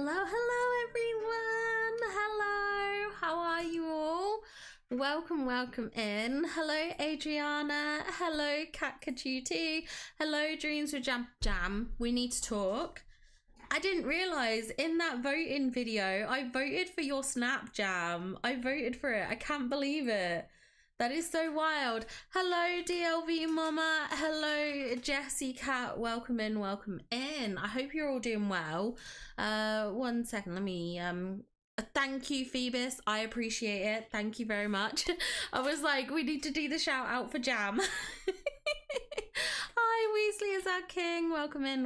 Hello everyone. Hello. How are you all? Welcome in. Hello Adriana. Hello Cat Kachuti. Hello Dreams with Jam. We need to talk. I didn't realise in that voting video, I voted for your Snap Jam. I voted for it. I can't believe it. That is so wild. Hello DLV Mama. Hello Jessie Cat. Welcome in. I hope you're all doing well. 1 second, let me thank you Phoebus. I appreciate it. Thank you very much. I was like, we need to do the shout out for Jam. Hi Weasley is our king. Welcome in.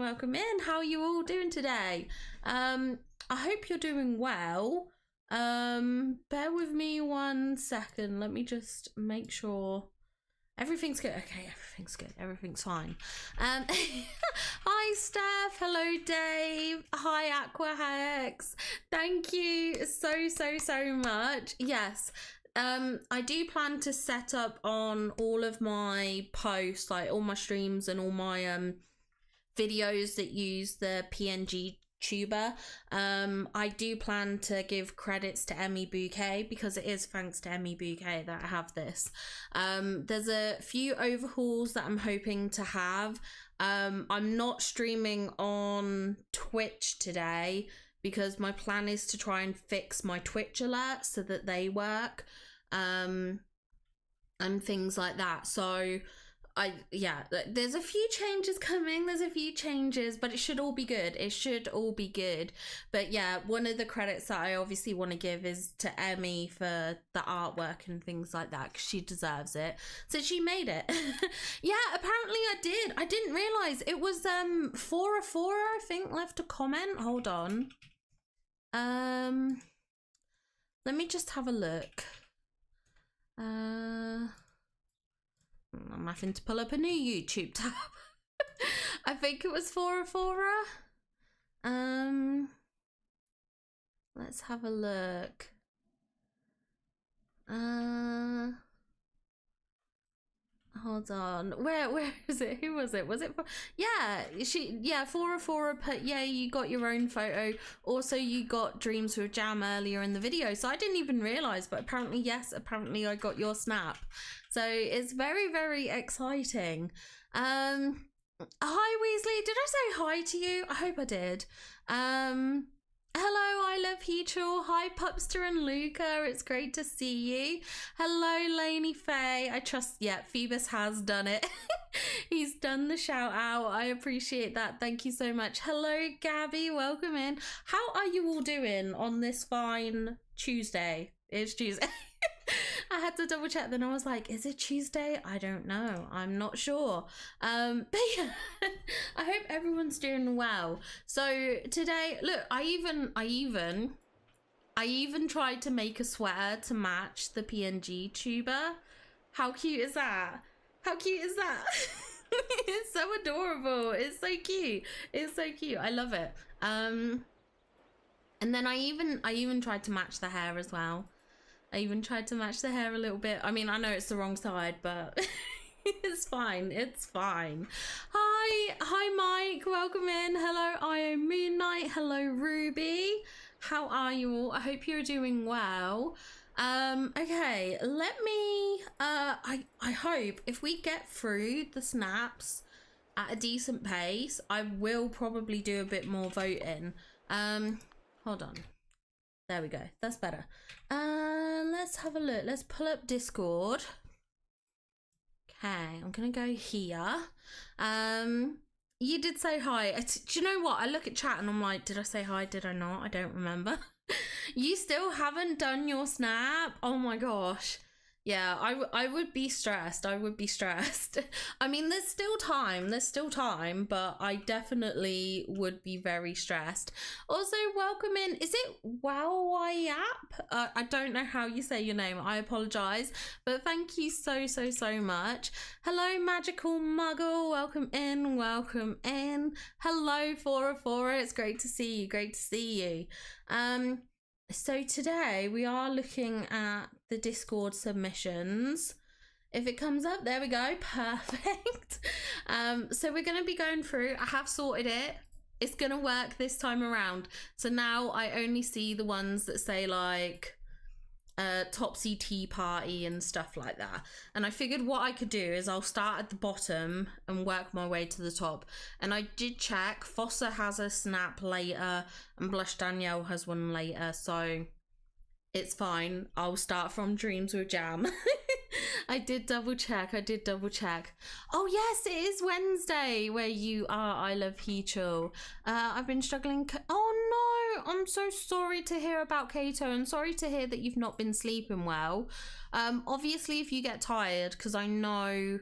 How are you all doing today? I hope you're doing well. Bear with me 1 second. Let me just make sure everything's good. Okay, everything's good. Everything's fine. Hi Steph. Hello Dave. Hi Aquahex. Thank you so much. Yes. I do plan to set up on all of my posts, like all my streams and all my videos that use the PNG tuber. I do plan to give credits to Emmy Bouquet because it is thanks to Emmy Bouquet that I have this. There's a few overhauls that I'm hoping to have. I'm not streaming on Twitch today because my plan is to try and fix my Twitch alerts so that they work, and things like that. So yeah, there's a few changes coming. But it should all be good. But yeah, one of the credits that I obviously want to give is to Emmy for the artwork and things like that, because she deserves it. So she made it. Yeah, apparently I did. I didn't realize it was Fora I think left a comment. Hold on. Let me just have a look. I'm having to pull up a new YouTube tab. I think it was Fora. Let's have a look. Hold on. Where is it? Who was it? Was it? Fora put, yeah, you got your own photo. Also, you got Dreams with Jam earlier in the video. So I didn't even realise, but apparently I got your snap. So it's very exciting. Hi Weasley, did I say hi to you? I hope I did. Hello, I love Heechul. Hi Pupster and Luca, it's great to see you. Hello Lainey Faye. I trust, yeah, Phoebus has done it. He's done the shout out. I appreciate that. Thank you so much. Hello Gabby, welcome in. How are you all doing on this fine Tuesday? It's Tuesday. I had to double check, then I was like, is it Tuesday? I don't know. I'm not sure. But yeah, I hope everyone's doing well. So today, look, I even tried to make a sweater to match the PNG tuber. How cute is that? It's so adorable. It's so cute. I love it. And then I even tried to match the hair as well. I even tried to match the hair a little bit. I mean, I know it's the wrong side, but it's fine. Hi Mike, welcome in. Hello Io Moon Knight. Hello Ruby. How are you all? I hope you're doing well. Okay, let me I hope if we get through the snaps at a decent pace, I will probably do a bit more voting. Hold on. There we go. That's better. Let's have a look. Let's pull up Discord. Okay, I'm gonna go here. You did say hi. Do you know what? I look at chat and I'm like, did I say hi? Did I not? I don't remember. You still haven't done your snap? Oh my gosh. Yeah, I would be stressed. I mean, there's still time, but I definitely would be very stressed. Also, welcome in. Is it Wowayap? I don't know how you say your name. I apologize, but thank you so much. Hello, Magical Muggle. Welcome in. Hello, Fora. It's great to see you. So today we are looking at the Discord submissions. If it comes up, there we go, perfect. So we're going to be going through, I have sorted it It's gonna work this time around. So now I only see the ones that say like Topsy tea party and stuff like that. And I figured what I could do is I'll start at the bottom and work my way to the top. And I did check, Fossa has a snap later and Blush Danielle has one later, so it's fine. I'll start from Dreams with Jam. I did double check. Oh yes, it is Wednesday where you are. I love Heechul. I've been struggling. Oh no, I'm so sorry to hear about Kato, and sorry to hear that you've not been sleeping well. Obviously if you get tired, because I know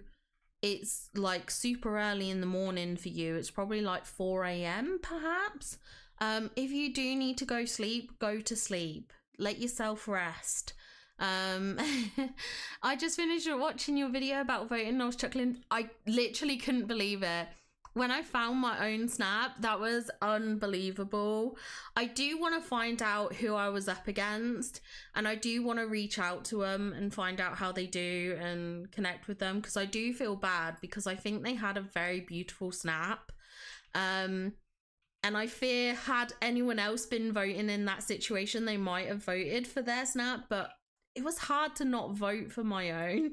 it's like super early in the morning for you, it's probably like 4 a.m. perhaps. If you do need to go sleep, go to sleep. Let yourself rest. I just finished watching your video about voting and I was chuckling. I literally couldn't believe it. When I found my own snap, that was unbelievable. I do want to find out who I was up against, and I do want to reach out to them and find out how they do and connect with them, because I do feel bad because I think they had a very beautiful snap. And I fear had anyone else been voting in that situation, they might have voted for their snap, but it was hard to not vote for my own.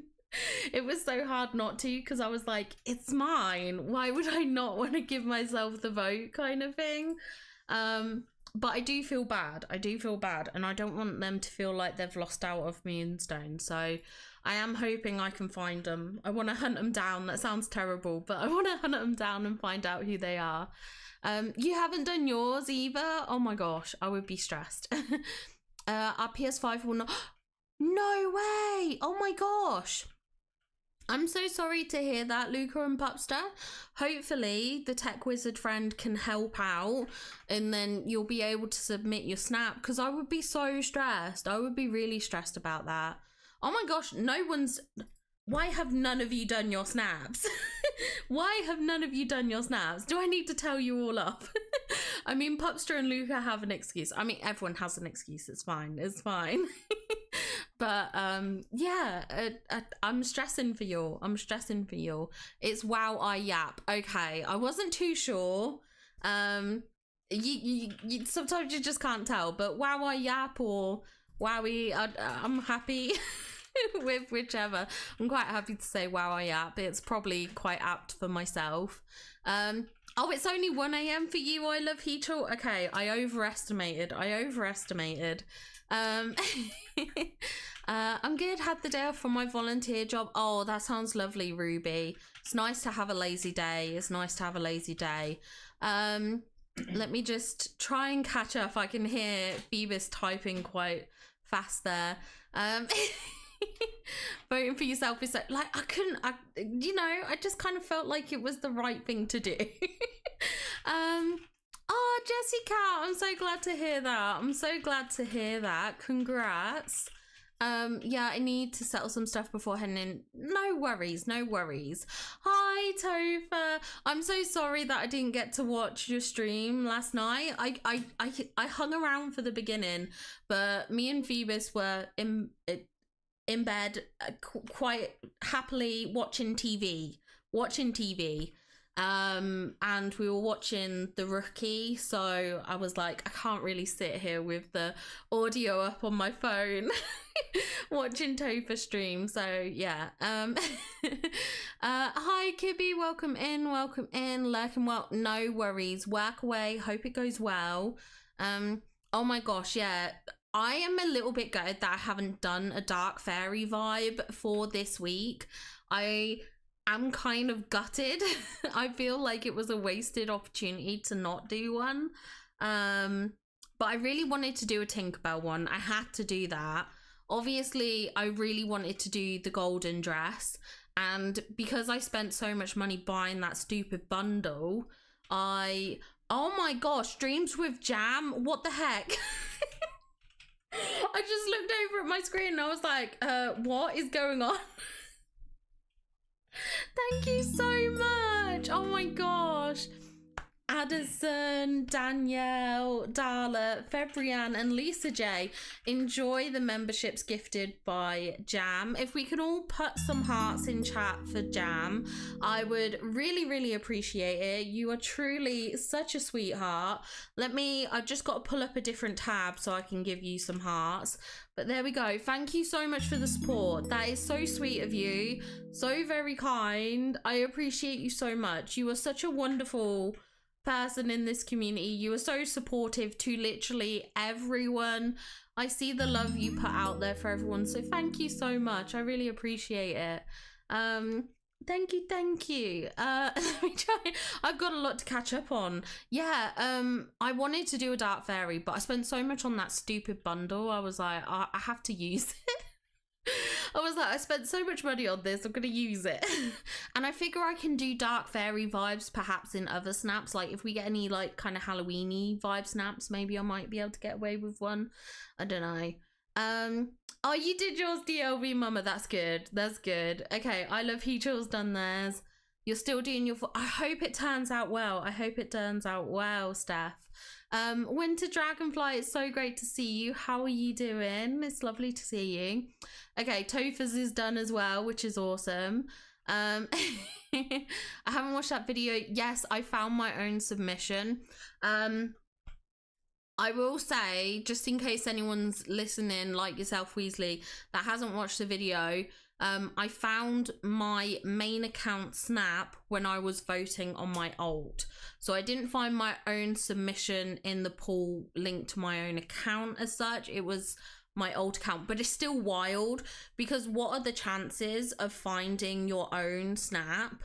It was so hard not to, because I was like, it's mine. Why would I not want to give myself the vote kind of thing? But I do feel bad. And I don't want them to feel like they've lost out of me in stone. So I am hoping I can find them. I want to hunt them down. That sounds terrible, but I want to hunt them down and find out who they are. You haven't done yours either? Oh my gosh, I would be stressed. Our PS5 will not... No way! Oh my gosh! I'm so sorry to hear that, Luca and Pupster. Hopefully the tech wizard friend can help out and then you'll be able to submit your snap, because I would be so stressed. I would be really stressed about that. Oh my gosh, no one's... Why have none of you done your snaps? Why have none of you done your snaps? Do I need to tell you all up? I mean, Pupster and Luca have an excuse. I mean, everyone has an excuse. It's fine. It's fine. But yeah, I'm stressing for you. It's wow, I yap. Okay, I wasn't too sure. You sometimes you just can't tell. But wow, I yap or wowie, I'm happy. With whichever. I'm quite happy to say wow, I yap. It's probably quite apt for myself. Oh, it's only 1 a.m. for you. I love Heechul. Okay, I overestimated. I'm good. Had the day off from my volunteer job. Oh, that sounds lovely, Ruby. It's nice to have a lazy day. Let me just try and catch up. I can hear Phoebus typing quite fast there. Voting for yourself is like I just kind of felt like it was the right thing to do. Oh, Jessica, I'm so glad to hear that. Congrats. Yeah, I need to settle some stuff before heading in. No worries. Hi, Topher. I'm so sorry that I didn't get to watch your stream last night. I hung around for the beginning, but me and Phoebus were in bed quite happily watching TV. And we were watching The Rookie, so I was like, I can't really sit here with the audio up on my phone watching Topher stream. So yeah. Hi Kibby, welcome in, lurking well. No worries, work away, hope it goes well. Oh my gosh, yeah, I am a little bit gutted that I haven't done a Dark Fairy vibe for this week. I am kind of gutted. I feel like it was a wasted opportunity to not do one. But I really wanted to do a Tinkerbell one. I had to do that. Obviously, I really wanted to do the golden dress. And because I spent so much money buying that stupid bundle, oh my gosh, Dreams with Jam? What the heck? I just looked over at my screen and I was like, what is going on? Thank you so much. Oh my gosh. Addison, Danielle, Darla, Febrian, and Lisa J enjoy the memberships gifted by Jam. If we can all put some hearts in chat for Jam, I would really appreciate it. You are truly such a sweetheart. I've just got to pull up a different tab so I can give you some hearts. But there we go. Thank you so much for the support. That is so sweet of you. So very kind. I appreciate you so much. You are such a wonderful person in this community. You are so supportive to literally everyone. I see the love you put out there for everyone. So thank you so much. I really appreciate it. Thank you. Let me try. I've got a lot to catch up on. Yeah, I wanted to do a Dark Fairy, but I spent so much on that stupid bundle. I was like, I have to use it. I spent so much money on this, I'm gonna use it. And I figure I can do Dark Fairy vibes perhaps in other snaps. Like if we get any like kind of Halloween-y vibe snaps, maybe I might be able to get away with one. I don't know. Oh, you did yours, DLV Mama. That's good. Okay, I love Heechel's done theirs. You're still doing your... I hope it turns out well. Steph. Winter Dragonfly, it's so great to see you. How are you doing? It's lovely to see you. Okay, Tofas is done as well, which is awesome. I haven't watched that video. Yes, I found my own submission. I will say, just in case anyone's listening, like yourself, Weasley, that hasn't watched the video, I found my main account snap when I was voting on my alt. So I didn't find my own submission in the pool linked to my own account as such. It was my old account, but it's still wild because what are the chances of finding your own snap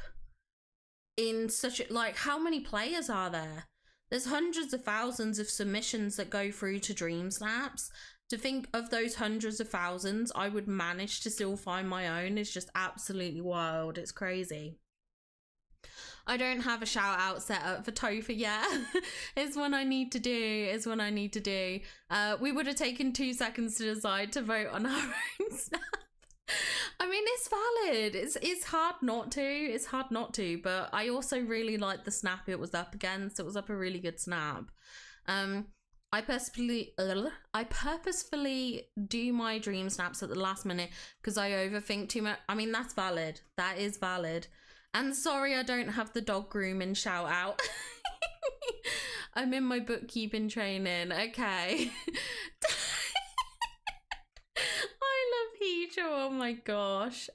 in such a, like, how many players are there? There's hundreds of thousands of submissions that go through to dreamsnaps. To think of those hundreds of thousands, I would manage to still find my own is just absolutely wild. It's crazy. I don't have a shout out set up for Topher yet. It's one I need to do. We would have taken 2 seconds to decide to vote on our own snap. I mean, it's valid. It's hard not to, but I also really like the snap it was up against. It was up a really good snap. I purposefully do my dream snaps at the last minute because I overthink too much. I mean, that's valid. That is valid. And sorry, I don't have the dog grooming shout out. I'm in my bookkeeping training. Okay. Oh my gosh.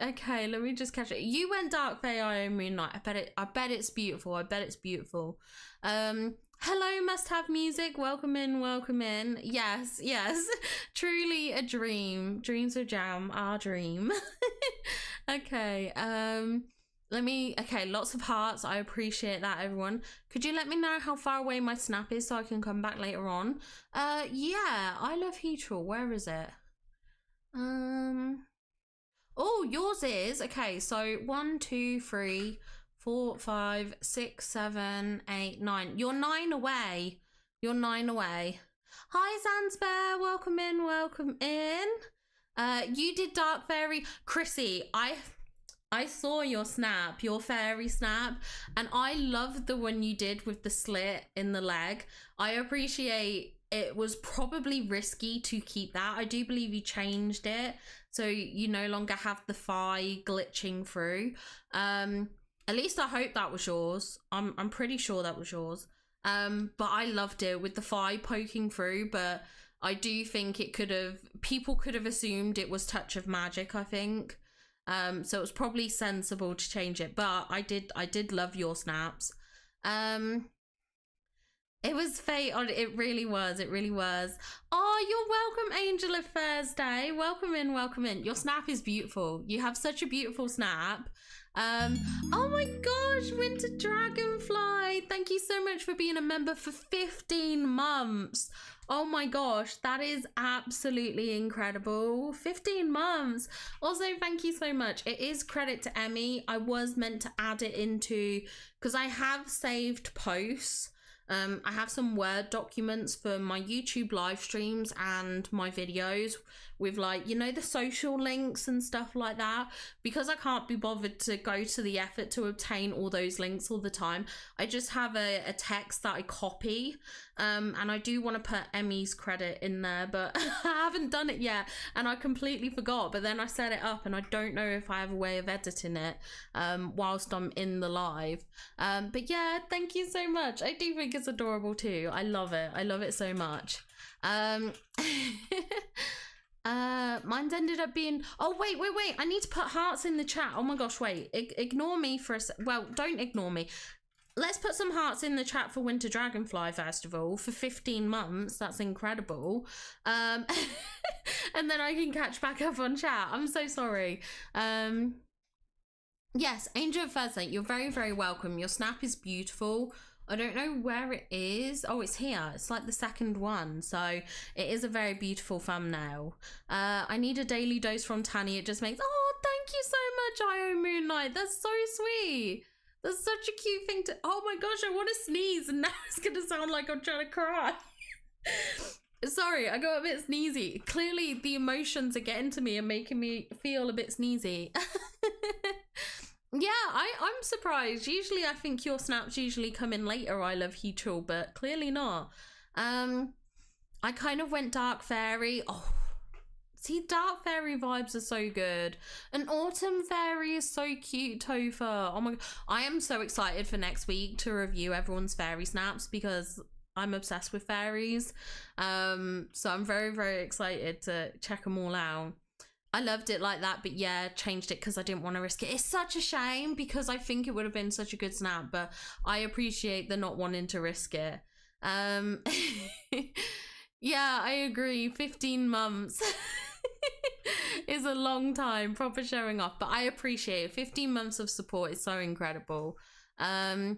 Okay, let me just catch it. You went Dark Fae, I Moonlight. I bet it's beautiful. Hello, Must Have Music. Welcome in. Yes. Truly a dream. Dreams of Jam, our dream. Okay, okay, lots of hearts. I appreciate that, everyone. Could you let me know how far away my snap is so I can come back later on? Yeah, I love Heatrel. Where is it? Oh, yours is. Okay, so 1, 2, 3, 4, 5, 6, 7, 8, 9. You're 9 away. Hi, Zanzbear. Welcome in. You did Dark Fairy. Chrissy, I saw your snap, your fairy snap, and I loved the one you did with the slit in the leg. I appreciate it was probably risky to keep that. I do believe you changed it, so you no longer have the thigh glitching through. At least I hope that was yours. I'm pretty sure that was yours. But I loved it with the thigh poking through, but I do think people could have assumed it was Touch of Magic, I think. So it was probably sensible to change it, but I did love your snaps. It was fate on it, really was. Oh, you're welcome, Angel of Thursday. Welcome in. Your snap is beautiful. You have such a beautiful snap. Oh my gosh, Winter Dragonfly, thank you so much for being a member for 15 months. Oh my gosh, that is absolutely incredible. 15 months. Also, thank you so much. It is credit to Emmy. I was meant to add it into, because I have saved posts. I have some Word documents for my YouTube live streams and my videos, with like, you know, the social links and stuff like that. Because I can't be bothered to go to the effort to obtain all those links all the time, I just have a text that I copy, and I do want to put Emmy's credit in there, but I haven't done it yet and I completely forgot. But then I set it up and I don't know if I have a way of editing it whilst I'm in the live. But yeah, thank you so much. I do think it's adorable too. I love it so much. Mine's ended up being, oh wait, I need to put hearts in the chat. Oh my gosh, wait, ignore me for a well, don't ignore me. Let's put some hearts in the chat for Winter Dragonfly Festival for 15 months. That's incredible. And then I can catch back up on chat. I'm so sorry. Yes, Angel of Thursday, you're very, very welcome. Your snap is beautiful. I don't know where it is. Oh, it's here. It's like the second one. So it is a very beautiful thumbnail. I need a daily dose from Tanny. It just makes, oh, thank you so much, IO Moonlight. That's so sweet. That's such a cute thing to, oh my gosh, I want to sneeze and now it's going to sound like I'm trying to cry. Sorry, I got a bit sneezy. Clearly the emotions are getting to me and making me feel a bit sneezy. Yeah, I'm surprised. Usually I think your snaps usually come in later, I love Heechul, but clearly not. I kind of went Dark Fairy. Oh, see, Dark Fairy vibes are so good. And Autumn Fairy is so cute, Topher. Oh my god, I am so excited for next week to review everyone's fairy snaps because I'm obsessed with fairies. So I'm very, very excited to check them all out. I loved it like that, but yeah, changed it because I didn't want to risk it. It's such a shame because I think it would have been such a good snap, but I appreciate the not wanting to risk it. Yeah, I agree. 15 months is a long time, proper showing off, but I appreciate it. 15 months of support is so incredible. And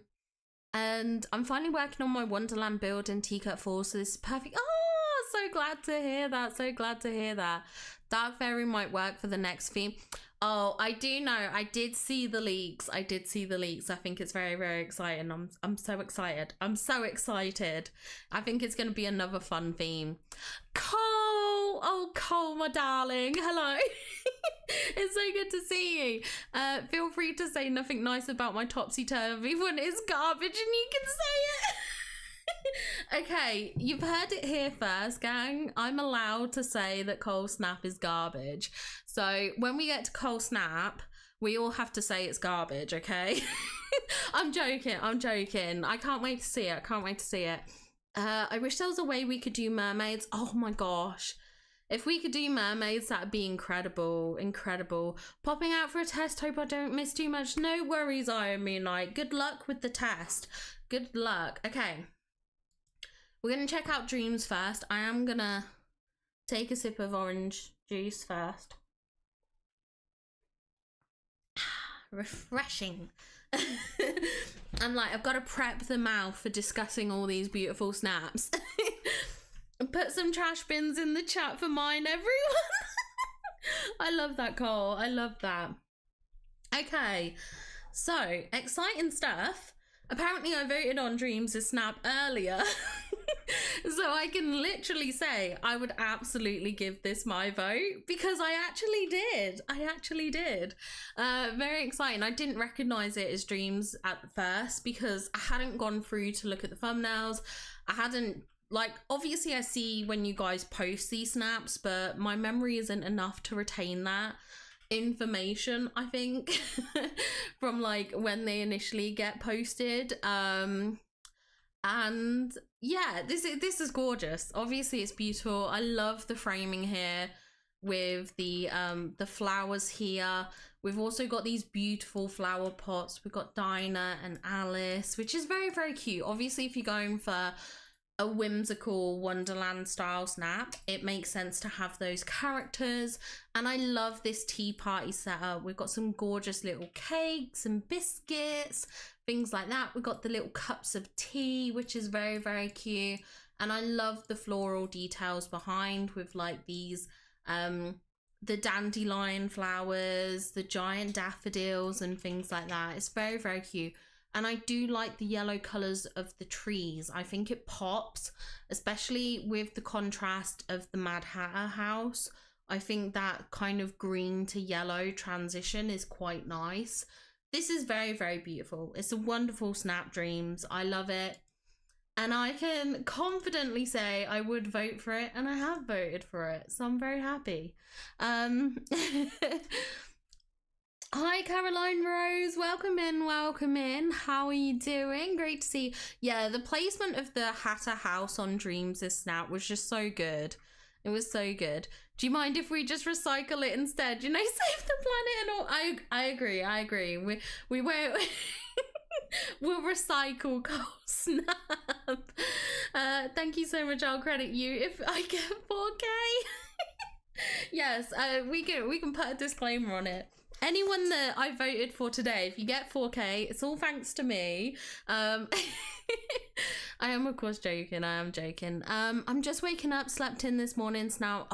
I'm finally working on my Wonderland build in Teacup Falls, so this is perfect. Oh, so glad to hear that. So glad to hear that. Dark Fairy might work for the next theme. Oh, I do know. I did see the leaks. I think it's very, very exciting. I'm so excited. I'm so excited. I think it's going to be another fun theme. Cole! Oh, Cole, my darling. Hello. It's so good to see you. Feel free to say nothing nice about my Topsy Turvy when it's garbage and you can say it. Okay, you've heard it here first, gang. I'm allowed to say that Cole Snap is garbage. So when we get to Cole Snap, we all have to say it's garbage, okay? I'm joking. I can't wait to see it. I wish there was a way we could do mermaids. Oh my gosh. If we could do mermaids, that'd be incredible. Popping out for a test, hope I don't miss too much. No worries, Iron Moonlight. Good luck with the test. Good luck. Okay. We're going to check out Dreams first. I am going to take a sip of orange juice first. Refreshing. I'm like, I've got to prep the mouth for discussing all these beautiful snaps. Put some trash bins in the chat for mine, everyone. I love that, Cole. I love that. Okay, so exciting stuff. Apparently I voted on Dreams' snap earlier. So I can literally say I would absolutely give this my vote because I actually did. Very exciting. I didn't recognize it as Dreams at first because I hadn't gone through to look at the thumbnails. I hadn't, like, obviously I see when you guys post these snaps, but my memory isn't enough to retain that information, I think, from like when they initially get posted. And yeah, this is gorgeous. Obviously it's beautiful. I love the framing here with the flowers here. We've also got these beautiful flower pots. We've got Dinah and Alice, which is very, very cute. Obviously if you're going for a whimsical Wonderland style snap, it makes sense to have those characters. And I love this tea party setup. We've got some gorgeous little cakes and biscuits, things like that. We've got the little cups of tea, which is very, very cute. And I love the floral details behind with like these the dandelion flowers, the giant daffodils and things like that. It's very, very cute. And I do like the yellow colours of the trees. I think it pops, especially with the contrast of the Mad Hatter house I think that kind of green to yellow transition is quite nice. This is very, very beautiful. It's a wonderful snap, Dreams. I love it. And I can confidently say I would vote for it, and I have voted for it, so I'm very happy. Hi, Caroline Rose. Welcome in, welcome in. How are you doing? Great to see. Yeah, the placement of the Hatter house on Dreams' snap was just so good. It was so good. Do you mind if we just recycle it instead? You know, save the planet and all. I agree. I agree. We won't. We'll recycle Cole Snap. Thank you so much. I'll credit you if I get 4K. Yes, we can put a disclaimer on it. Anyone that I voted for today, if you get 4K, it's all thanks to me. I am of course joking. I am joking. I'm just waking up, slept in this morning. So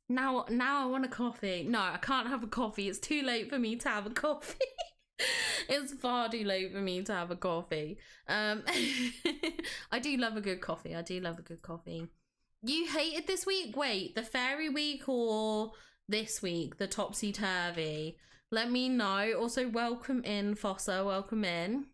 now I want a coffee. No, I can't have a coffee. It's too late for me to have a coffee. It's far too late for me to have a coffee. I do love a good coffee. I do love a good coffee. You hated this week? Wait, the fairy week or this week, the Topsy Turvy? Let me know. Also, welcome in, Fossa. Welcome in.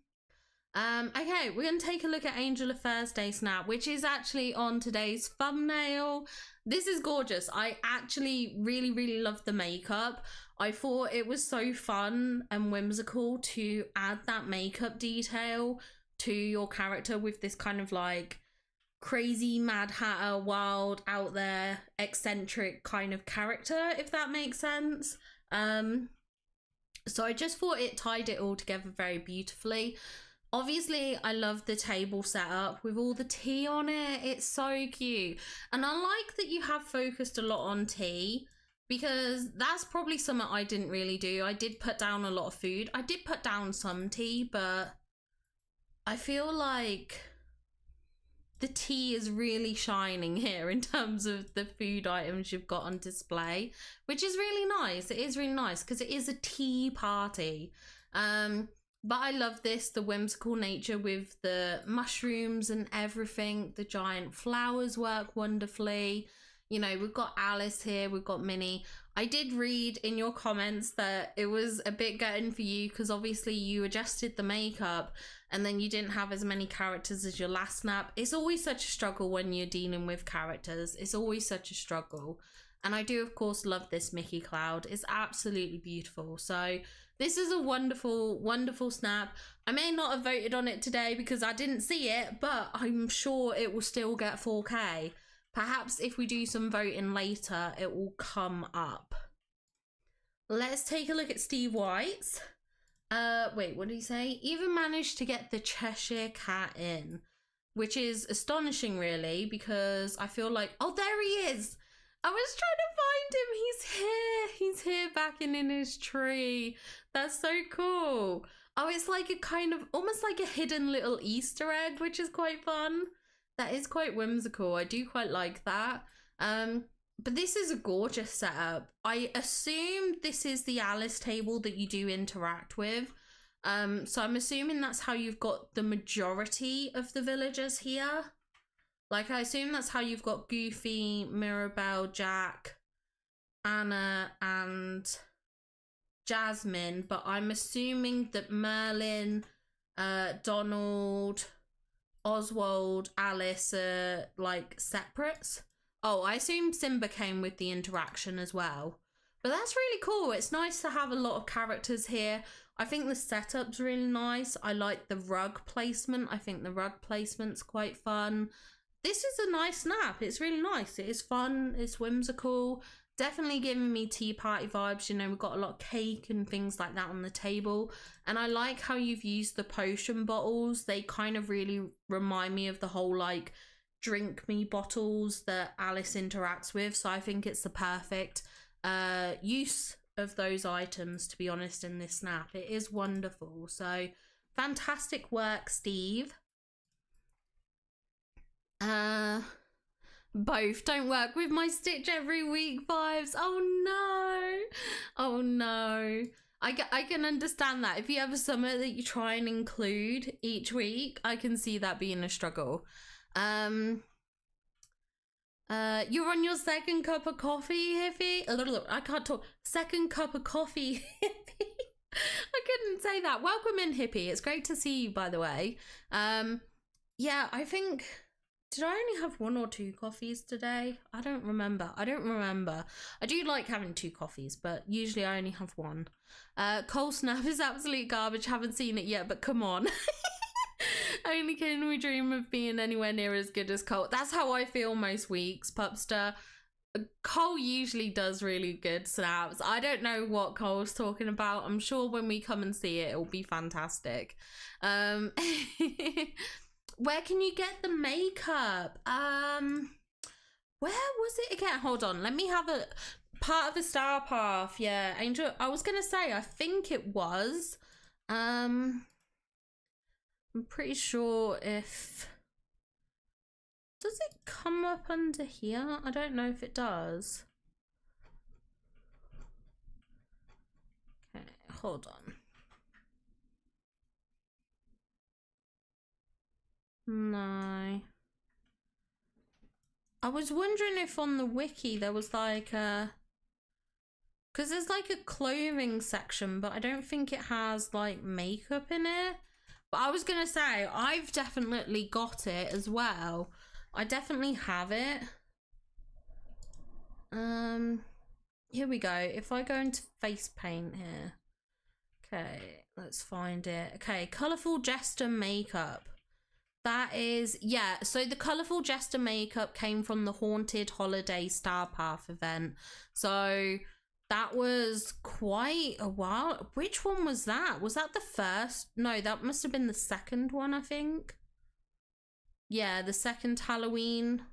Okay, we're gonna take a look at Angel of Thursday snap, which is actually on today's thumbnail. This is gorgeous. I actually really love the makeup. I thought it was so fun and whimsical to add that makeup detail to your character with this kind of like crazy Mad Hatter, wild, out there, eccentric kind of character, if that makes sense. So I just thought it tied it all together very beautifully. Obviously, I love the table setup with all the tea on it. It's so cute. And I like that you have focused a lot on tea, because that's probably something I didn't really do. I did put down a lot of food. I did put down some tea, but I feel like the tea is really shining here in terms of the food items you've got on display, which is really nice. It is really nice because it is a tea party. But I love this, the whimsical nature with the mushrooms and everything. The giant flowers work wonderfully. You know, we've got Alice here, we've got Minnie. I did read in your comments that it was a bit gutting for you because obviously you adjusted the makeup and then you didn't have as many characters as your last snap. It's always such a struggle when you're dealing with characters. It's always such a struggle. And I do, of course, love this Mickey Cloud. It's absolutely beautiful. So this is a wonderful snap. I may not have voted on it today because I didn't see it, but I'm sure it will still get 4K. Perhaps if we do some voting later, it will come up. Let's take a look at Steve White's. Wait, what did he say? Even managed to get the Cheshire Cat in, which is astonishing, really, because I feel like, oh, there he is. I was trying to find him. He's here backing in his tree. That's so cool. Oh, it's like a kind of, almost like a hidden little Easter egg, which is quite fun. That is quite whimsical. I do quite like that. But this is a gorgeous setup. I assume this is the Alice table that you do interact with. So I'm assuming that's how you've got the majority of the villagers here. Like, I assume that's how you've got Goofy, Mirabelle, Jack, Anna, and Jasmine. But I'm assuming that Merlin, Donald, Oswald, Alice are like separates. Oh, I assume Simba came with the interaction as well. But that's really cool. It's nice to have a lot of characters here. I think the setup's really nice. I like the rug placement. I think the rug placement's quite fun. This is a nice snap. It's really nice. It is fun. It's whimsical. Definitely giving me tea party vibes. You know, we've got a lot of cake and things like that on the table. And I like how you've used the potion bottles. They kind of really remind me of the whole like drink me bottles that Alice interacts with. So I think it's the perfect use of those items, to be honest, in this snap. It is wonderful. So fantastic work, Steve. Both don't work with my Stitch every week vibes. Oh no. Oh no. I can understand that. If you have a summer that you try and include each week, I can see that being a struggle. You're on your second cup of coffee, hippie. I can't talk. Second cup of coffee, hippie. I couldn't say that. Welcome in, hippie. It's great to see you, by the way. Yeah, I think, did I only have 1 or 2 coffees today? I don't remember. I do like having 2 coffees, but usually I only have 1. Cold Snap is absolute garbage. Haven't seen it yet, but come on. Only can we dream of being anywhere near as good as Cole. That's how I feel most weeks, Pupster. Cole usually does really good snaps. I don't know what Cole's talking about. I'm sure when we come and see it, it'll be fantastic. Where can you get the makeup? Where was it again? Hold on, let me have a part of the star path. Yeah, Angel, I was gonna say, I think it was. I'm pretty sure if... Does it come up under here? I don't know if it does. Okay, hold on. No. I was wondering if on the wiki there was like a... Because there's like a clothing section, but I don't think it has like makeup in it. But I was gonna say, I've definitely got it as well. I definitely have it. Here we go. If I go into face paint here. Okay, let's find it. Okay, colourful jester makeup. That is, yeah, so the colourful jester makeup came from the Haunted Holiday Star Path event. So that was quite a while. Which one was that? Was that the first? No, that must have been the second one, I think. Yeah, the second Halloween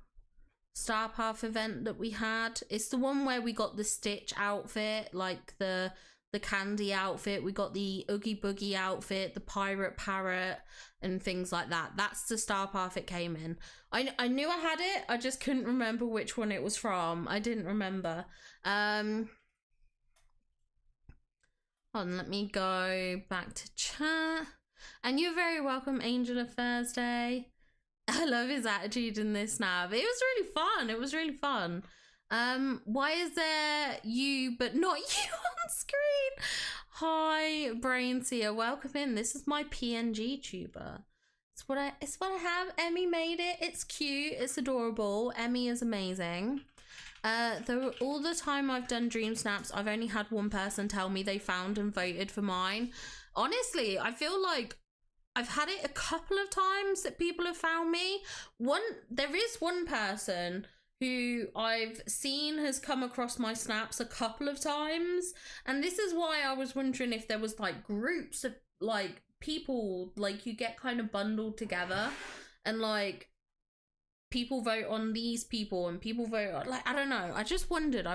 Star Path event that we had. It's the one where we got the Stitch outfit, like the candy outfit. We got the Oogie Boogie outfit, the pirate parrot, and things like that. That's the Star Path it came in. I knew I had it. I just couldn't remember which one it was from. I didn't remember. Hold on, let me go back to chat. And you're very welcome, Angel of Thursday. I love his attitude in this snap. It was really fun. It was really fun. Why is there you but not you on screen? Hi, Brain Seer. Welcome in. This is my PNG tuber. It's what I have. Emmy made it. It's cute. It's adorable. Emmy is amazing. Though all the time I've done dream snaps, I've only had one person tell me they found and voted for mine. Honestly, I feel like I've had it a couple of times that people have found me. There is one person who I've seen has come across my snaps a couple of times, and this is why I was wondering if there was like groups of like people, like you get kind of bundled together and like people vote on these people and people vote on, like, I don't know. I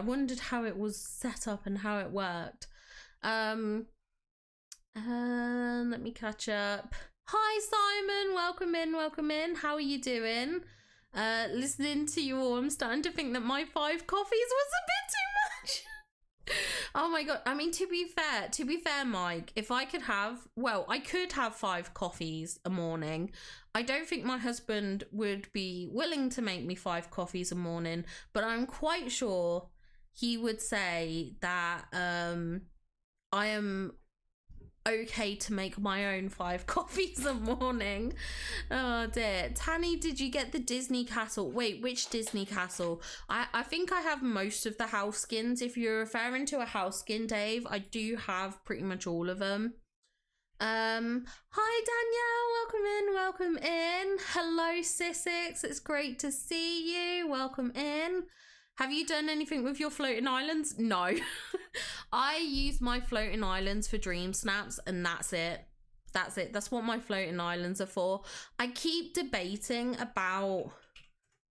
wondered how it was set up and how it worked. Let me catch up. Hi Simon, welcome in. How are you doing? Listening to you all, I'm starting to think that my 5 coffees was a bit too much. Oh my god. I mean, to be fair, Mike, if I could have, well, I could have 5 coffees a morning. I don't think my husband would be willing to make me 5 coffees a morning, but I'm quite sure he would say that I am okay to make my own 5 coffees a morning. Oh dear. Tanny, did you get the Disney castle? Wait, which Disney castle? I think I have most of the house skins. If you're referring to a house skin, Dave, I do have pretty much all of them. Hi Danielle, welcome in. Hello Sissix, it's great to see you. Welcome in. Have you done anything with your floating islands? No. I use my floating islands for dream snaps and that's it. That's what my floating islands are for. I keep debating about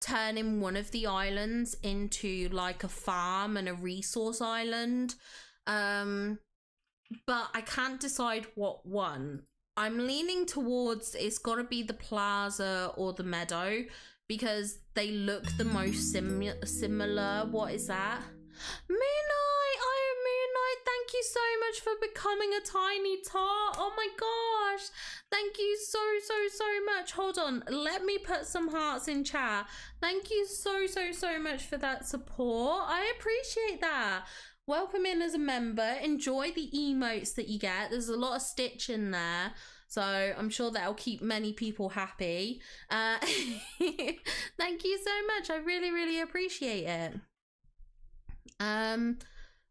turning one of the islands into like a farm and a resource island. But I can't decide what one. I'm leaning towards it's got to be the plaza or the meadow because they look the most similar. What is that? Moonlight! I am Moonlight. Thank you so much for becoming a tiny tot. Oh my gosh. Thank you so much. Hold on. Let me put some hearts in chat. Thank you so much for that support. I appreciate that. Welcome in as a member. Enjoy the emotes that you get. There's a lot of stitch in there, so I'm sure that'll keep many people happy. Thank you so much. I really appreciate it.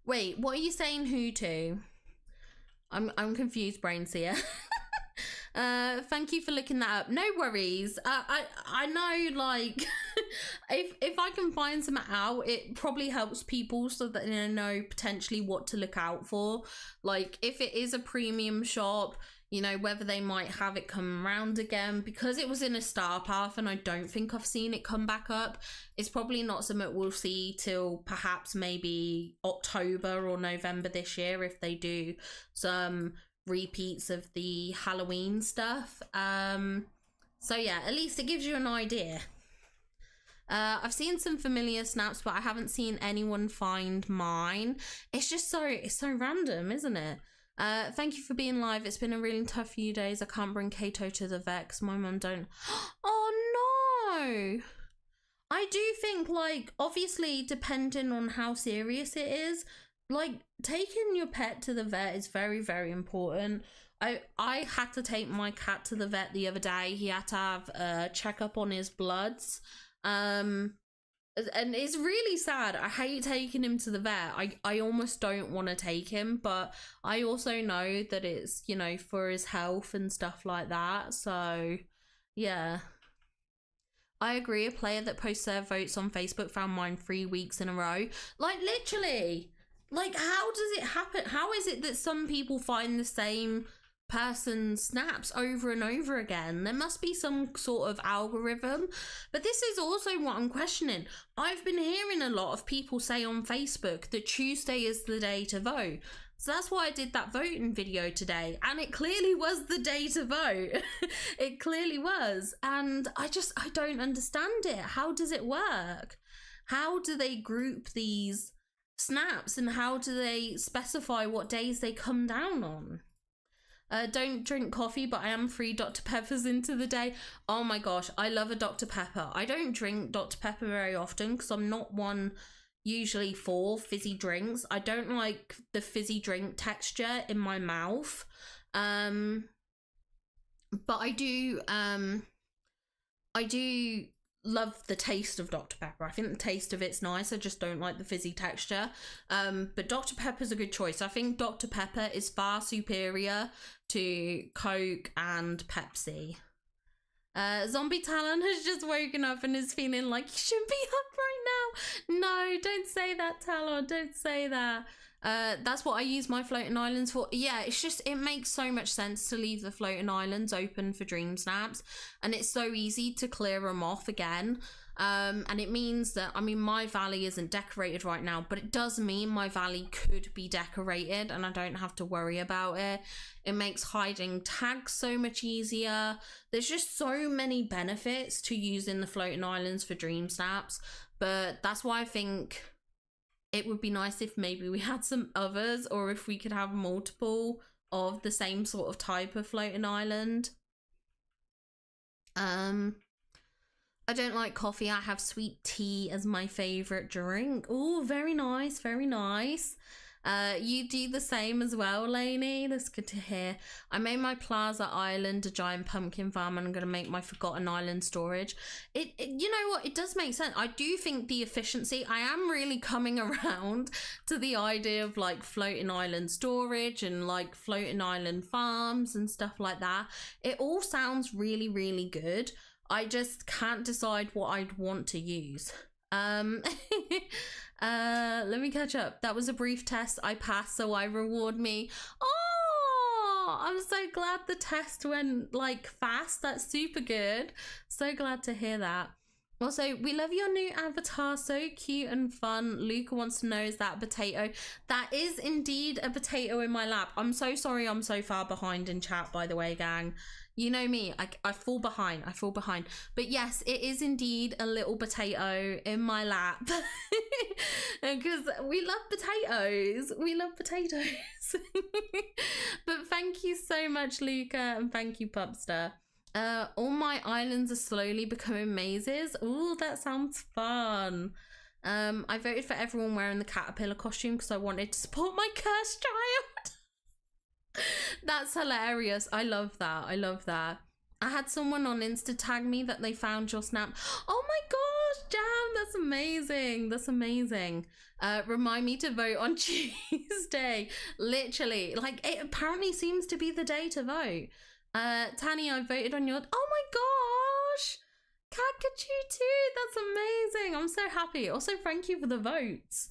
Wait, what are you saying who to? I'm confused, Brainseer. Thank you for looking that up. No worries. I know, like, if I can find some out, it probably helps people so that they know potentially what to look out for. Like, if it is a premium shop, you know, whether they might have it come around again, because it was in a star path and I don't think I've seen it come back up. It's probably not something we'll see till perhaps maybe October or November this year, if they do some repeats of the Halloween stuff. So yeah, at least it gives you an idea. I've seen some familiar snaps, but I haven't seen anyone find mine. It's so random, isn't it? Thank you for being live. It's been a really tough few days. I can't bring Kato to the vet 'cause my mum don't. Oh no! I do think, like, obviously depending on how serious it is, like, taking your pet to the vet is very important. I had to take my cat to the vet the other day. He had to have a checkup on his bloods. And it's really sad. I hate taking him to the vet. I almost don't want to take him, but I also know that it's, you know, for his health and stuff like that. So yeah, I agree. A player that posts their votes on Facebook found mine 3 weeks in a row. Like, literally, like, how does it happen? How is it that some people find the same person's snaps over and over again? There must be some sort of algorithm. But this is also what I'm questioning. I've been hearing a lot of people say on Facebook that Tuesday is the day to vote. So that's why I did that voting video today, and it clearly was the day to vote. It clearly was. And I don't understand it. How does it work? How do they group these snaps, and how do they specify what days they come down on? Don't drink coffee, but I am 3 Dr. Peppers into the day. Oh my gosh, I love a Dr. Pepper. I don't drink Dr. Pepper very often because I'm not one usually for fizzy drinks. I don't like the fizzy drink texture in my mouth. But I do love the taste of Dr. Pepper. I think the taste of it's nice. I just don't like the fizzy texture. But Dr. Pepper's a good choice. I think Dr. Pepper is far superior to Coke and Pepsi. Zombie Talon has just woken up and is feeling like you shouldn't be up right now. No, don't say that, Talon. Don't say that. That's what I use my floating islands for. Yeah, it's just, it makes so much sense to leave the floating islands open for dream snaps, and it's so easy to clear them off again. And it means that, I mean, my valley isn't decorated right now, but it does mean my valley could be decorated and I don't have to worry about it. It makes hiding tags so much easier. There's just so many benefits to using the floating islands for dream snaps, but that's why I think it would be nice if maybe we had some others, or if we could have multiple of the same sort of type of floating island. I don't like coffee. I have sweet tea as my favorite drink. Oh, very nice, very nice. You do the same as well, Lainey. That's good to hear. I made my Plaza Island a giant pumpkin farm, and I'm going to make my Forgotten Island storage. It you know what? It does make sense. I do think the efficiency, I am really coming around to the idea of like floating island storage and like floating island farms and stuff like that. It all sounds really, really good. I just can't decide what I'd want to use. Let me catch up. That was a brief test. I passed, so I reward me. Oh, I'm so glad the test went like fast. That's super good. So glad to hear that. Also, we love your new avatar, so cute and fun. Luca wants to know, is that a potato? That is indeed a potato in my lap. I'm so sorry I'm so far behind in chat, by the way, gang. You know me, I fall behind, But yes, it is indeed a little potato in my lap. Because we love potatoes. But thank you so much, Luca, and thank you, Pupster. All my islands are slowly becoming mazes. Oh, that sounds fun. I voted for everyone wearing the caterpillar costume because I wanted to support my cursed child. That's hilarious. I love that. I had someone on Insta tag me that they found your snap. Oh my gosh, Jam, that's amazing. Remind me to vote on Tuesday. Literally, like, it apparently seems to be the day to vote. Tanny, I voted on your... Oh my gosh, Kakachu too, that's amazing. I'm so happy. Also, thank you for the votes.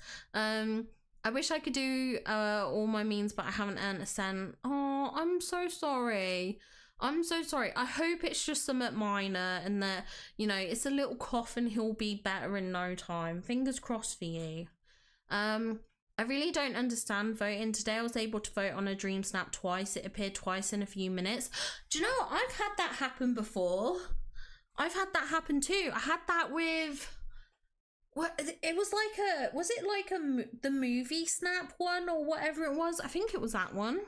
I wish I could do all my means, but I haven't earned a cent. Oh, I'm so sorry. I hope it's just somewhat minor and that, you know, it's a little cough and he'll be better in no time. Fingers crossed for you. I really don't understand voting. Today I was able to vote on a dream snap twice. It appeared twice in a few minutes. Do you know what? I've had that happen before. I've had that happen too. I had that with... What, it was like was it like the movie snap one or whatever it was? I think it was that one.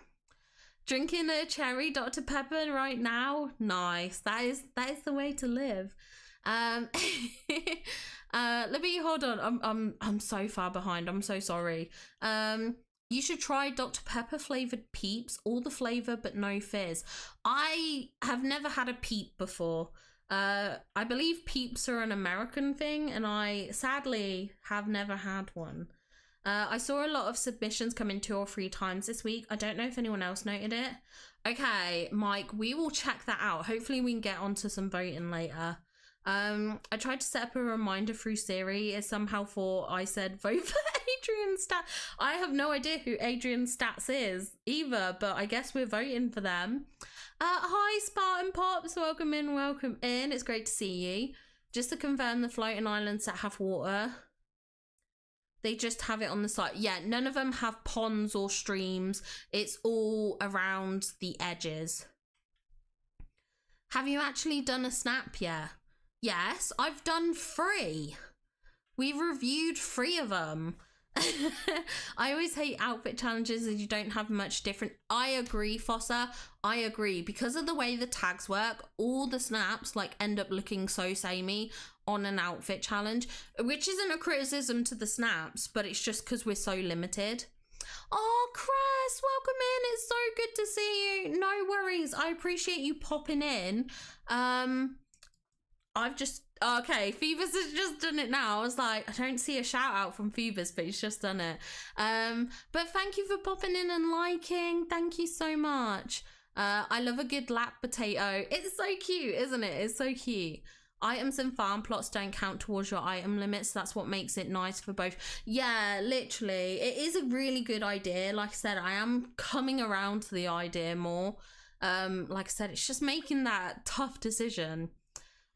Drinking a cherry Dr. Pepper right now. Nice. That is the way to live. Let me hold on. I'm so far behind. I'm so sorry. You should try Dr. Pepper flavored Peeps, all the flavor but no fizz. I have never had a Peep before. I believe Peeps are an American thing, and I sadly have never had one. I saw a lot of submissions come in 2 or 3 times this week. I don't know if anyone else noted it. Okay, Mike, we will check that out. Hopefully we can get onto some voting later. I tried to set up a reminder through Siri. It somehow thought I said vote for Adrian Stats. I have no idea who Adrian Stats is either, but I guess we're voting for them. Hi Spartan Pops, welcome in. It's great to see you. Just to confirm, the floating islands that have water, they just have it on the side. Yeah, none of them have ponds or streams. It's all around the edges. Have you actually done a snap yet? Yes, I've done 3. We've reviewed 3 of them. I always hate outfit challenges as you don't have much different. I agree, Fossa. I agree. Because of the way the tags work, all the snaps like end up looking so samey on an outfit challenge, which isn't a criticism to the snaps, but it's just because we're so limited. Oh, Cress, welcome in. It's so good to see you. No worries. I appreciate you popping in. I've just... Okay, Phoebus has just done it now. I was like, I don't see a shout out from Phoebus, but he's just done it. But thank you for popping in and liking. Thank you so much. I love a good lap potato. It's so cute, isn't it? It's so cute. Items and farm plots don't count towards your item limits. That's what makes it nice for both. Yeah, literally. It is a really good idea. Like I said, I am coming around to the idea more. Like I said, it's just making that tough decision.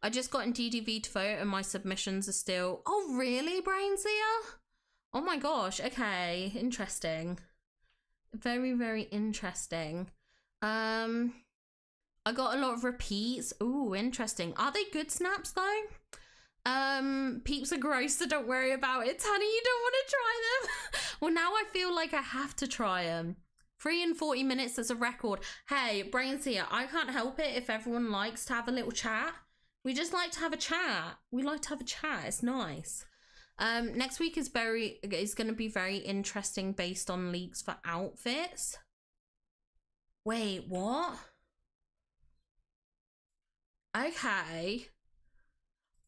I just got in DDV to vote and my submissions are still... Oh, really, Brainseer? Oh my gosh, okay, interesting. Very, very interesting. I got a lot of repeats. Ooh, interesting. Are they good snaps, though? Peeps are gross, so don't worry about it. Tanny, you don't want to try them? Well, now I feel like I have to try them. 3 and 40 minutes, that's a record. Hey, Brainseer, I can't help it if everyone likes to have a little chat. We just like to have a chat. We like to have a chat. It's nice. Next week is going to be very interesting based on leaks for outfits. Wait, what? Okay.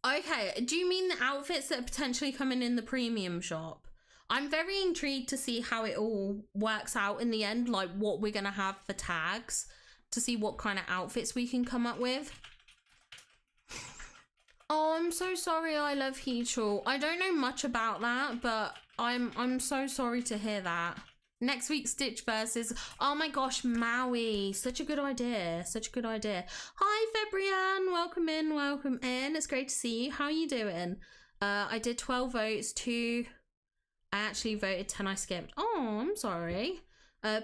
Okay, do you mean the outfits that are potentially coming in the premium shop? I'm very intrigued to see how it all works out in the end, like what we're going to have for tags, to see what kind of outfits we can come up with. Oh, I'm so sorry. I love Heechul. I don't know much about that, but I'm so sorry to hear that. Next week, Stitch versus... Oh my gosh, Maui. Such a good idea. Such a good idea. Hi, Febrian. Welcome in. It's great to see you. How are you doing? I did 12 votes. 2... I actually voted 10. I skipped. Oh, I'm sorry.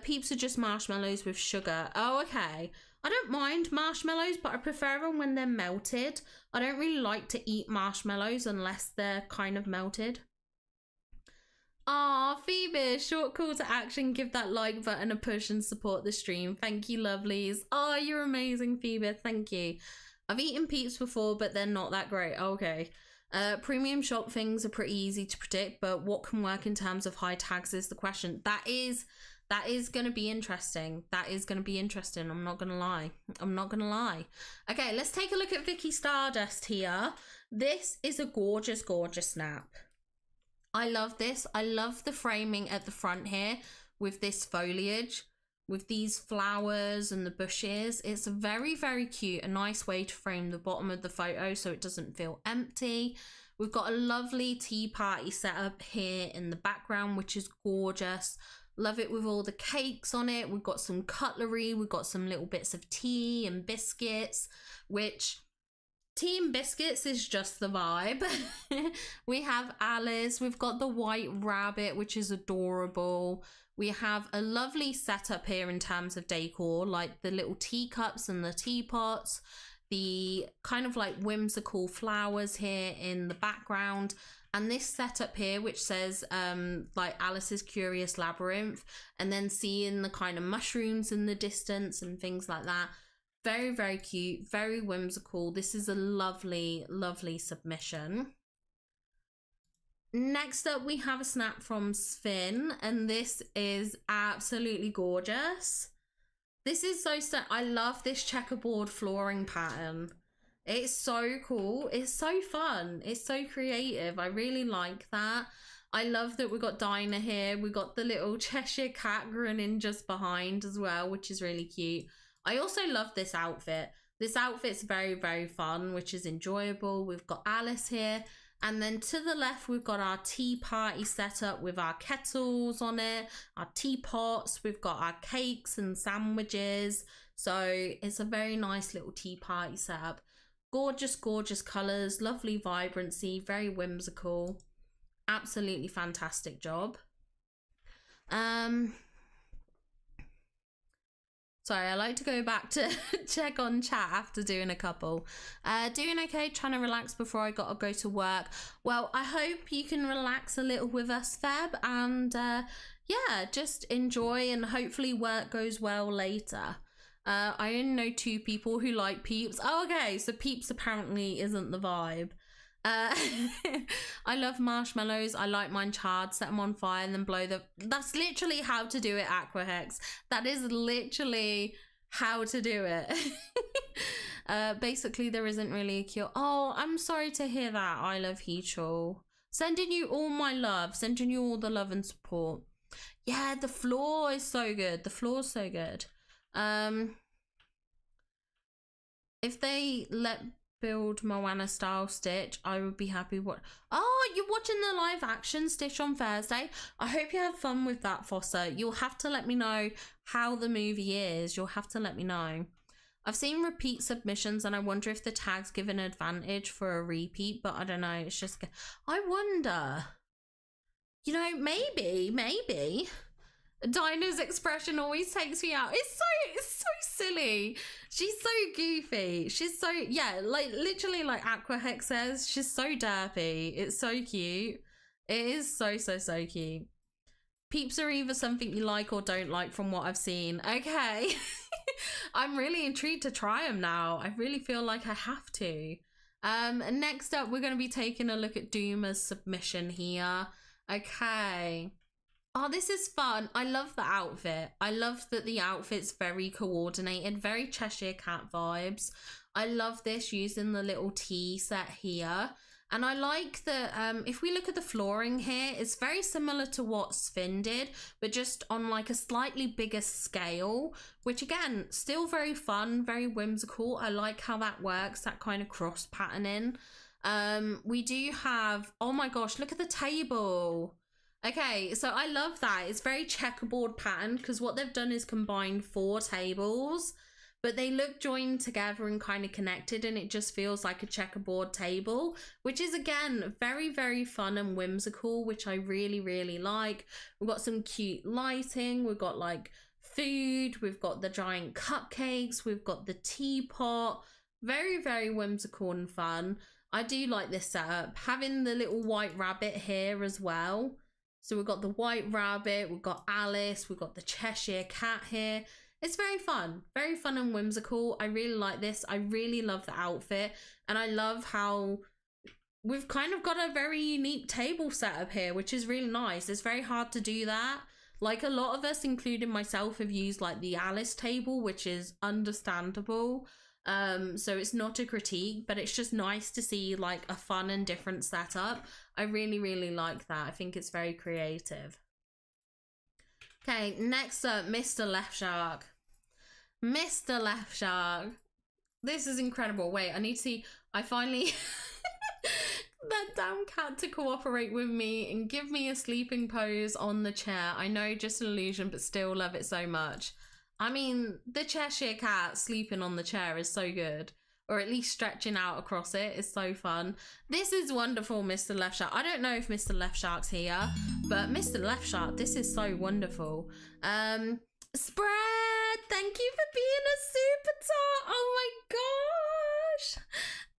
Peeps are just marshmallows with sugar. Oh, okay. I don't mind marshmallows, but I prefer them when they're melted. I don't really like to eat marshmallows unless they're kind of melted. Aw, Phoebe, short call to action, give that like button a push and support the stream. Thank you, lovelies. Oh, you're amazing, Phoebe, thank you. I've eaten Peeps before, but they're not that great. Okay. Premium shop things are pretty easy to predict, but what can work in terms of high tags is the question. That is going to be interesting. That is going to be interesting. I'm not going to lie. I'm not going to lie. Okay, let's take a look at Vicky Stardust here. This is a gorgeous, gorgeous snap. I love this. I love the framing at the front here with this foliage, with these flowers and the bushes. It's very, very cute. A nice way to frame the bottom of the photo so it doesn't feel empty. We've got a lovely tea party setup here in the background, which is gorgeous. Love it with all the cakes on it. We've got some cutlery. We've got some little bits of tea and biscuits, which... tea and biscuits is just the vibe. We have Alice. We've got the white rabbit, which is adorable. We have a lovely setup here in terms of decor, like the little teacups and the teapots, the kind of like whimsical flowers here in the background, and this setup here which says like Alice's Curious Labyrinth, and then seeing the kind of mushrooms in the distance and things like that. Very, very cute, very whimsical. This is a lovely, lovely submission. Next up, we have a snap from Sven, and this is absolutely gorgeous. This is so, I love this checkerboard flooring pattern. It's so cool. It's so fun. It's so creative. I really like that. I love that we've got Dinah here. We got the little Cheshire cat grinning just behind as well, which is really cute. I also love this outfit. This outfit's very, very fun, which is enjoyable. We've got Alice here. And then to the left, we've got our tea party setup with our kettles on it, our teapots. We've got our cakes and sandwiches. So it's a very nice little tea party setup. Gorgeous, gorgeous colours, lovely vibrancy, very whimsical. Absolutely fantastic job. Sorry, I like to go back to check on chat after doing a couple. Doing okay, trying to relax before I gotta go to work. Well, I hope you can relax a little with us, Feb, and yeah, just enjoy, and hopefully work goes well later. I only know 2 people who like Peeps. Oh, okay, so Peeps apparently isn't the vibe. I love marshmallows. I like mine charred, set them on fire and then blow them. That's literally how to do it, Aquahex. That is literally how to do it. Basically there isn't really a cure. Oh, I'm sorry to hear that. I love Heechul. Sending you all my love, sending you all the love and support. Yeah, the floor is so good. The floor's so good. If they let build Moana style Stitch, I would be happy. What? Oh, you're watching the live action Stitch on Thursday. I hope you have fun with that, Fossa. You'll have to let me know how the movie is. You'll have to let me know. I've seen repeat submissions and I wonder if the tags give an advantage for a repeat, but I don't know. It's just, I wonder, you know, maybe. Dinah's expression always takes me out. It's so silly. She's so goofy. She's so, yeah, like literally like Aquahex says, she's so derpy. It's so cute. It is so cute. Peeps are either something you like or don't like from what I've seen. Okay. I'm really intrigued to try them now. I really feel like I have to. Next up, we're going to be taking a look at Dooma's submission here. Okay. Oh, this is fun. I love the outfit. I love that the outfit's very coordinated, very Cheshire Cat vibes. I love this using the little tea set here. And I like that if we look at the flooring here, it's very similar to what Sven did, but just on like a slightly bigger scale, which again, still very fun, very whimsical. I like how that works, that kind of cross patterning. We do have, oh my gosh, look at the table. Okay, so I love that. It's very checkerboard pattern because what they've done is combined 4 tables, but they look joined together and kind of connected, and it just feels like a checkerboard table, which is again very fun and whimsical, which I really like. We've got some cute lighting. We've got like food, we've got the giant cupcakes, we've got the teapot. Very, very whimsical and fun. I do like this setup. Having the little white rabbit here as well. So we've got the white rabbit, we've got Alice, we've got the Cheshire cat here. It's very fun and whimsical. I really like this. I really love the outfit, and I love how we've kind of got a very unique table setup here, which is really nice. It's very hard to do that. Like, a lot of us, including myself, have used like the Alice table, which is understandable. So it's not a critique, but it's just nice to see like a fun and different setup. I really, really like that. I think it's very creative. Okay, next up, Mr. Left Shark. Mr. Left Shark. This is incredible. Wait, I need to see. I finally that damn cat to cooperate with me and give me a sleeping pose on the chair. I know, just an illusion, but still love it so much. I mean, the Cheshire cat sleeping on the chair is so good. Or at least stretching out across it is so fun. This is wonderful, Mr. Left Shark. I don't know if Mr. Left Shark's here, but Mr. Left Shark, this is so wonderful. Spread, thank you for being a super top. Oh my gosh.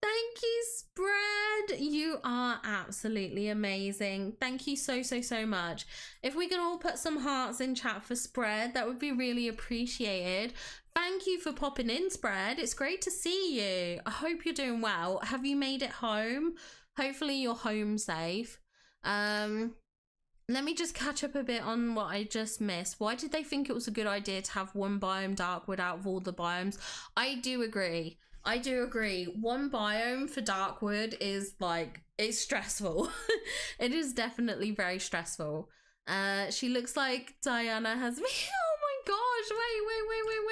Thank you, Spread. You are absolutely amazing. Thank you so, so, so much. If we can all put some hearts in chat for Spread, that would be really appreciated. Thank you for popping in, Spread. It's great to see you. I hope you're doing well. Have you made it home? Hopefully you're home safe. Let me just catch up a bit on what I just missed. Why did they think it was a good idea to have one biome Darkwood out of all the biomes? I do agree. I do agree. One biome for Darkwood is like, it's stressful. It is definitely very stressful. She looks like Diana has me. Oh my gosh,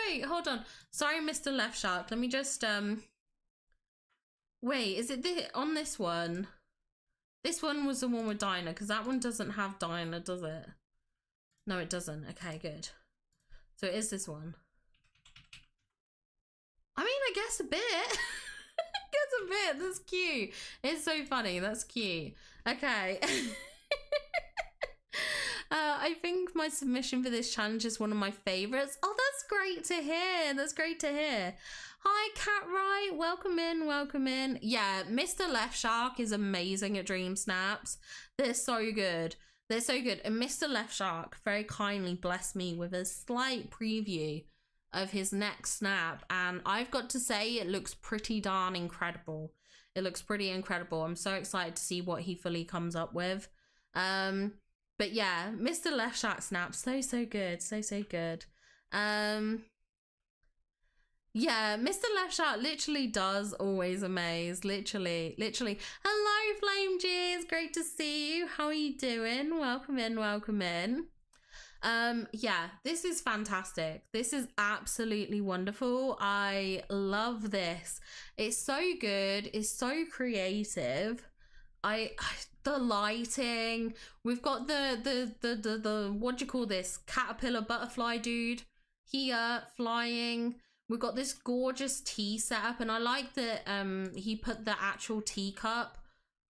wait. Hold on. Sorry, Mr. Left Shark. Let me just, wait, is it on this one? This one was the one with Dinah, because that one doesn't have Dinah, does it? No, it doesn't. Okay, good. So it is this one. I mean, I guess a bit. I guess a bit. That's cute. It's so funny. That's cute. Okay. I think my submission for this challenge is one of my favorites. Oh, that's great to hear. That's great to hear. Hi, Catright. Welcome in. Welcome in. Yeah, Mr. Left Shark is amazing at Dream Snaps. They're so good. They're so good. And Mr. Left Shark very kindly blessed me with a slight preview of his next snap. And I've got to say, it looks pretty darn incredible. It looks pretty incredible. I'm so excited to see what he fully comes up with. But yeah, Mr. Left Shark snap, so good, so good. Yeah, Mr. Left Shark literally does always amaze, literally. Hello, Flame G, it's great to see you. How are you doing? Welcome in. Yeah, this is fantastic. This is absolutely wonderful. I love this. It's so good. It's so creative. The lighting, we've got the what do you call this, caterpillar butterfly dude here flying. We've got this gorgeous tea setup, and I like that he put the actual teacup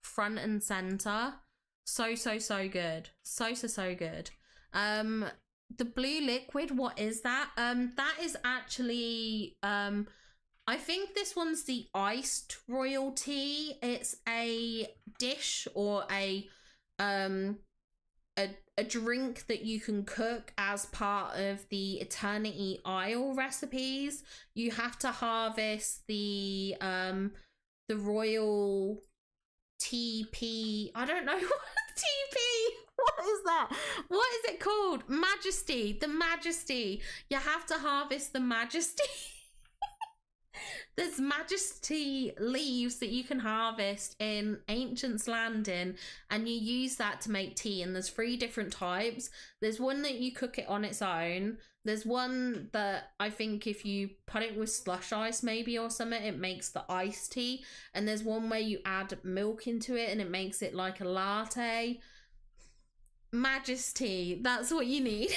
front and center. So good. So good. The blue liquid, what is that? That is actually I think this one's the iced royal tea. It's a dish or a drink that you can cook as part of the Eternity Isle recipes. You have to harvest the royal TP. I don't know what TP. What is that? What is it called? Majesty. The Majesty. You have to harvest the Majesty. There's Majesty leaves that you can harvest in Ancient's Landing, and you use that to make tea, and there's 3 different types. There's one that you cook it on its own. There's one that I think if you put it with slush ice maybe or something, it makes the iced tea. And there's one where you add milk into it and it makes it like a latte. Majesty, that's what you need.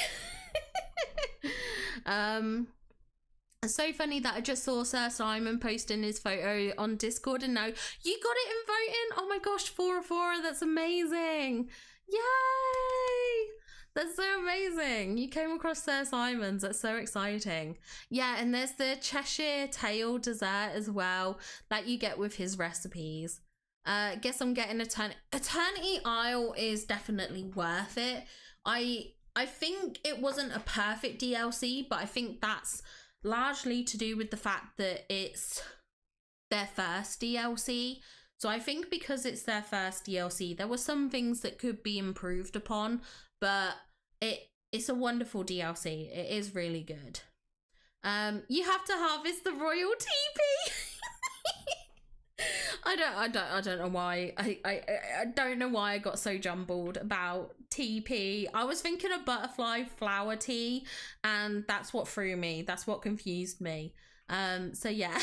It's so funny that I just saw Sir Simon posting his photo on Discord, and now you got it in voting. Oh my gosh, 4 of 4, that's amazing. Yay! That's so amazing. You came across Sir Simon's. That's so exciting. Yeah, and there's the Cheshire Tail dessert as well that you get with his recipes. Guess I'm getting Eternity Isle is definitely worth it. I think it wasn't a perfect DLC, but I think that's largely to do with the fact that it's their first DLC. So I think because it's their first DLC, there were some things that could be improved upon, but it's a wonderful DLC. It is really good. You have to harvest the royal teepee. I don't know why. I don't know why I got so jumbled about TP. I was thinking of butterfly flower tea, and that's what threw me. That's what confused me. So yeah.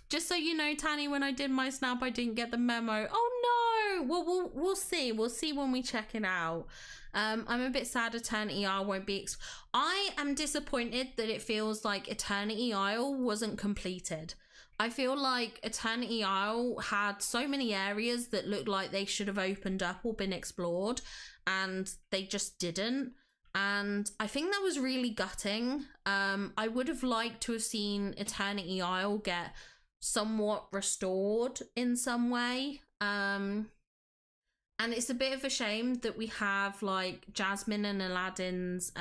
Just so you know, Tanny, when I did my snap, I didn't get the memo. Oh no. Well, we'll see. We'll see when we check it out. I'm a bit sad Eternity Isle won't be. I am disappointed that it feels like Eternity Isle wasn't completed. I feel like Eternity Isle had so many areas that looked like they should have opened up or been explored, and they just didn't. And I think that was really gutting. I would have liked to have seen Eternity Isle get somewhat restored in some way. And it's a bit of a shame that we have like Jasmine and Aladdin's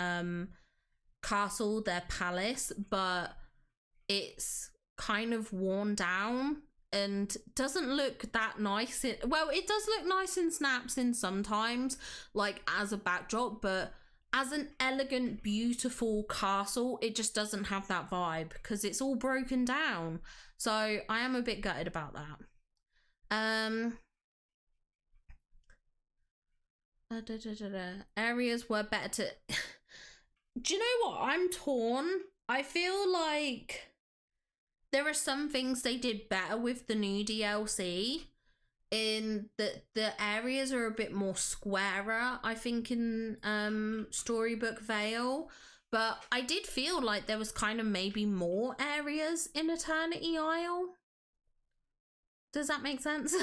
castle, their palace, but it's kind of worn down and doesn't look that nice. Well, it does look nice in snaps in sometimes, like as a backdrop, but as an elegant, beautiful castle, it just doesn't have that vibe because it's all broken down. So I am a bit gutted about that. Areas were better to... Do you know what? I'm torn. I feel like there are some things they did better with the new DLC, in that the areas are a bit more squarer, I think, in Storybook Vale, but I did feel like there was kind of maybe more areas in Eternity Isle. Does that make sense?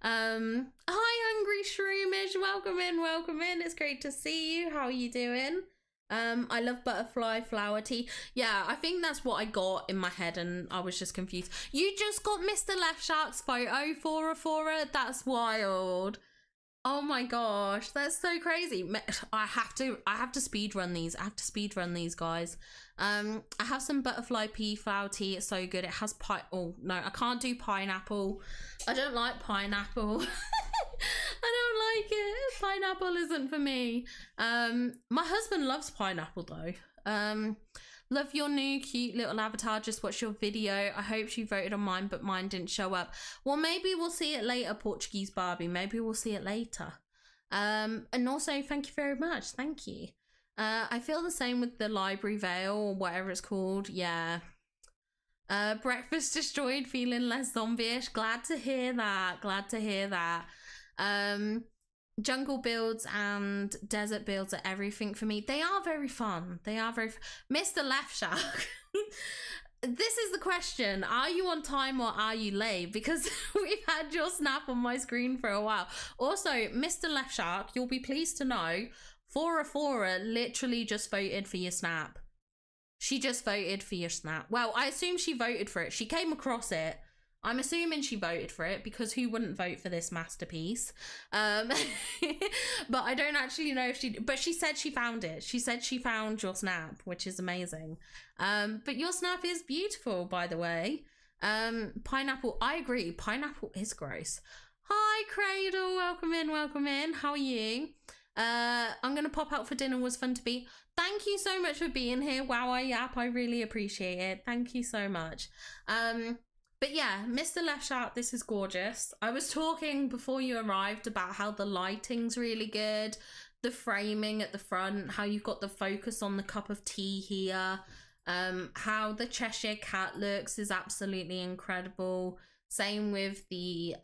Hi, Hungry Shroomish, welcome in, it's great to see you. How are you doing? I love butterfly flower tea. Yeah, I think that's what I got in my head and I was just confused. You just got Mr. Left Shark's photo for her? That's wild. Oh my gosh, that's so crazy. I have to speed run these. I have to speed run these, guys. I have some butterfly pea flower tea. It's so good. It has oh no, I can't do pineapple. I don't like pineapple. I don't like it. Pineapple isn't for me. My husband loves pineapple though. Love your new cute little avatar. Just watched your video. I hope she voted on mine, but mine didn't show up. Well, maybe we'll see it later, Portuguese Barbie. Maybe we'll see it later. And also, thank you very much. Thank you. I feel the same with the Library Veil or whatever it's called. Yeah. Breakfast destroyed, feeling less zombie-ish. Glad to hear that. Glad to hear that. Jungle builds and desert builds are everything for me. They are very fun. They are very Mr. Left Shark. This is the question. Are you on time or are you late? Because we've had your snap on my screen for a while. Also, Mr. Left Shark, you'll be pleased to know, Fora literally just voted for your snap. She just voted for your snap. Well, I assume she voted for it. She came across it. I'm assuming she voted for it because who wouldn't vote for this masterpiece? But I don't actually know if she... But she said she found it. She said she found your snap, which is amazing. But your snap is beautiful, by the way. Pineapple, I agree. Pineapple is gross. Hi, Cradle. Welcome in, welcome in. How are you? I'm going to pop out for dinner. Was fun to be. Thank you so much for being here. Wow, I yap. I really appreciate it. Thank you so much. But yeah, Mr. Left Shark, this is gorgeous. I was talking before you arrived about how the lighting's really good, the framing at the front, how you've got the focus on the cup of tea here, how the Cheshire Cat looks is absolutely incredible. Same with the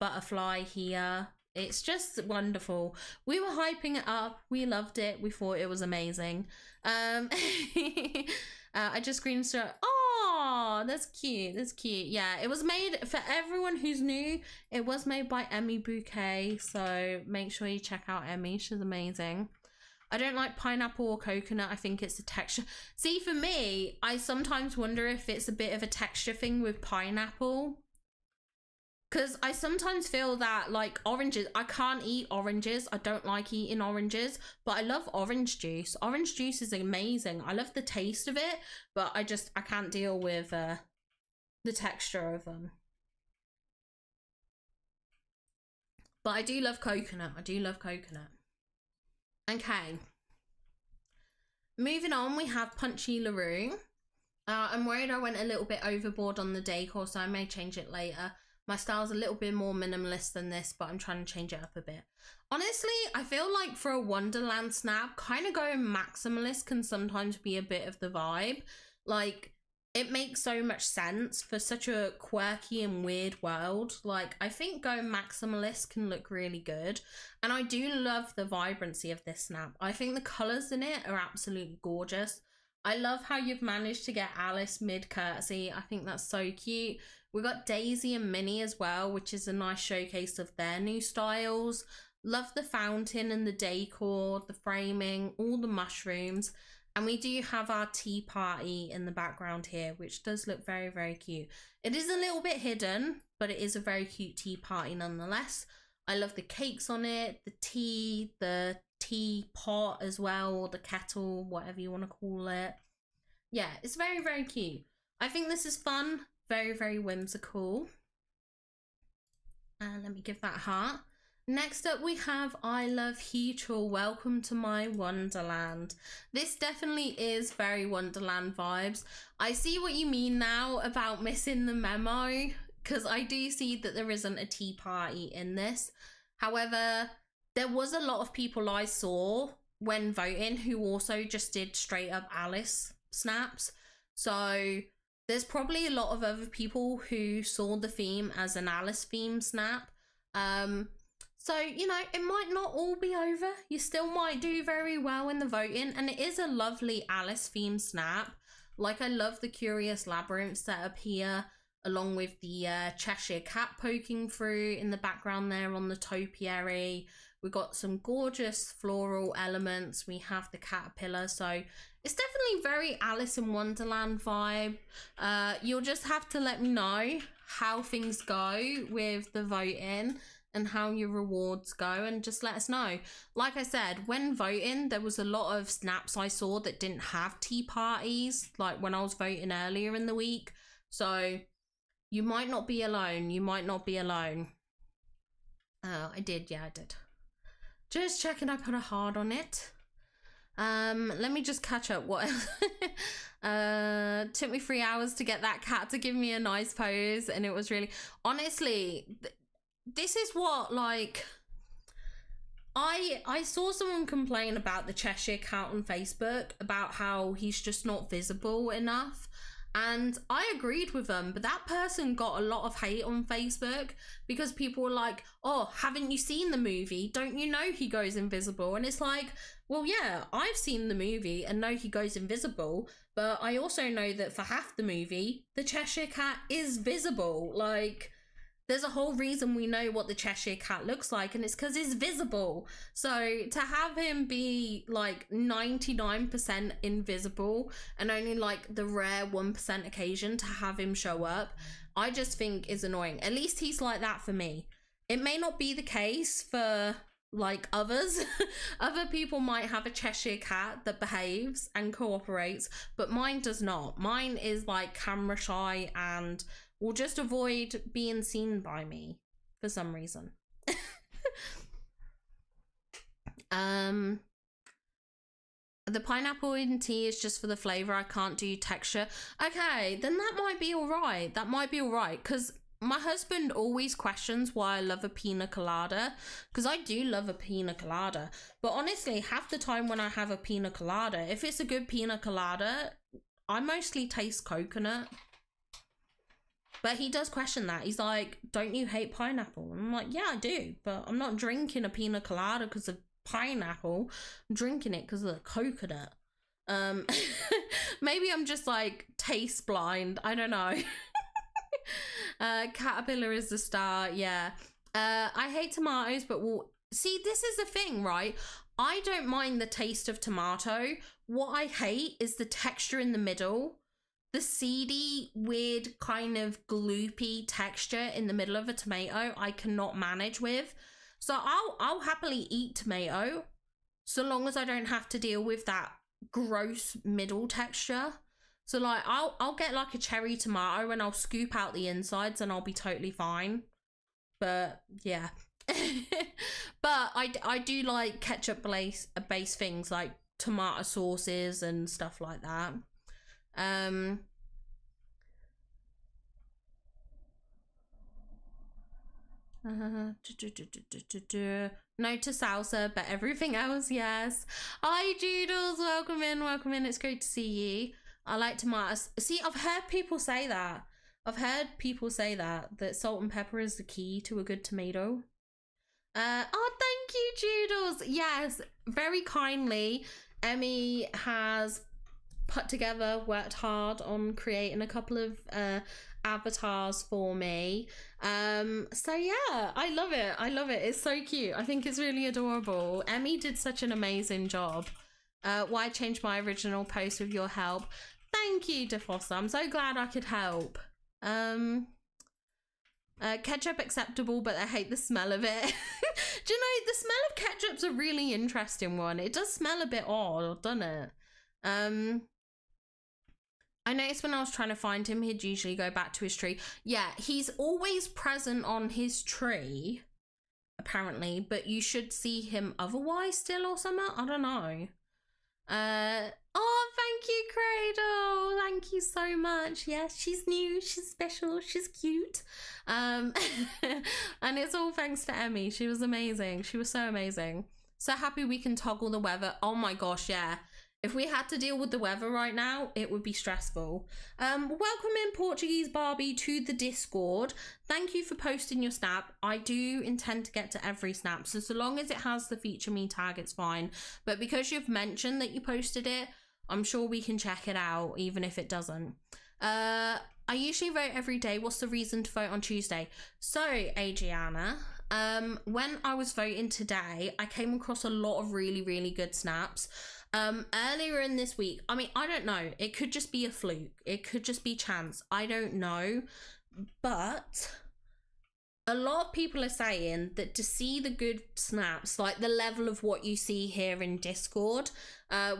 butterfly here. It's just wonderful. We were hyping it up. We loved it. We thought it was amazing. I just screenshot. Oh, Oh, that's cute. That's cute. Yeah, it was made, for everyone who's new, it was made by Emmy Bouquet. So make sure you check out Emmy. She's amazing. I don't like pineapple or coconut. I think it's the texture. See, for me, I sometimes wonder if it's a bit of a texture thing with pineapple. Because I sometimes feel that, like, oranges, I can't eat oranges. I don't like eating oranges, but I love orange juice. Orange juice is amazing. I love the taste of it, but I can't deal with the texture of them. But I do love coconut. I do love coconut. Okay. Moving on, we have Punchy LaRue. I'm worried I went a little bit overboard on the decor, so I may change it later. My style's a little bit more minimalist than this, but I'm trying to change it up a bit. Honestly, I feel like for a Wonderland snap, kind of going maximalist can sometimes be a bit of the vibe. Like, it makes so much sense for such a quirky and weird world. Like, I think going maximalist can look really good. And I do love the vibrancy of this snap. I think the colours in it are absolutely gorgeous. I love how you've managed to get Alice mid-curtsy. I think that's so cute. We got Daisy and Minnie as well, which is a nice showcase of their new styles. Love the fountain and the decor, the framing, all the mushrooms. And we do have our tea party in the background here, which does look very, very cute. It is a little bit hidden, but it is a very cute tea party nonetheless. I love the cakes on it, the tea pot as well, or the kettle, whatever you want to call it. Yeah, it's very, very cute. I think this is fun. Very, very whimsical. And let me give that a heart. Next up, we have I Love Heatrel. Welcome to my Wonderland. This definitely is very Wonderland vibes. I see what you mean now about missing the memo, because I do see that there isn't a tea party in this. However, there was a lot of people I saw when voting who also just did straight up Alice snaps. So there's probably a lot of other people who saw the theme as an Alice theme snap. So, you know, it might not all be over. You still might do very well in the voting. And it is a lovely Alice theme snap. Like, I love the Curious Labyrinth setup here, along with the Cheshire Cat poking through in the background there on the topiary. We've got some gorgeous floral elements. We have the caterpillar. So it's definitely very Alice in Wonderland vibe. You'll just have to let me know how things go with the voting and how your rewards go, and just let us know. Like I said, when voting, there was a lot of snaps I saw that didn't have tea parties, like when I was voting earlier in the week. So you might not be alone. You might not be alone. I did. Yeah, I did. Just checking I put a heart on it. Let me just catch up. What took me 3 hours to get that cat to give me a nice pose, and it was really, honestly, this is what, like, I saw someone complain about the Cheshire Cat on Facebook, about how he's just not visible enough. And I agreed with them, but that person got a lot of hate on Facebook because people were like, oh, haven't you seen the movie? Don't you know he goes invisible? And it's like, well, yeah, I've seen the movie and know he goes invisible, but I also know that for half the movie, the Cheshire Cat is visible. Like, there's a whole reason we know what the Cheshire Cat looks like, and it's because he's visible. So to have him be like 99% invisible and only like the rare 1% occasion to have him show up, I just think is annoying. At least he's like that for me. It may not be the case for like others. Other people might have a Cheshire Cat that behaves and cooperates, but mine does not. Mine is like camera shy and will just avoid being seen by me for some reason. The pineapple in tea is just for the flavor. I can't do texture. Okay, then that might be all right. That might be all right, because my husband always questions why I love a pina colada, because I do love a pina colada. But honestly, half the time when I have a pina colada, if it's a good pina colada, I mostly taste coconut. But he does question that. He's like, don't you hate pineapple? And I'm like, yeah, I do. But I'm not drinking a pina colada because of pineapple. I'm drinking it because of the coconut. Maybe I'm just like taste blind. I don't know. Caterpillar is the star. Yeah. I hate tomatoes, but we'll see. This is the thing, right? I don't mind the taste of tomato. What I hate is the texture in the middle. The seedy, weird, kind of gloopy texture in the middle of a tomato, I cannot manage with. So I'll happily eat tomato, so long as I don't have to deal with that gross middle texture. So like I'll get like a cherry tomato and I'll scoop out the insides and I'll be totally fine. But yeah. But I do like ketchup based things like tomato sauces and stuff like that. No to salsa, but everything else, yes. Hi Doodles, welcome in, it's great to see you. I like tomatoes. See, I've heard people say that. That salt and pepper is the key to a good tomato. Oh, thank you, Doodles. Yes, very kindly. Emmy has worked hard on creating a couple of avatars for me. So yeah, I love it. It's so cute. I think it's really adorable. Emmy did such an amazing job. Why change my original post with your help? Thank you, DeFossa. I'm so glad I could help. Ketchup acceptable, but I hate the smell of it. Do you know, the smell of ketchup's a really interesting one. It does smell a bit odd, doesn't it? I noticed when I was trying to find him, he'd usually go back to his tree. Yeah, he's always present on his tree, apparently, but you should see him otherwise still or something. I don't know. Oh, thank you, Cradle. Thank you so much. Yes, she's new, she's special, she's cute. And it's all thanks to Emmy. She was amazing. She was so amazing. So happy we can toggle the weather. Oh my gosh, yeah. If we had to deal with the weather right now, it would be stressful. Welcome in Portuguese Barbie to the Discord. Thank you for posting your snap. I do intend to get to every snap, so long as it has the feature me tag, it's fine. But because you've mentioned that you posted it, I'm sure we can check it out, even if it doesn't. I usually vote every day. What's the reason to vote on Tuesday? So, Adriana, when I was voting today, I came across a lot of really, really good snaps. Earlier in this week, I mean, I don't know, it could just be a fluke, it could just be chance, I don't know, but a lot of people are saying that to see the good snaps, like the level of what you see here in Discord,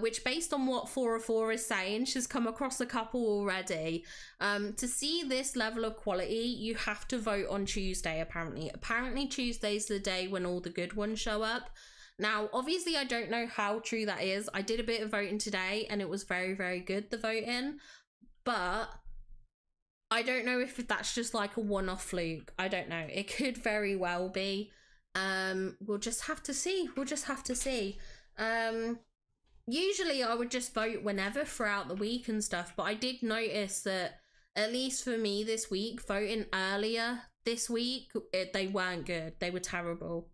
which based on what 404 is saying, she's come across a couple already, to see this level of quality, you have to vote on Tuesday. Apparently Tuesday's the day when all the good ones show up. Now, obviously, I don't know how true that is. I did a bit of voting today and it was very, very good, the voting. But I don't know if that's just like a one-off fluke. I don't know. It could very well be. We'll just have to see. Usually, I would just vote whenever throughout the week and stuff. But I did notice that, at least for me this week, voting earlier this week, they weren't good. They were terrible.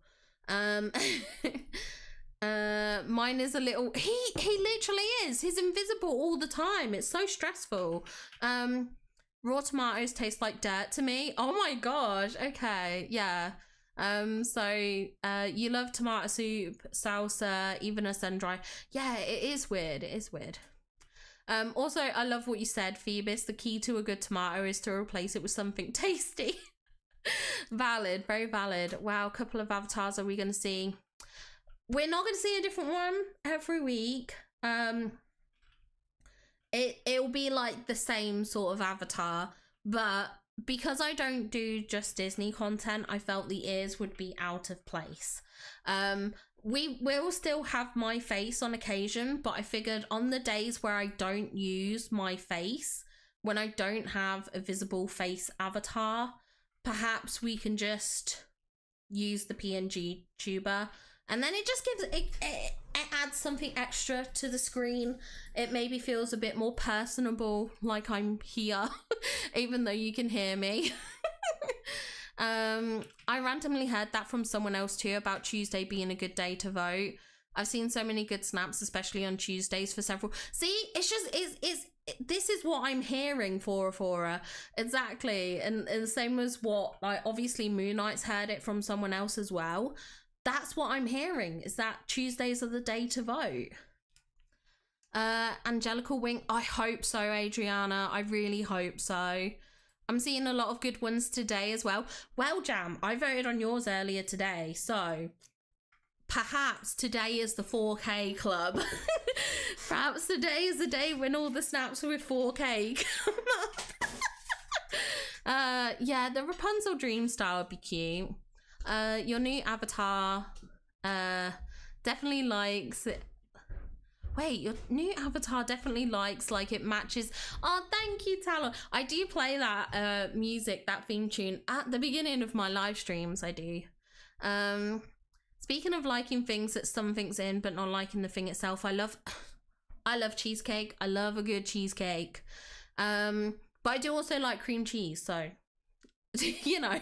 Mine is a little, he literally is, he's invisible all the time. It's so stressful. Raw tomatoes taste like dirt to me. Oh my gosh. Okay, yeah. You love tomato soup, salsa, even a sun-dry. Yeah, it is weird. Also, I love what you said, Phoebus. The key to a good tomato is to replace it with something tasty. Valid, very valid. Wow, a couple of avatars are we going to see? We're not going to see a different one every week. It'll be like the same sort of avatar, but because I don't do just Disney content, I felt the ears would be out of place. We will still have my face on occasion, but I figured on the days where I don't use my face, when I don't have a visible face avatar, perhaps we can just use the PNG tuber, and then it just gives it adds something extra to the screen. It maybe feels a bit more personable, like I'm here, even though you can hear me. I randomly heard that from someone else too, about Tuesday being a good day to vote. I've seen so many good snaps, especially on Tuesdays for several. See, it's just, this is what I'm hearing for her. Exactly. And the same as what, like, obviously Moon Knight's heard it from someone else as well. That's what I'm hearing, is that Tuesdays are the day to vote. Angelical Wing, I hope so, Adriana. I really hope so. I'm seeing a lot of good ones today as well. Well, Jam, I voted on yours earlier today, so perhaps today is the 4K club. Perhaps today is the day when all the snaps with 4K come up. Yeah, the Rapunzel dream style would be cute. Your new avatar definitely likes it. Wait, your new avatar definitely likes, like, it matches. Oh, thank you, Talon. I do play that music, that theme tune at the beginning of my live streams. I do. Speaking of liking things that something's in but not liking the thing itself, I love cheesecake. I love a good cheesecake. But I do also like cream cheese, so you know,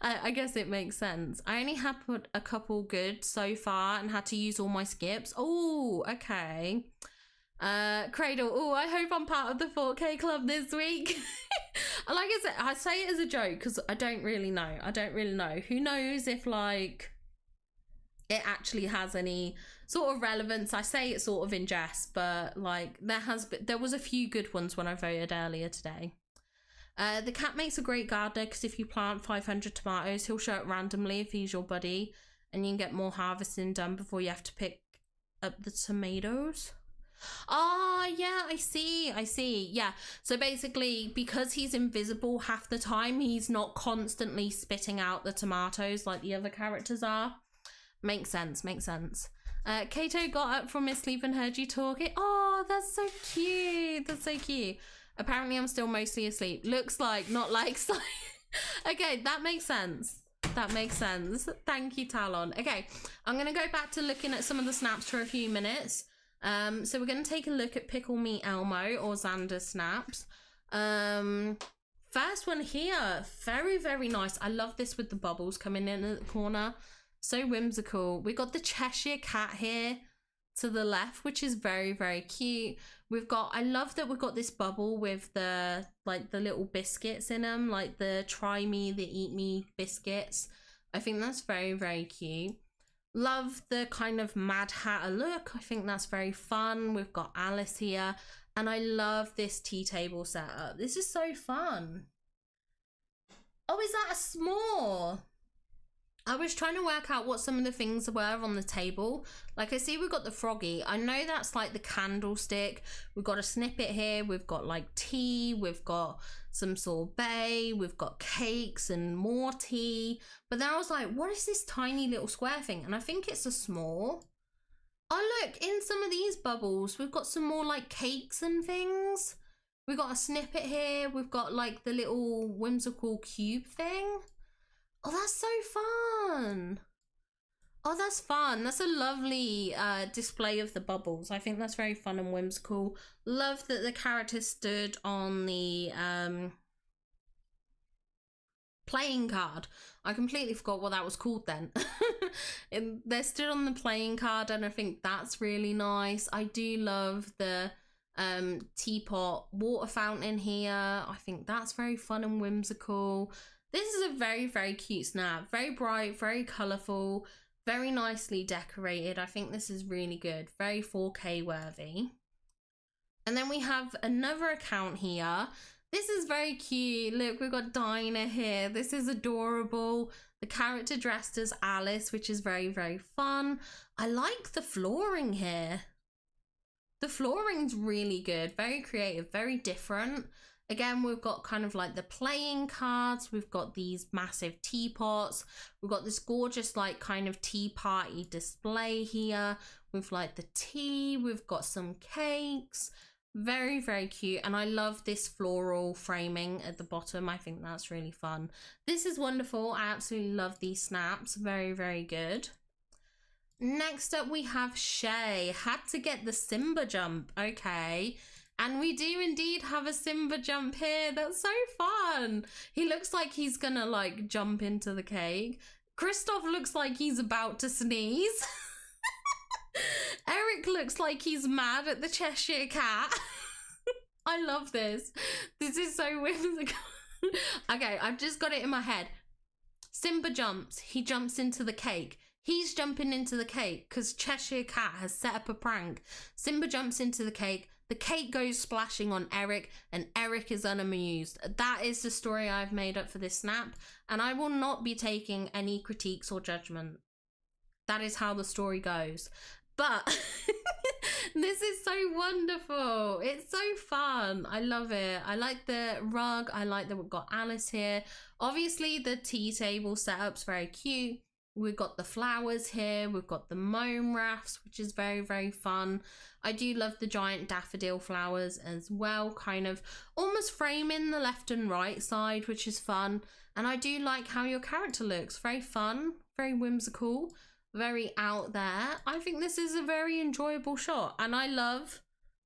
I guess it makes sense. I only have put a couple good so far and had to use all my skips. Oh, okay. Cradle, oh, I hope I'm part of the 4K club this week. Like I said, I say it as a joke because I don't really know. Who knows if, like, it actually has any sort of relevance. I say it sort of in jest, but, like, there was a few good ones when I voted earlier today. The cat makes a great gardener because if you plant 500 tomatoes, he'll show up randomly if he's your buddy, and you can get more harvesting done before you have to pick up the tomatoes. Ah, yeah, I see. Yeah, so basically, because he's invisible half the time, he's not constantly spitting out the tomatoes like the other characters are. Makes sense. Kato got up from his sleep and heard you talking. Oh, that's so cute. Apparently I'm still mostly asleep. Looks like, not like. Okay, that makes sense. Thank you, Talon. Okay, I'm gonna go back to looking at some of the snaps for a few minutes. So we're gonna take a look at Pickle Me Elmo or Xander's snaps. First one here, very, very nice. I love this with the bubbles coming in at the corner. So whimsical. We got the Cheshire Cat here to the left, which is very, very cute. I love that we've got this bubble with the, like, the little biscuits in them, like the try me, the eat me biscuits. I think that's very, very cute. Love the kind of Mad Hatter look. I think that's very fun. We've got Alice here, and I love this tea table setup. This is so fun. Oh, is that a s'more? I was trying to work out what some of the things were on the table. Like, I see we've got the froggy. I know that's like the candlestick. We've got a snippet here. We've got like tea. We've got some sorbet. We've got cakes and more tea. But then I was like, what is this tiny little square thing? And I think it's a s'more. Oh, look, in some of these bubbles, we've got some more like cakes and things. We've got a snippet here. We've got like the little whimsical cube thing. Oh, that's so fun. Oh, that's fun. That's a lovely display of the bubbles. I think that's very fun and whimsical. Love that the characters stood on the playing card. I completely forgot what that was called then. They stood on the playing card, and I think that's really nice. I do love the teapot water fountain here. I think that's very fun and whimsical. This is a very, very cute snap. Very bright, very colourful, very nicely decorated. I think this is really good. Very 4K worthy. And then we have another account here. This is very cute. Look, we've got Dinah here. This is adorable. The character dressed as Alice, which is very, very fun. I like the flooring here. The flooring's really good. Very creative, very different. Again, we've got kind of like the playing cards. We've got these massive teapots. We've got this gorgeous like kind of tea party display here. We've like the tea. We've got some cakes. Very, very cute. And I love this floral framing at the bottom. I think that's really fun. This is wonderful. I absolutely love these snaps. Very, very good. Next up, we have Shay. Had to get the Simba jump. Okay. And we do indeed have a Simba jump here. That's so fun. He looks like he's gonna like jump into the cake. Kristoff looks like he's about to sneeze. Eric looks like he's mad at the Cheshire Cat. I love this. This is so whimsical. Okay, I've just got it in my head. Simba jumps. He jumps into the cake. He's jumping into the cake because Cheshire Cat has set up a prank. Simba jumps into the cake goes splashing on Eric, and Eric is unamused. That is the story I've made up for this snap, and I will not be taking any critiques or judgment. That is how the story goes. But this is so wonderful. It's so fun. I love it. I like the rug. I like that we've got Alice here. Obviously, the tea table setup's very cute. We've got the flowers here. We've got the mome rafts, which is very, very fun. I do love the giant daffodil flowers as well, kind of almost framing the left and right side, which is fun. And I do like how your character looks. Very fun, very whimsical, very out there. I think this is a very enjoyable shot, and I love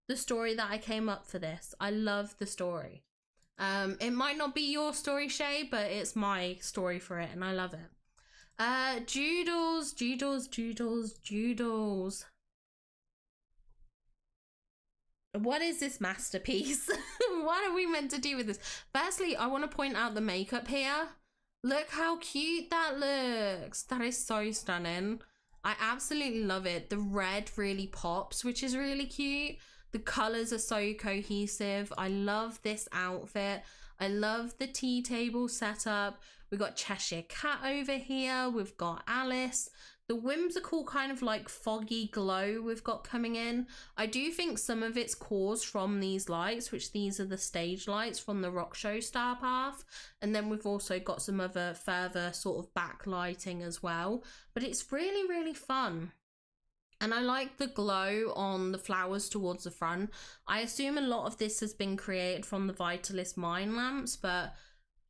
the story that I came up for this. I love the story. It might not be your story, Shay, but it's my story for it, and I love it. Doodles. What is this masterpiece? What are we meant to do with this? Firstly, I want to point out the makeup here. Look how cute that looks. That is so stunning. I absolutely love it. The red really pops, which is really cute. The colors are so cohesive. I love this outfit. I love the tea table setup. We've got Cheshire Cat over here. We've got Alice. The whimsical kind of like foggy glow we've got coming in. I do think some of it's caused from these lights, which these are the stage lights from the rock show Star Path. And then we've also got some other further sort of backlighting as well. But it's really, really fun. And I like the glow on the flowers towards the front. I assume a lot of this has been created from the Vitalist mine lamps, but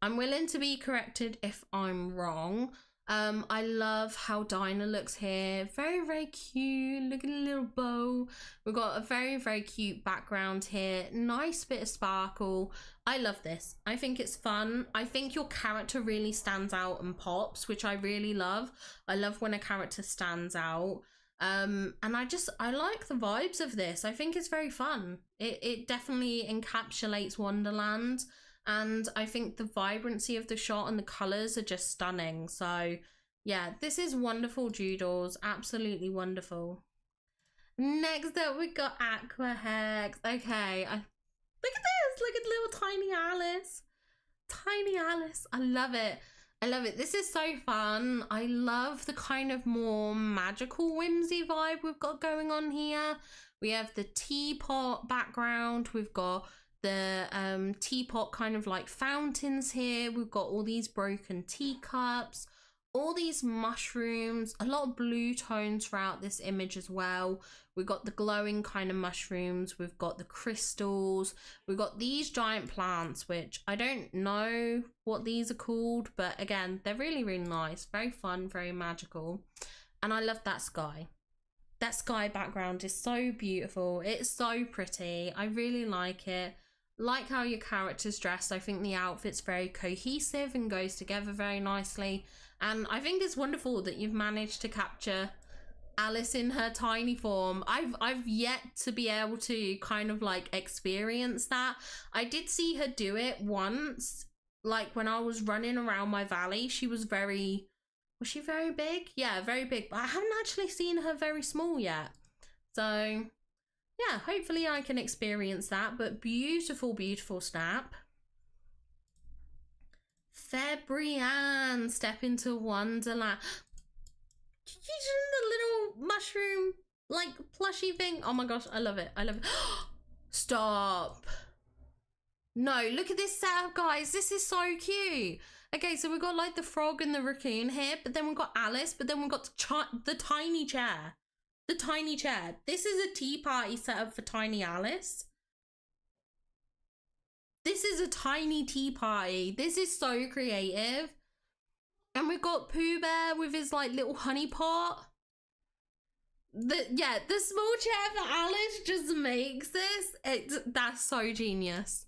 I'm willing to be corrected if I'm wrong. I love how Dinah looks here. Very, very cute. Look at a little bow. We've got a very, very cute background here. Nice bit of sparkle. I love this. I think it's fun. I think your character really stands out and pops, which I really love. I love when a character stands out. And I like the vibes of this. I think it's very fun. It definitely encapsulates Wonderland. And I think the vibrancy of the shot and the colours are just stunning. So yeah, this is wonderful, Doodles. Absolutely wonderful. Next up, we got Aqua Hex. Okay, look at this. Look at little tiny Alice. Tiny Alice. I love it. I love it. This is so fun. I love the kind of more magical whimsy vibe we've got going on here. We have the teapot background. We've got the teapot kind of like fountains here. We've got all these broken teacups, all these mushrooms, a lot of blue tones throughout this image as well. We've got the glowing kind of mushrooms. We've got the crystals. We've got these giant plants, which I don't know what these are called, but again, they're really, really nice. Very fun, very magical. And I love that sky. That sky background is so beautiful. It's so pretty. I really like it. Like how your character's dressed. I think the outfit's very cohesive and goes together very nicely. And I think it's wonderful that you've managed to capture Alice in her tiny form. I've yet to be able to kind of like experience that. I did see her do it once, like when I was running around my valley. Was she very big? Yeah, very big. But I haven't actually seen her very small yet. So yeah, hopefully I can experience that. But beautiful, beautiful snap. Febrian, step into Wonderland. She's in the little mushroom, like plushy thing. Oh my gosh, I love it. I love it. Stop. No, look at this setup, guys. This is so cute. Okay, so we've got like the frog and the raccoon here, but then we've got Alice, but then we've got the tiny chair. The tiny chair. This is a tea party set up for tiny Alice. This is a tiny tea party. This is so creative. And we've got Pooh Bear with his like little honey pot. The small chair for Alice just makes this. That's so genius.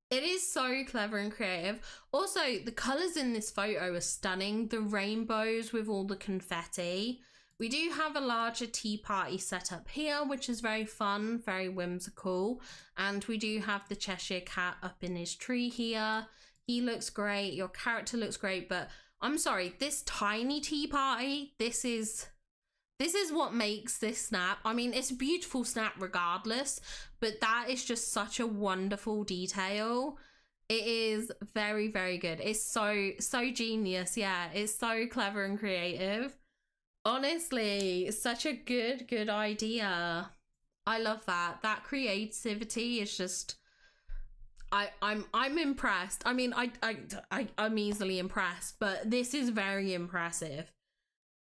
It is so clever and creative. Also, the colours in this photo are stunning. The rainbows with all the confetti. We do have a larger tea party set up here, which is very fun, very whimsical. And we do have the Cheshire Cat up in his tree here. He looks great. Your character looks great, but I'm sorry, this tiny tea party, this is what makes this snap. I mean, it's a beautiful snap regardless, but that is just such a wonderful detail. It is very, very good. It's so genius. Yeah, it's so clever and creative. Honestly, such a good idea. I love that. That creativity is just, I'm impressed. I mean, I'm easily impressed, but this is very impressive.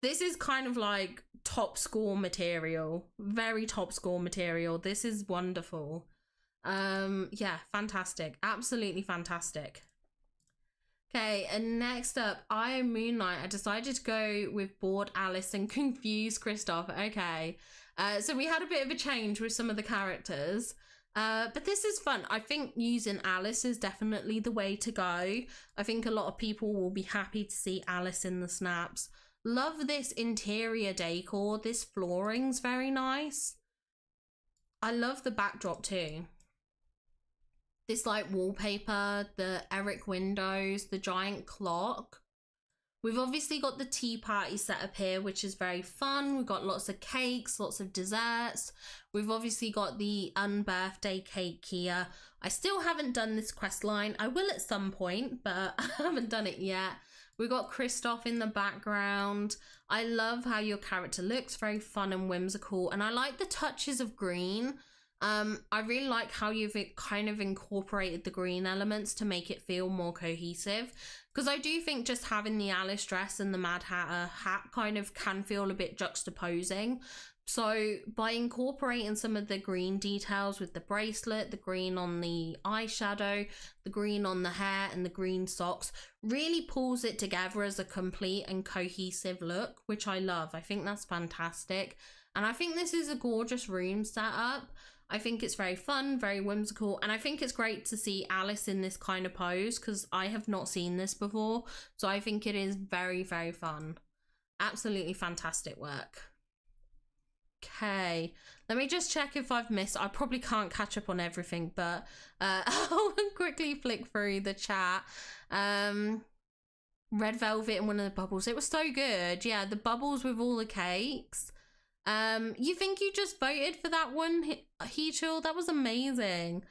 This is kind of like top score material, very top score material. This is wonderful. Yeah, fantastic, absolutely fantastic. Okay, and next up, I Am Moonlight. I decided to go with Bored Alice and Confused Kristoff. Okay, so we had a bit of a change with some of the characters, but this is fun. I think using Alice is definitely the way to go. I think a lot of people will be happy to see Alice in the snaps. Love this interior decor. This flooring's very nice. I love the backdrop too. This like wallpaper, the Eric windows, the giant clock. We've obviously got the tea party set up here, which is very fun. We've got lots of cakes, lots of desserts. We've obviously got the unbirthday cake here. I still haven't done this quest line. I will at some point, but I haven't done it yet. We've got Kristoff in the background. I love how your character looks, very fun and whimsical. And I like the touches of green. I really like how you've kind of incorporated the green elements to make it feel more cohesive. Because I do think just having the Alice dress and the Mad Hatter hat kind of can feel a bit juxtaposing. So by incorporating some of the green details with the bracelet, the green on the eyeshadow, the green on the hair and the green socks, really pulls it together as a complete and cohesive look, which I love. I think that's fantastic. And I think this is a gorgeous room setup. I think it's very fun, very whimsical, and I think it's great to see Alice in this kind of pose because I have not seen this before. So I think it is very, very fun. Absolutely fantastic work. Okay, let me just check if I've missed. I probably can't catch up on everything, but I'll quickly flick through the chat. Red velvet in one of the bubbles. It was so good. Yeah, the bubbles with all the cakes. You think you just voted for that one, Heechul? That was amazing.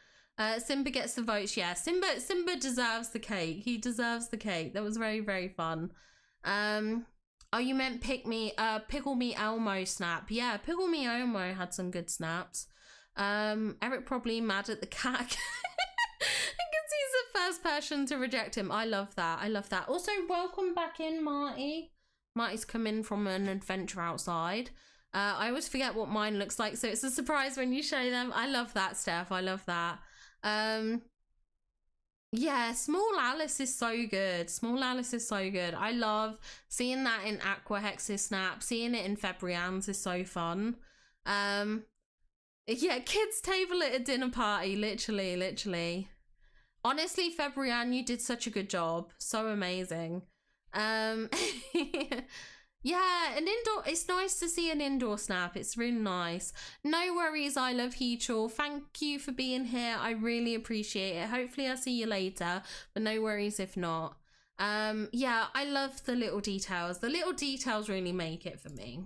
Simba gets the votes. Yeah, Simba deserves the cake. He deserves the cake. That was very, very fun. Oh, you meant Pickle Me Elmo snap. Yeah, Pickle Me Elmo had some good snaps. Eric probably mad at the cat. Because he's the first person to reject him. I love that. I love that. Also, welcome back in, Marty. Marty's come in from an adventure outside. I always forget what mine looks like, so it's a surprise when you show them. I love that, Steph. I love that. Yeah, Small Alice is so good. Small Alice is so good. I love seeing that in Aqua Hex's snap. Seeing it in Febrian's is so fun. Yeah, kids table at a dinner party. Literally. Honestly, Febrian, you did such a good job. So amazing. Yeah, an indoor, it's nice to see an indoor snap. It's really nice. No worries, I love Heechul. Thank you for being here. I really appreciate it. Hopefully I'll see you later, but no worries if not. Yeah, I love the little details. The little details really make it for me.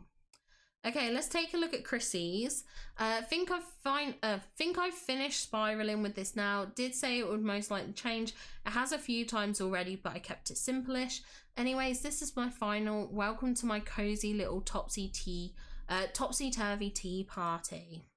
Okay, let's take a look at Chrissy's. Think I've finished spiraling with this now. Did say it would most likely change. It has a few times already, but I kept it simplish. Anyways, this is my final. Welcome to my cozy little Topsy Turvy tea party.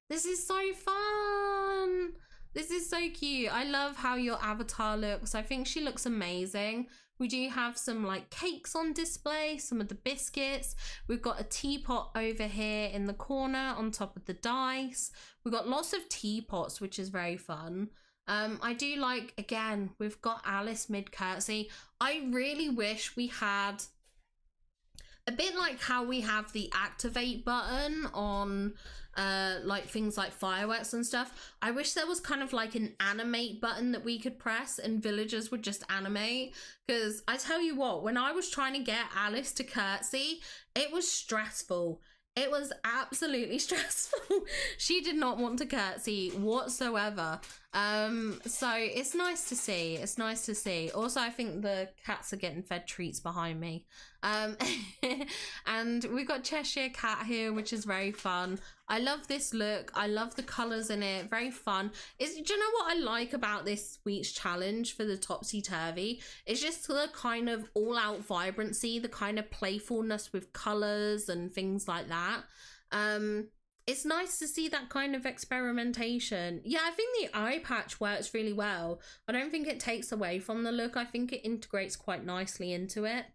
This is so fun. This is so cute. I love how your avatar looks. I think she looks amazing. We do have some like cakes on display, some of the biscuits. We've got a teapot over here in the corner on top of the dice. We've got lots of teapots, which is very fun. I do like, again, we've got Alice mid-curtsy. I really wish we had a bit like how we have the activate button on like things like fireworks and stuff. I wish there was kind of like an animate button that we could press and villagers would just animate, because I tell you what, when I was trying to get Alice to curtsy, it was stressful. It was absolutely stressful. She did not want to curtsy whatsoever. So it's nice to see. It's nice to see. Also, I think the cats are getting fed treats behind me. And we've got Cheshire Cat here, which is very fun. I love this look. I love the colours in it. Very fun. Do you know what I like about this week's challenge for the Topsy Turvy? It's just the kind of all-out vibrancy, the kind of playfulness with colours and things like that. It's nice to see that kind of experimentation. Yeah, I think the eye patch works really well. I don't think it takes away from the look. I think it integrates quite nicely into it.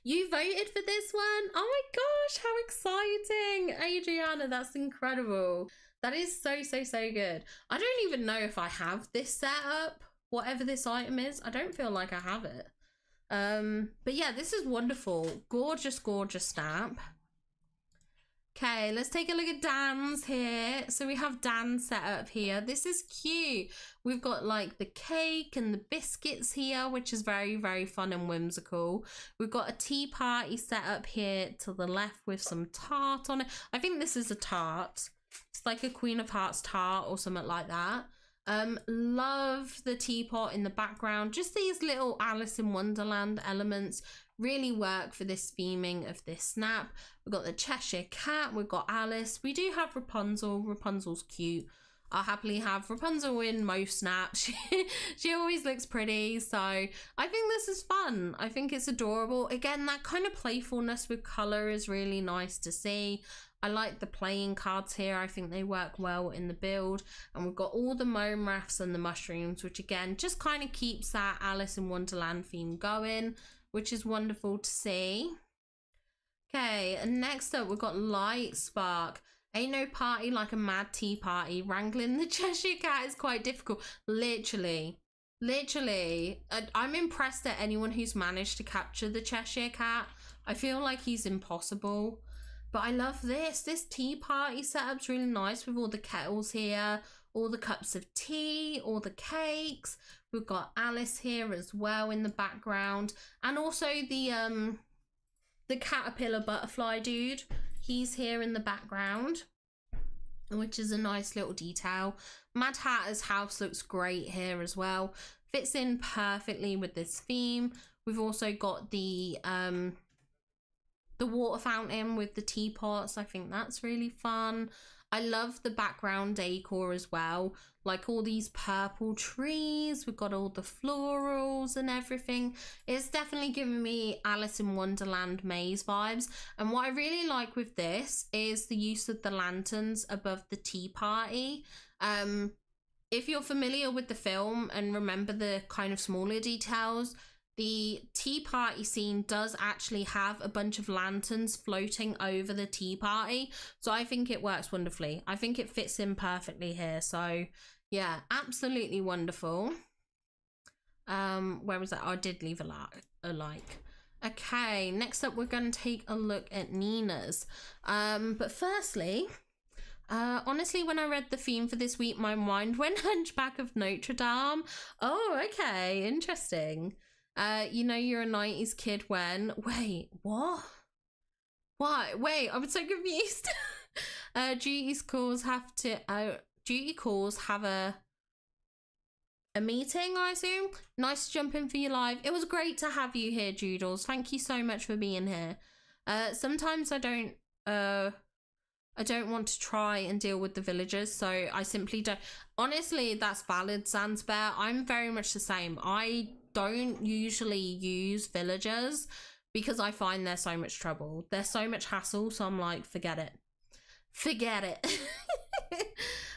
You voted for this one? Oh my gosh, how exciting. Adriana, that's incredible. That is so good. I don't even know if I have this set up, whatever this item is. I don't feel like I have it. But yeah, this is wonderful. Gorgeous snap. Okay, let's take a look at Dan's here. So we have Dan set up here. This is cute. We've got like the cake and the biscuits here, which is very fun and whimsical. We've got a tea party set up here to the left with some tart on it. I think this is a tart. It's like a Queen of Hearts tart or something like that. Love the teapot in the background. Just these little Alice in Wonderland elements really work for this theming of this snap. We've got the Cheshire Cat, we've got Alice, we do have Rapunzel. Rapunzel's cute. I'll happily have Rapunzel in most snaps. She always looks pretty, so I think this is fun. I think it's adorable. Again, that kind of playfulness with colour is really nice to see. I like the playing cards here. I think they work well in the build. And we've got all the mome rafts and the mushrooms, which again just kind of keeps that Alice in Wonderland theme going, which is wonderful to see. Okay, and next up we've got Light Spark. Ain't no party like a mad tea party. Wrangling the Cheshire Cat is quite difficult. Literally. I'm impressed at anyone who's managed to capture the Cheshire Cat. I feel like he's impossible. But I love this. This tea party setup's really nice with all the kettles here, all the cups of tea, all the cakes. We've got Alice here as well in the background. And also the caterpillar butterfly dude. He's here in the background, which is a nice little detail. Mad Hatter's house looks great here as well. Fits in perfectly with this theme. We've also got the water fountain with the teapots. I think that's really fun. I love the background decor as well, like all these purple trees. We've got all the florals and everything. It's definitely giving me Alice in Wonderland maze vibes. And what I really like with this is the use of the lanterns above the tea party. If you're familiar with the film and remember the kind of smaller details, the tea party scene does actually have a bunch of lanterns floating over the tea party. So I think it works wonderfully. I think it fits in perfectly here. So yeah, absolutely wonderful. Where was that? Oh, I did leave a like. Okay, next up we're going to take a look at Nina's. But firstly, honestly, when I read the theme for this week, my mind went Hunchback of Notre Dame. Oh, okay, interesting. You know you're a 90s kid when... Wait, what? Why? Wait, I'm so confused. Duty calls have a meeting, I assume. Nice to jump in for your live. It was great to have you here, Doodles. Thank you so much for being here. Sometimes I don't want to try and deal with the villagers, so I simply don't. Honestly, that's valid, Zanzbar. I'm very much the same. I don't usually use villagers because I find they're so much trouble. They're so much hassle, so I'm like, forget it.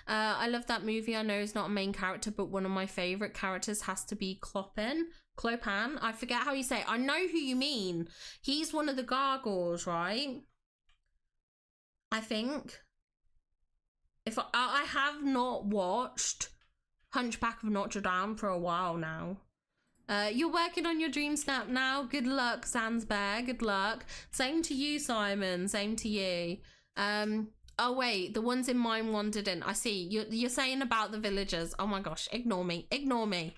I love that movie. I know it's not a main character, but one of my favorite characters has to be Clopan. I forget how you say it. I know who you mean. He's one of the gargoyles, right? I think. If I have not watched Hunchback of Notre Dame for a while now. You're working on your dream snap now. Good luck, Sansbear. Good luck. Same to you, Simon. Same to you. Oh wait, the ones in mine wandered in. I see. You're saying about the villagers. Oh my gosh, ignore me. Ignore me.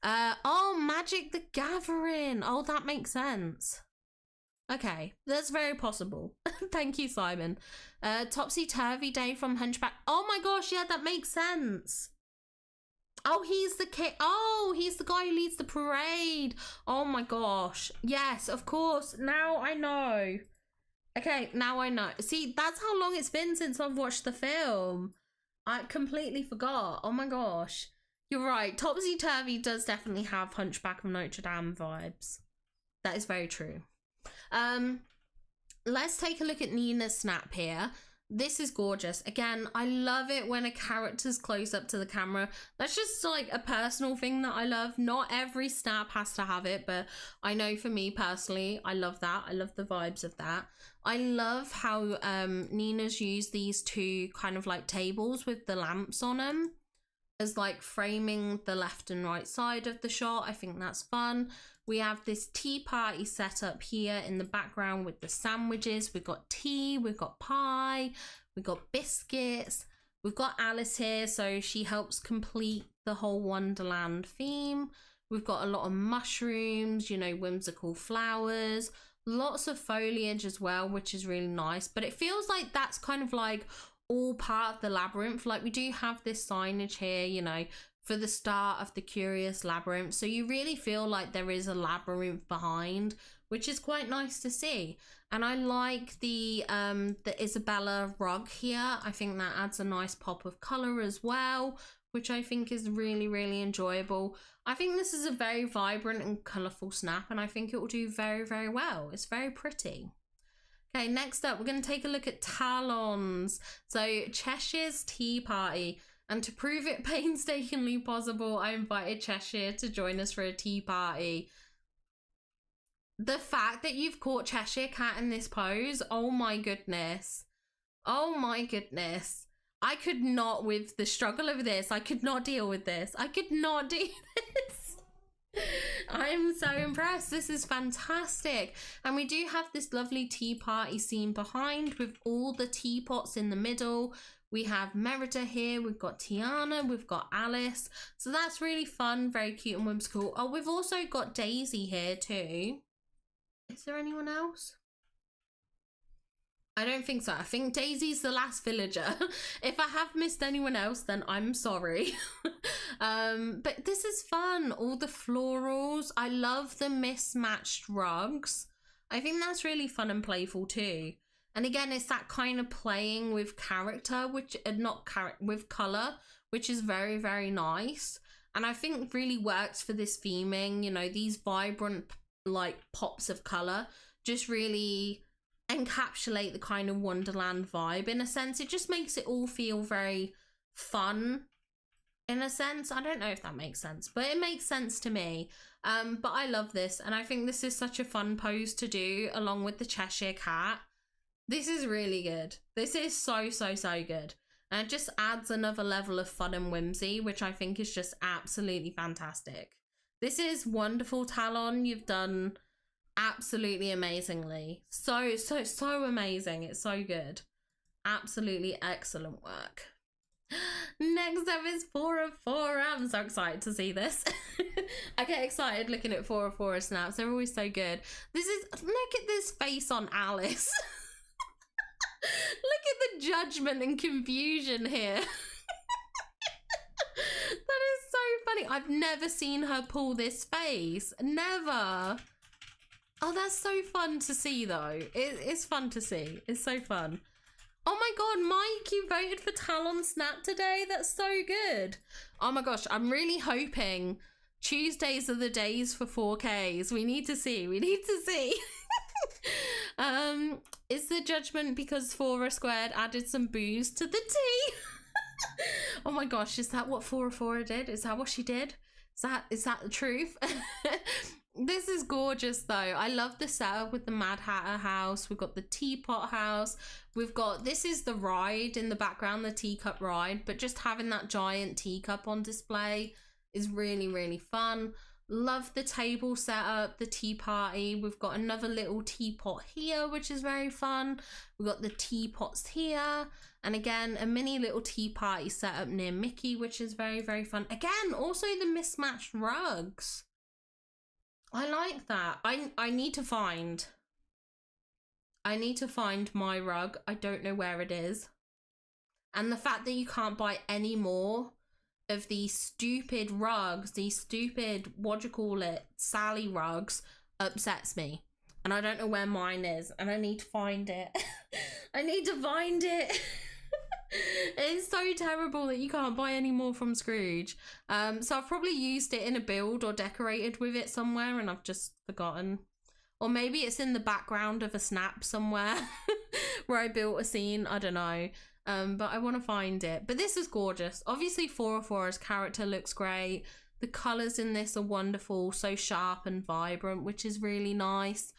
Oh, Magic the Gathering. Oh, that makes sense. Okay, that's very possible. Thank you, Simon. Topsy Turvy Day from Hunchback. Oh my gosh, yeah, that makes sense. Oh, he's the kid. Oh, he's the guy who leads the parade. Oh my gosh. Yes, of course. Now I know. Okay, now I know. See, that's how long it's been since I've watched the film. I completely forgot. Oh my gosh. You're right. Topsy Turvy does definitely have Hunchback of Notre Dame vibes. That is very true. Let's take a look at Nina's snap here. This is gorgeous. Again, I love it when a character's close up to the camera. That's just like a personal thing that I love. Not every snap has to have it, but I know for me personally, I love that. I love the vibes of that. I love how Nina's used these two kind of like tables with the lamps on them as like framing the left and right side of the shot. I think that's fun. We have this tea party set up here in the background with the sandwiches. We've got tea, we've got pie, we've got biscuits. We've got Alice here, so she helps complete the whole Wonderland theme. We've got a lot of mushrooms, you know, whimsical flowers, lots of foliage as well, which is really nice. But it feels like that's kind of like all part of the labyrinth. Like we do have this signage here, you know, for the start of the Curious Labyrinth, so you really feel like there is a labyrinth behind, which is quite nice to see. And I like the Isabella rug here. I think that adds a nice pop of color as well, which I think is really, really enjoyable. I think this is a very vibrant and colorful snap, and I think it will do very, very well. It's very pretty. Okay, next up, we're going to take a look at Talons. So Cheshire's Tea Party. And to prove it painstakingly possible, I invited Cheshire to join us for a tea party. The fact that you've caught Cheshire Cat in this pose, oh my goodness. Oh my goodness. I could not, with the struggle of this, I could not deal with this. I could not do this. I'm so impressed. This is fantastic. And we do have this lovely tea party scene behind with all the teapots in the middle. We have Merida here, we've got Tiana, we've got Alice. So that's really fun, very cute and whimsical. Oh, we've also got Daisy here too. Is there anyone else? I don't think so. I think Daisy's the last villager. If I have missed anyone else, then I'm sorry. But this is fun. All the florals. I love the mismatched rugs. I think that's really fun and playful too. And again, it's that kind of playing with character, which with color, which is very, very nice. And I think really works for this theming. You know, these vibrant like pops of color just really encapsulate the kind of Wonderland vibe in a sense. It just makes it all feel very fun in a sense. I don't know if that makes sense, but it makes sense to me. But I love this, and I think this is such a fun pose to do along with the Cheshire Cat. This is really good. This is so, so, so good. And it just adds another level of fun and whimsy, which I think is just absolutely fantastic. This is wonderful, Talon. You've done absolutely amazingly. So, so, so amazing. It's so good. Absolutely excellent work. Next up is 404. I'm so excited to see this. I get excited looking at 404 snaps. They're always so good. This is, look at this face on Alice. Look at the judgment and confusion here. That is so funny. I've never seen her pull this face. Never. Oh, that's so fun to see though. It's fun to see. It's so fun. Oh my god, Mike, you voted for Talon Snap today? That's so good. Oh my gosh, I'm really hoping Tuesdays are the days for 4Ks. We need to see. We need to see. Is the judgment because 4 squared added some booze to the tea? Oh my gosh, is that what 404 did? Is that what she did? Is that the truth? This is gorgeous though. I love the setup with the Mad Hatter house. We've got the teapot house. We've got, this is the ride in the background, the teacup ride, but just having that giant teacup on display is really, really fun. Love the table setup, the tea party. We've got another little teapot here, which is very fun. We've got the teapots here. And again, a mini little tea party set up near Mickey, which is very, very fun. Again, also the mismatched rugs. I like that. I need to find my rug. I don't know where it is. And the fact that you can't buy any more of these stupid rugs, these stupid, what do you call it, Sally rugs, upsets me. And I don't know where mine is, and I need to find it. I need to find it. It's so terrible that you can't buy any more from Scrooge. So I've probably used it in a build or decorated with it somewhere and I've just forgotten. Or maybe it's in the background of a snap somewhere where I built a scene, I don't know. But I want to find it. But this is gorgeous. Obviously 404's character looks great. The colours in this are wonderful, so sharp and vibrant, which is really nice.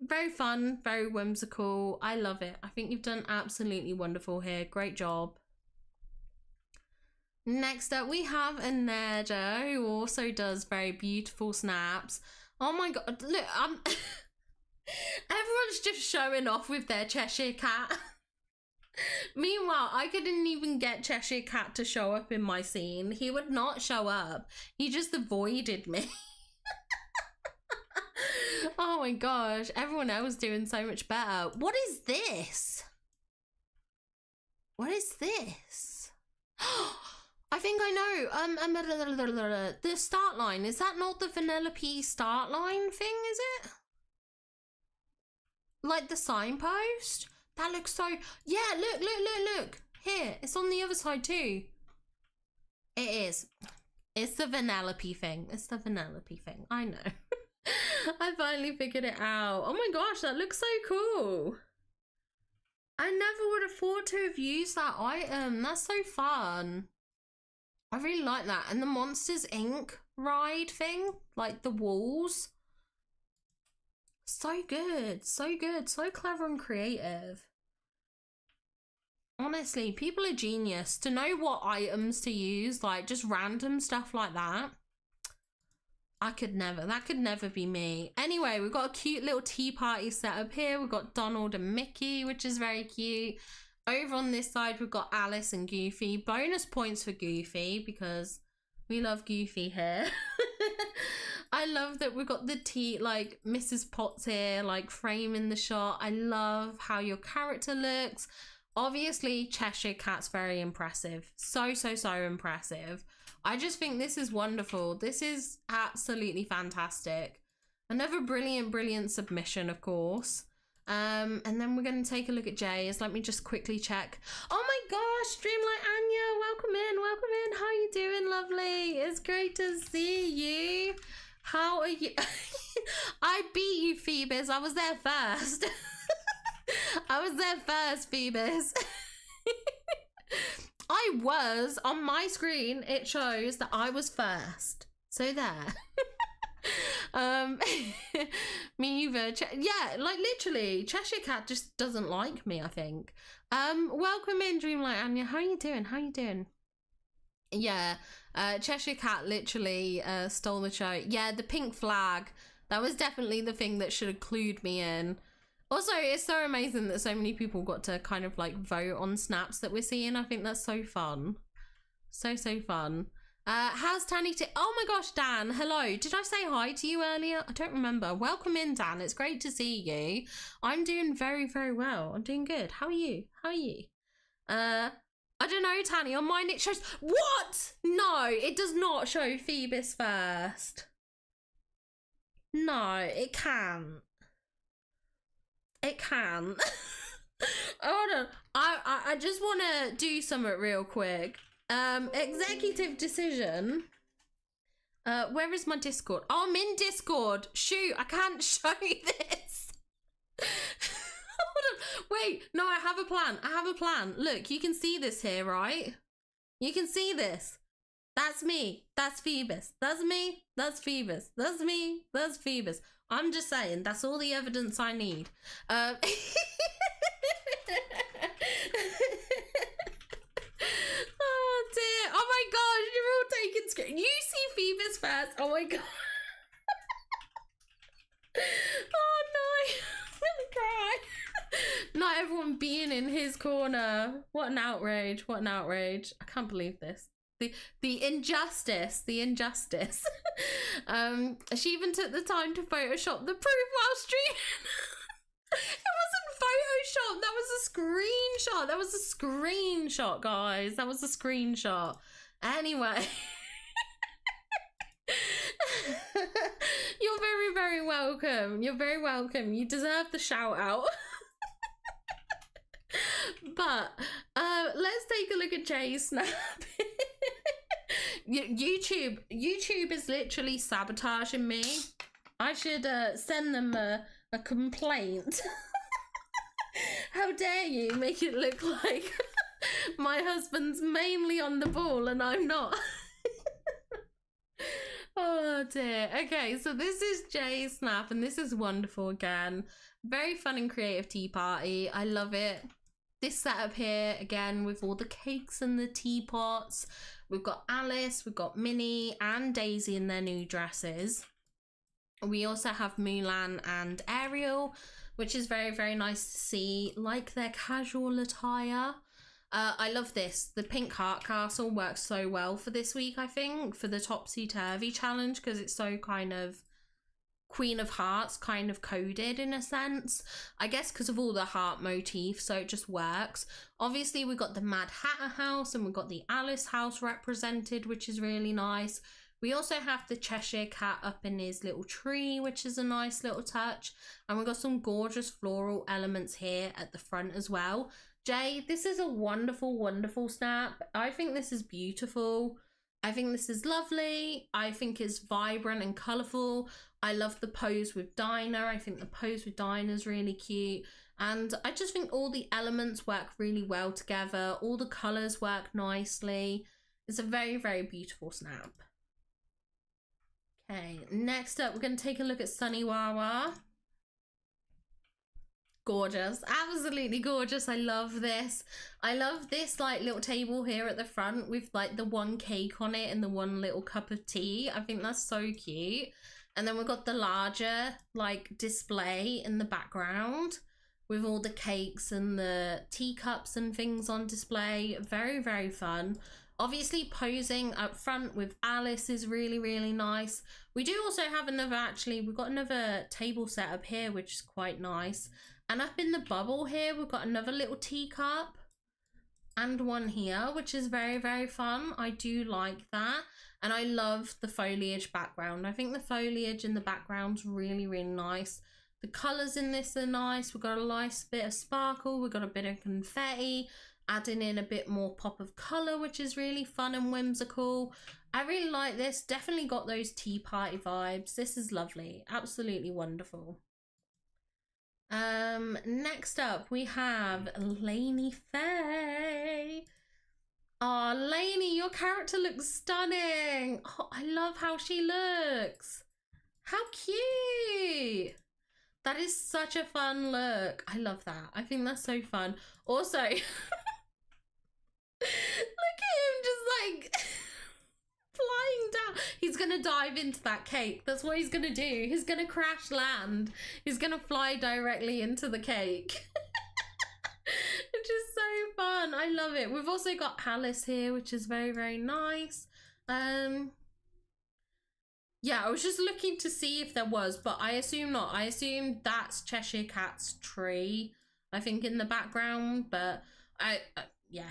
Very fun, very whimsical. I love it. I think you've done absolutely wonderful here. Great job. Next up, we have a Nerder who also does very beautiful snaps. Oh my god, look, everyone's just showing off with their Cheshire Cat. Meanwhile, I couldn't even get Cheshire Cat to show up in my scene. He would not show up. He just avoided me. Oh my gosh, everyone else doing so much better. What is this? What is this? I think I know. The start line, is that not the Vanellope start line thing, is it? Like the signpost? That looks so... Yeah, look. Here, it's on the other side too. It is. It's the Vanellope thing. It's the Vanellope thing. I know. I finally figured it out. Oh my gosh, that looks so cool. I never would have thought to have used that item. That's so fun. I really like that. And the Monsters Inc. ride thing, like the walls. So good, so good, so clever and creative. Honestly, people are genius. To know what items to use, like just random stuff like that. That could never be me. Anyway, we've got a cute little tea party set up here. We've got Donald and Mickey, which is very cute. Over on this side, we've got Alice and Goofy. Bonus points for Goofy because we love Goofy here. I love that we've got the tea, like Mrs. Potts here, like framing the shot. I love how your character looks. Obviously, Cheshire Cat's very impressive. So impressive. I just think this is wonderful. This is absolutely fantastic. Another brilliant submission, of course. And then we're going to take a look at Jay's. Let me just quickly check. Oh my gosh, Dreamlight Anya, welcome in. How are you doing, lovely? It's great to see you. How are you? I beat you, Phoebus. I was there first. I was there first, Phoebus. I was, on my screen, it shows that I was first. So there. Me either. Yeah, like literally, Cheshire Cat just doesn't like me, I think. Welcome in, Dreamlight Anya. How are you doing? Yeah, Cheshire Cat literally stole the show. Yeah, the pink flag. That was definitely the thing that should have clued me in. Also, it's so amazing that so many people got to kind of like vote on snaps that we're seeing. I think that's so fun. So fun. How's Tanny? Oh my gosh, Dan, hello. Did I say hi to you earlier? I don't remember. Welcome in, Dan. It's great to see you. I'm doing very well. I'm doing good. How are you? I don't know, Tanny. On mine it shows... What? No, it does not show Phoebus first. No, it can't. It can. Hold on. I just want to do something real quick. Executive decision. Where is my Discord? Oh, I'm in Discord. Shoot, I can't show you this. Hold on. Wait, no, I have a plan. Look, you can see this here, right? You can see this. That's me. That's Phoebus. That's me. That's Phoebus. That's me. That's Phoebus. I'm just saying, that's all the evidence I need. Oh dear. Oh my gosh, you're all taking screen. You see Phoebus first. Oh my god. in his corner. What an outrage. What an outrage. I can't believe this. The injustice. The injustice. She even took the time to Photoshop the proof while streaming. It wasn't Photoshop. That was a screenshot. That was a screenshot, guys. That was a screenshot. Anyway. You're very, very welcome. You're very welcome. You deserve the shout out. But let's take a look at Jay's snap. YouTube is literally sabotaging me. I should send them a complaint. How dare you make it look like my husband's mainly on the ball and I'm not. Oh dear. Okay, so this is Jay's snap and this is wonderful again. Very fun and creative tea party. I love it. This setup here again with all the cakes and the teapots. We've got Alice, we've got Minnie and Daisy in their new dresses. We also have Mulan and Ariel, which is very, very nice to see, like their casual attire. I love this. The pink heart castle works so well for this week, I think, for the Topsy Turvy challenge, because it's so kind of Queen of Hearts kind of coded in a sense. I guess because of all the heart motif, so it just works. Obviously, we've got the Mad Hatter house and we've got the Alice house represented, which is really nice. We also have the Cheshire Cat up in his little tree, which is a nice little touch. And we've got some gorgeous floral elements here at the front as well. Jay, this is a wonderful, wonderful snap. I think this is beautiful. I think this is lovely. I think it's vibrant and colourful. I love the pose with Dinah. I think the pose with Dinah is really cute. And I just think all the elements work really well together. All the colours work nicely. It's a very, very beautiful snap. Okay, next up, we're going to take a look at Sunny Wawa. Gorgeous, absolutely gorgeous. I love this. I love this like little table here at the front with like the one cake on it and the one little cup of tea. I think that's so cute. And then we've got the larger like display in the background with all the cakes and the teacups and things on display. Very, very fun. Obviously posing up front with Alice is really, really nice. We do also have we've got another table set up here, which is quite nice. And up in the bubble here, we've got another little teacup and one here, which is very, very fun. I do like that. And I love the foliage background. I think the foliage in the background's really, really nice. The colours in this are nice. We've got a nice bit of sparkle. We've got a bit of confetti, adding in a bit more pop of colour, which is really fun and whimsical. I really like this. Definitely got those tea party vibes. This is lovely. Absolutely wonderful. Next up we have Lainey Faye. Oh, Lainey, your character looks stunning. Oh, I love how she looks. How cute. That is such a fun look. I love that. I think that's so fun. Also, look at him just like flying down. He's gonna dive into that cake. That's what he's gonna do. He's gonna crash land. He's gonna fly directly into the cake. Which is so fun. I love it. We've also got Alice here, which is very, very nice. Yeah, I was just looking to see if there was, but I assume not. I assume that's Cheshire Cat's tree, I think, in the background, but yeah,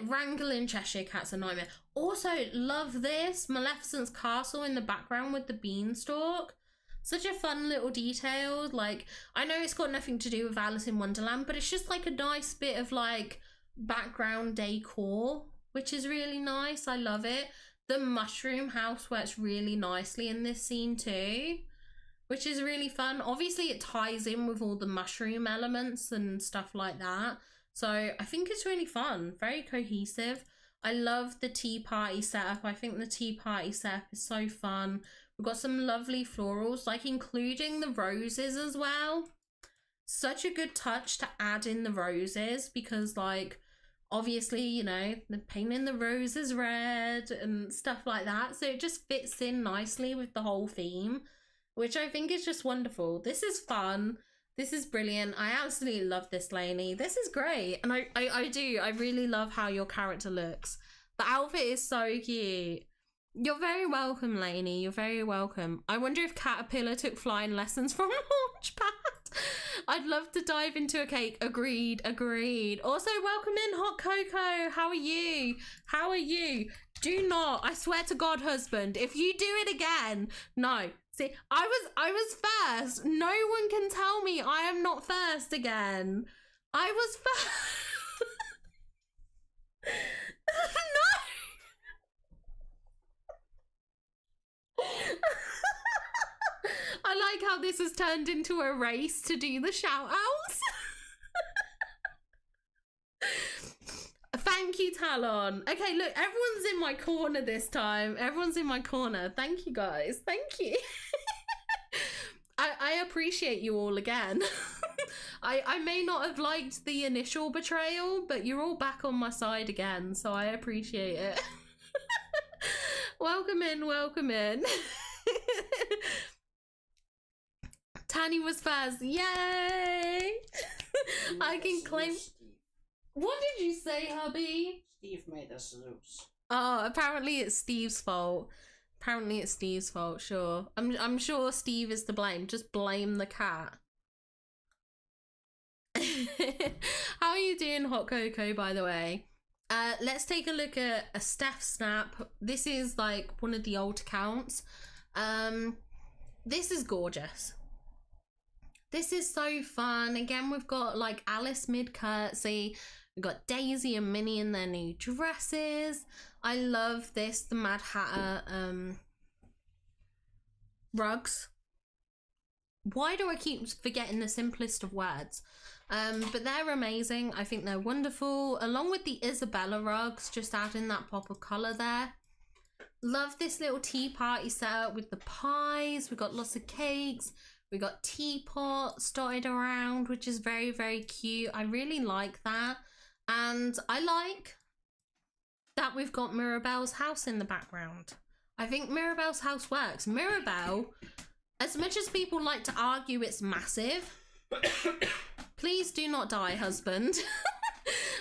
wrangling Cheshire Cat's a nightmare. Also, love this Maleficent's castle in the background with the beanstalk. Such a fun little detail. Like, I know it's got nothing to do with Alice in Wonderland, but it's just like a nice bit of like background decor, which is really nice. I love it. The mushroom house works really nicely in this scene too, which is really fun. Obviously it ties in with all the mushroom elements and stuff like that. So I think it's really fun, very cohesive. I love the tea party setup. I think the tea party setup is so fun. We've got some lovely florals, like including the roses as well. Such a good touch to add in the roses because, like, obviously, you know, the painting the roses red and stuff like that. So it just fits in nicely with the whole theme, which I think is just wonderful. This is fun. This is brilliant. I absolutely love this, Lainey. This is great. And I do. I really love how your character looks. The outfit is so cute. You're very welcome, Lainey. You're very welcome. I wonder if Caterpillar took flying lessons from Launchpad. I'd love to dive into a cake. Agreed, agreed. Also, welcome in, Hot Cocoa. How are you? How are you? Do not, I swear to God, husband, if you do it again, no. See, I was first. No one can tell me I am not first again. I was first. No. I like how this has turned into a race to do the shout outs. Thank you, Talon. Okay, look, everyone's in my corner this time. Everyone's in my corner. Thank you, guys. Thank you. I appreciate you all again. I may not have liked the initial betrayal, but you're all back on my side again, so I appreciate it. Welcome in, welcome in. Tanny was first. Yay! I can claim... What did you say, hubby? Steve made us lose. Oh, apparently it's Steve's fault. Apparently it's Steve's fault, sure. I'm sure Steve is to blame. Just blame the cat. How are you doing, Hot Cocoa, by the way? Let's take a look at a Steph snap. This is like one of the old accounts. This is gorgeous. This is so fun. Again, we've got like Alice mid-curtsy. We've got Daisy and Minnie in their new dresses. I love this, the Mad Hatter rugs. Why do I keep forgetting the simplest of words? But they're amazing. I think they're wonderful. Along with the Isabella rugs, just adding that pop of colour there. Love this little tea party setup with the pies. We've got lots of cakes. We got teapots dotted around, which is very, very cute. I really like that. And I like that we've got Mirabelle's house in the background. I think Mirabelle's house works. Mirabelle, as much as people like to argue it's massive, please do not die, husband.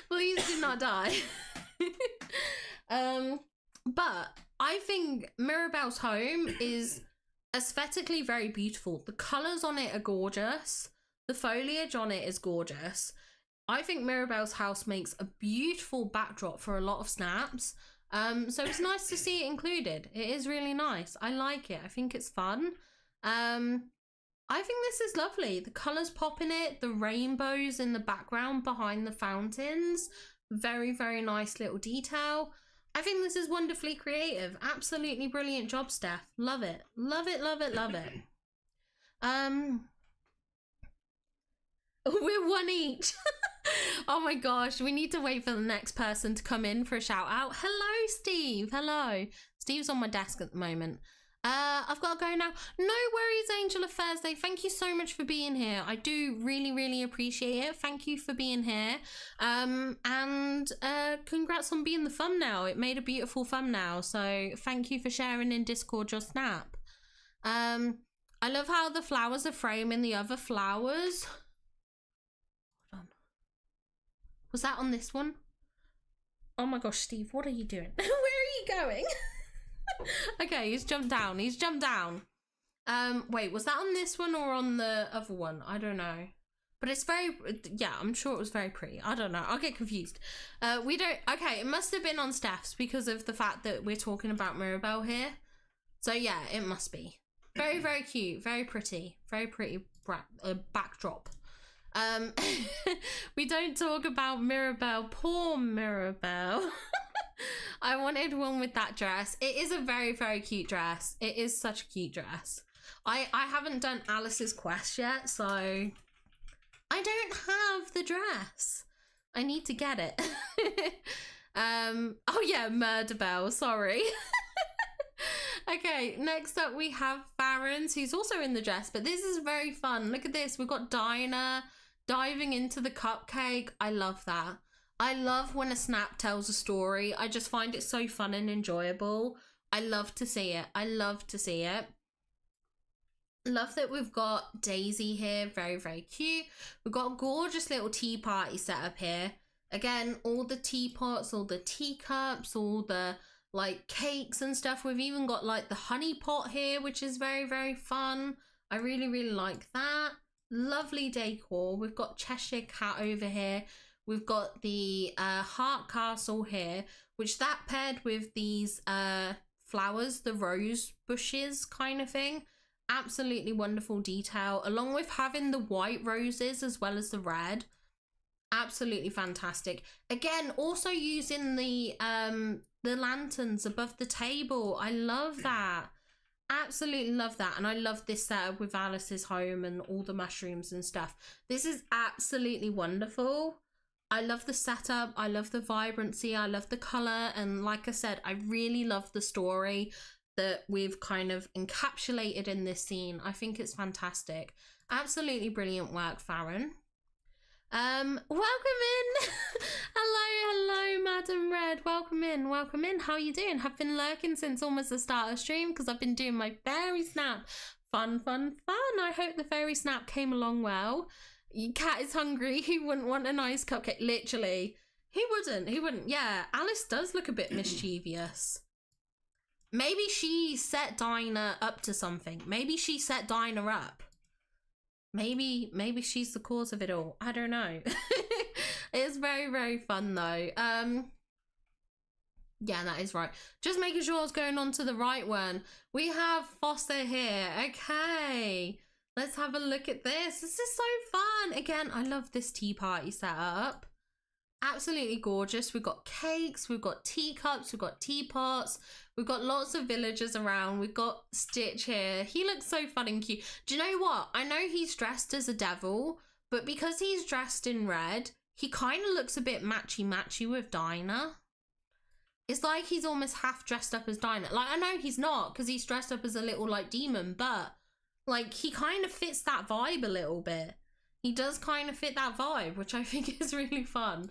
Please do not die. But I think Mirabelle's home is aesthetically very beautiful. The colours on it are gorgeous. The foliage on it is gorgeous. I think Mirabelle's house makes a beautiful backdrop for a lot of snaps. So it's nice to see it included. It is really nice. I like it. I think it's fun. I think this is lovely. The colours pop in it, the rainbows in the background behind the fountains. Very, very nice little detail. I think this is wonderfully creative. Absolutely brilliant job, Steph. Love it. Love it, love it, love it. We're one each. Oh my gosh, we need to wait for the next person to come in for a shout out. Hello, Steve. Hello. Steve's on my desk at the moment. I've got to go now. No worries, Angel of Thursday. Thank you so much for being here. I do really, really appreciate it. Thank you for being here. And congrats on being the thumbnail. It made a beautiful thumbnail. So thank you for sharing in Discord your snap. I love how the flowers are framing the other flowers. Hold on. Was that on this one? Oh my gosh, Steve, what are you doing? Where are you going? Okay, he's jumped down. He's jumped down. Wait, was that on this one or on the other one? I don't know. But it's very, yeah, I'm sure it was very pretty. I don't know. I'll get confused. Okay, it must have been on Steph's because of the fact that we're talking about Mirabelle here. So yeah, it must be. Very, very cute. Very pretty. Very pretty backdrop. We don't talk about Mirabelle. Poor Mirabelle. I wanted one with that dress. It is a very, very cute dress. It is such a cute dress. I haven't done Alice's quest yet, so I don't have the dress. I need to get it. Oh yeah, Murder Bell, sorry. Okay, next up we have Farron's, who's also in the dress, but this is very fun. Look at this. We've got Dinah diving into the cupcake. I love that. I love when a snap tells a story. I just find it so fun and enjoyable. I love to see it. I love to see it. Love that we've got Daisy here, very, very cute. We've got a gorgeous little tea party set up here. Again, all the teapots, all the teacups, all the like cakes and stuff. We've even got like the honey pot here, which is very, very fun. I really, really like that. Lovely decor. We've got Cheshire Cat over here. We've got the Heart Castle here, which that paired with these flowers, the rose bushes kind of thing. Absolutely wonderful detail, along with having the white roses as well as the red. Absolutely fantastic. Again, also using the lanterns above the table. I love that. Absolutely love that. And I love this setup with Alice's home and all the mushrooms and stuff. This is absolutely wonderful. I love the setup. I love the vibrancy. I love the color. And like I said, I really love the story that we've kind of encapsulated in this scene. I think it's fantastic. Absolutely brilliant work, Farron. Welcome in. hello, Madam Red. Welcome in. How are you doing? Have been lurking since almost the start of stream because I've been doing my fairy snap. Fun. I hope the fairy snap came along well. Your cat is hungry. He wouldn't want a nice cupcake. Literally. He wouldn't. Yeah, Alice does look a bit mischievous. Maybe she set Dinah up to something. Maybe she set Dinah up. Maybe she's the cause of it all. I don't know. It's very, very fun though. Yeah, that is right. Just making sure I was going on to the right one. We have Foster here. Okay. Let's have a look at this. This is so fun. Again, I love this tea party setup. Absolutely gorgeous. We've got cakes, we've got teacups, we've got teapots, we've got lots of villagers around. We've got Stitch here. He looks so fun and cute. Do you know what? I know he's dressed as a devil, but because he's dressed in red, he kind of looks a bit matchy with Dinah. It's like he's almost half dressed up as Dinah. Like, I know he's not because he's dressed up as a little like demon, but like he kind of fits that vibe a little bit. He does kind of fit that vibe, which I think is really fun.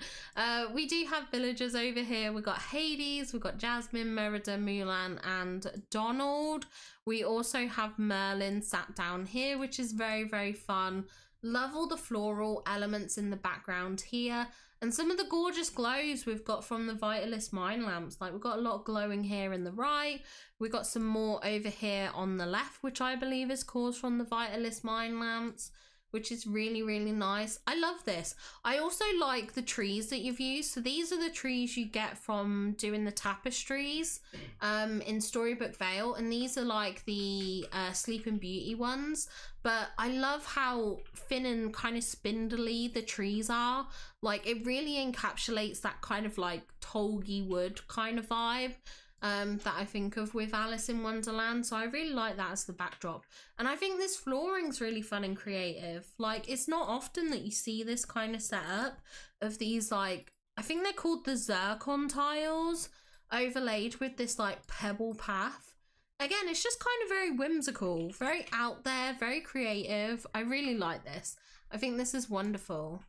We do have villagers over here. We've got Hades, we've got Jasmine, Merida, Mulan, and Donald. We also have Merlin sat down here, which is very, very fun. Love all the floral elements in the background here. And some of the gorgeous glows we've got from the Vitalist mine lamps. Like, we've got a lot glowing here in the right. We've got some more over here on the left, which I believe is caused from the Vitalist mine lamps, which is really, really nice. I love this. I also like the trees that you've used. So these are the trees you get from doing the tapestries in Storybook Vale. And these are like the Sleeping Beauty ones. But I love how thin and kind of spindly the trees are. Like, it really encapsulates that kind of like Tolgy wood kind of vibe that I think of with Alice in Wonderland. So I really like that as the backdrop. And I think this flooring's really fun and creative. Like, it's not often that you see this kind of setup of these, like, I think they're called the zircon tiles overlaid with this like pebble path. Again, it's just kind of very whimsical, very out there, very creative. I really like this. I think this is wonderful.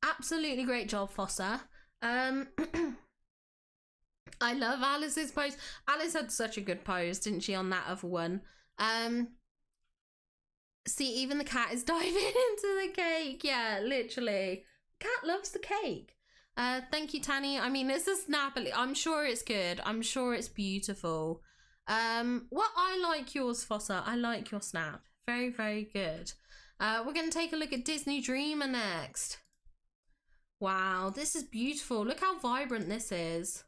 Absolutely great job, Foster. I love Alice's pose. Alice had such a good pose, didn't she, on that other one? See, even the cat is diving into the cake. Yeah, literally. Cat loves the cake. Thank you, Tanny. I mean, it's a snap. I'm sure it's good. I'm sure it's beautiful. Well, I like yours, Foster. I like your snap. Very, very good. We're going to take a look at Disney Dreamer next. Wow, this is beautiful. Look how vibrant this is.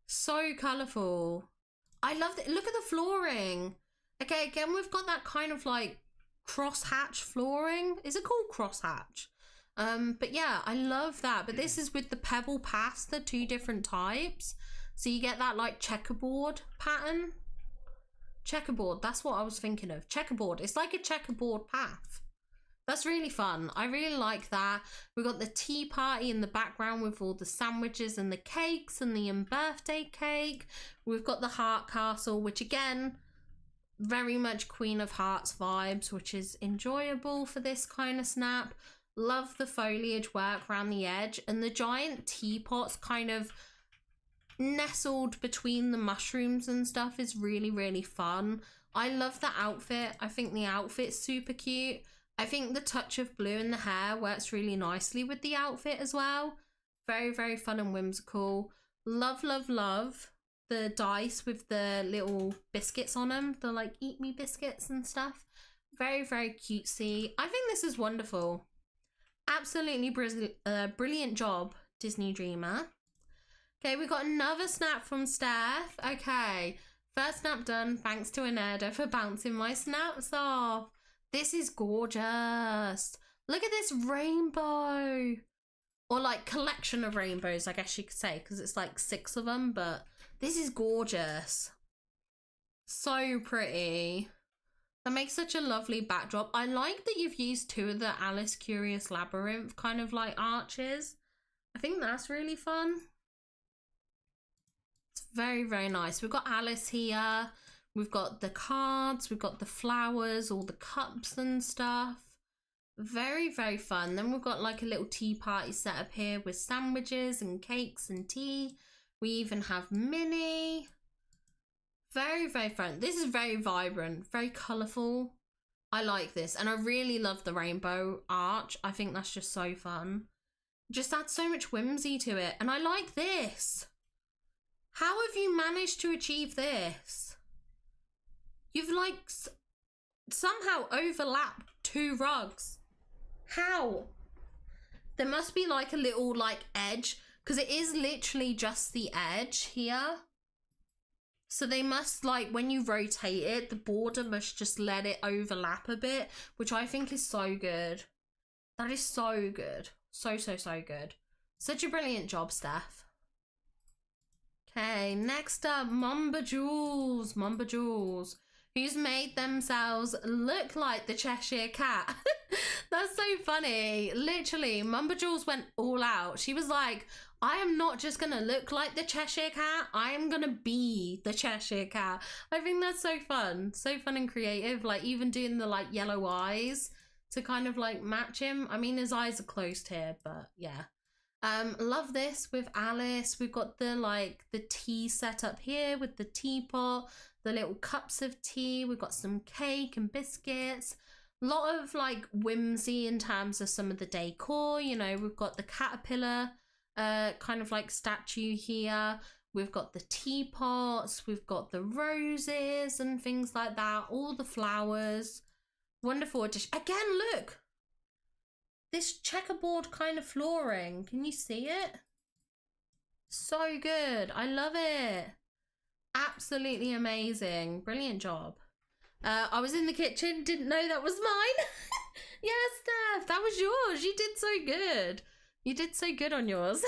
So colourful. I love it. Look at the flooring. Okay, again, we've got that kind of like crosshatch flooring. Is it called crosshatch? But yeah, I love that. But this is with the pebble paths, the two different types. So you get that like checkerboard pattern. Checkerboard, that's what I was thinking of. Checkerboard. It's like a checkerboard path. That's really fun. I really like that. We've got the tea party in the background with all the sandwiches and the cakes and the birthday cake. We've got the heart castle, which again, very much Queen of Hearts vibes, which is enjoyable for this kind of snap. Love the foliage work around the edge, and the giant teapots kind of nestled between the mushrooms and stuff is really, really fun. I love the outfit. I think the outfit's super cute. I think the touch of blue in the hair works really nicely with the outfit as well. Very, very fun and whimsical. Love, love, love the dice with the little biscuits on them. The like eat me biscuits and stuff. Very, very cutesy. I think this is wonderful. Absolutely brilliant job, Disney Dreamer. Okay, we got another snap from Steph. Okay, first snap done. Thanks to Inerda for bouncing my snaps off. This is gorgeous. Look at this rainbow. Or like collection of rainbows, I guess you could say, because it's like 6 of them, but this is gorgeous. So pretty. That makes such a lovely backdrop. I like that you've used 2 of the Alice Curious Labyrinth kind of like arches. I think that's really fun. It's very, very nice. We've got Alice here. We've got the cards. We've got the flowers, all the cups and stuff. Very, very fun. Then we've got like a little tea party set up here with sandwiches and cakes and tea. We even have Minnie. Very, very fun. This is very vibrant, very colourful. I like this. And I really love the rainbow arch. I think that's just so fun. Just adds so much whimsy to it. And I like this. How have you managed to achieve this? You've like somehow overlapped 2 rugs. How? There must be like a little like edge, because it is literally just the edge here. So they must like, when you rotate it, the border must just let it overlap a bit, which I think is so good. That is so good. So, so, so good. Such a brilliant job, Steph. Okay, next up, Mamba Jules. Mamba Jules, who's made themselves look like the Cheshire Cat. That's so funny. Literally, Mamba Jules went all out. She was like, I am not just gonna look like the Cheshire Cat, I am gonna be the Cheshire Cat. I think that's so fun. So fun and creative. Like even doing the like yellow eyes to kind of like match him. I mean, his eyes are closed here, but yeah. Love this with Alice. We've got the like the tea set up here with the teapot, the little cups of tea. We've got some cake and biscuits. A lot of like whimsy in terms of some of the decor. You know, we've got the caterpillar kind of like statue here. We've got the teapots. We've got the roses and things like that. All the flowers. Wonderful addition. Again, look. This checkerboard kind of flooring. Can you see it? So good. I love it. Absolutely amazing. Brilliant job. I was in the kitchen, didn't know that was mine. Yes, Steph, that was yours. You did so good. You did so good on yours.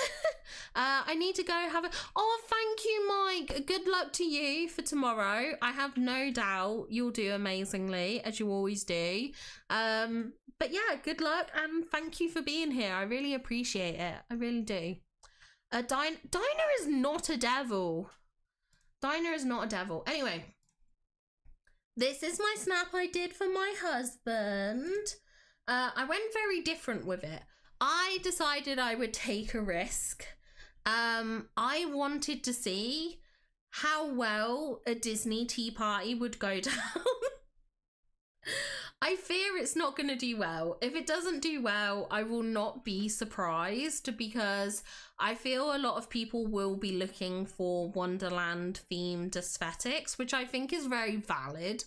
I need to go have a... Oh, thank you, Mike. Good luck to you for tomorrow. I have no doubt you'll do amazingly, as you always do. But yeah, good luck and thank you for being here. I really appreciate it. I really do. Dinah is not a devil. Dinah is not a devil. Anyway, this is my snap I did for my husband. I went very different with it. I decided I would take a risk. I wanted to see how well a Disney tea party would go down. I fear it's not going to do well. If it doesn't do well, I will not be surprised, because I feel a lot of people will be looking for Wonderland themed aesthetics, which I think is very valid.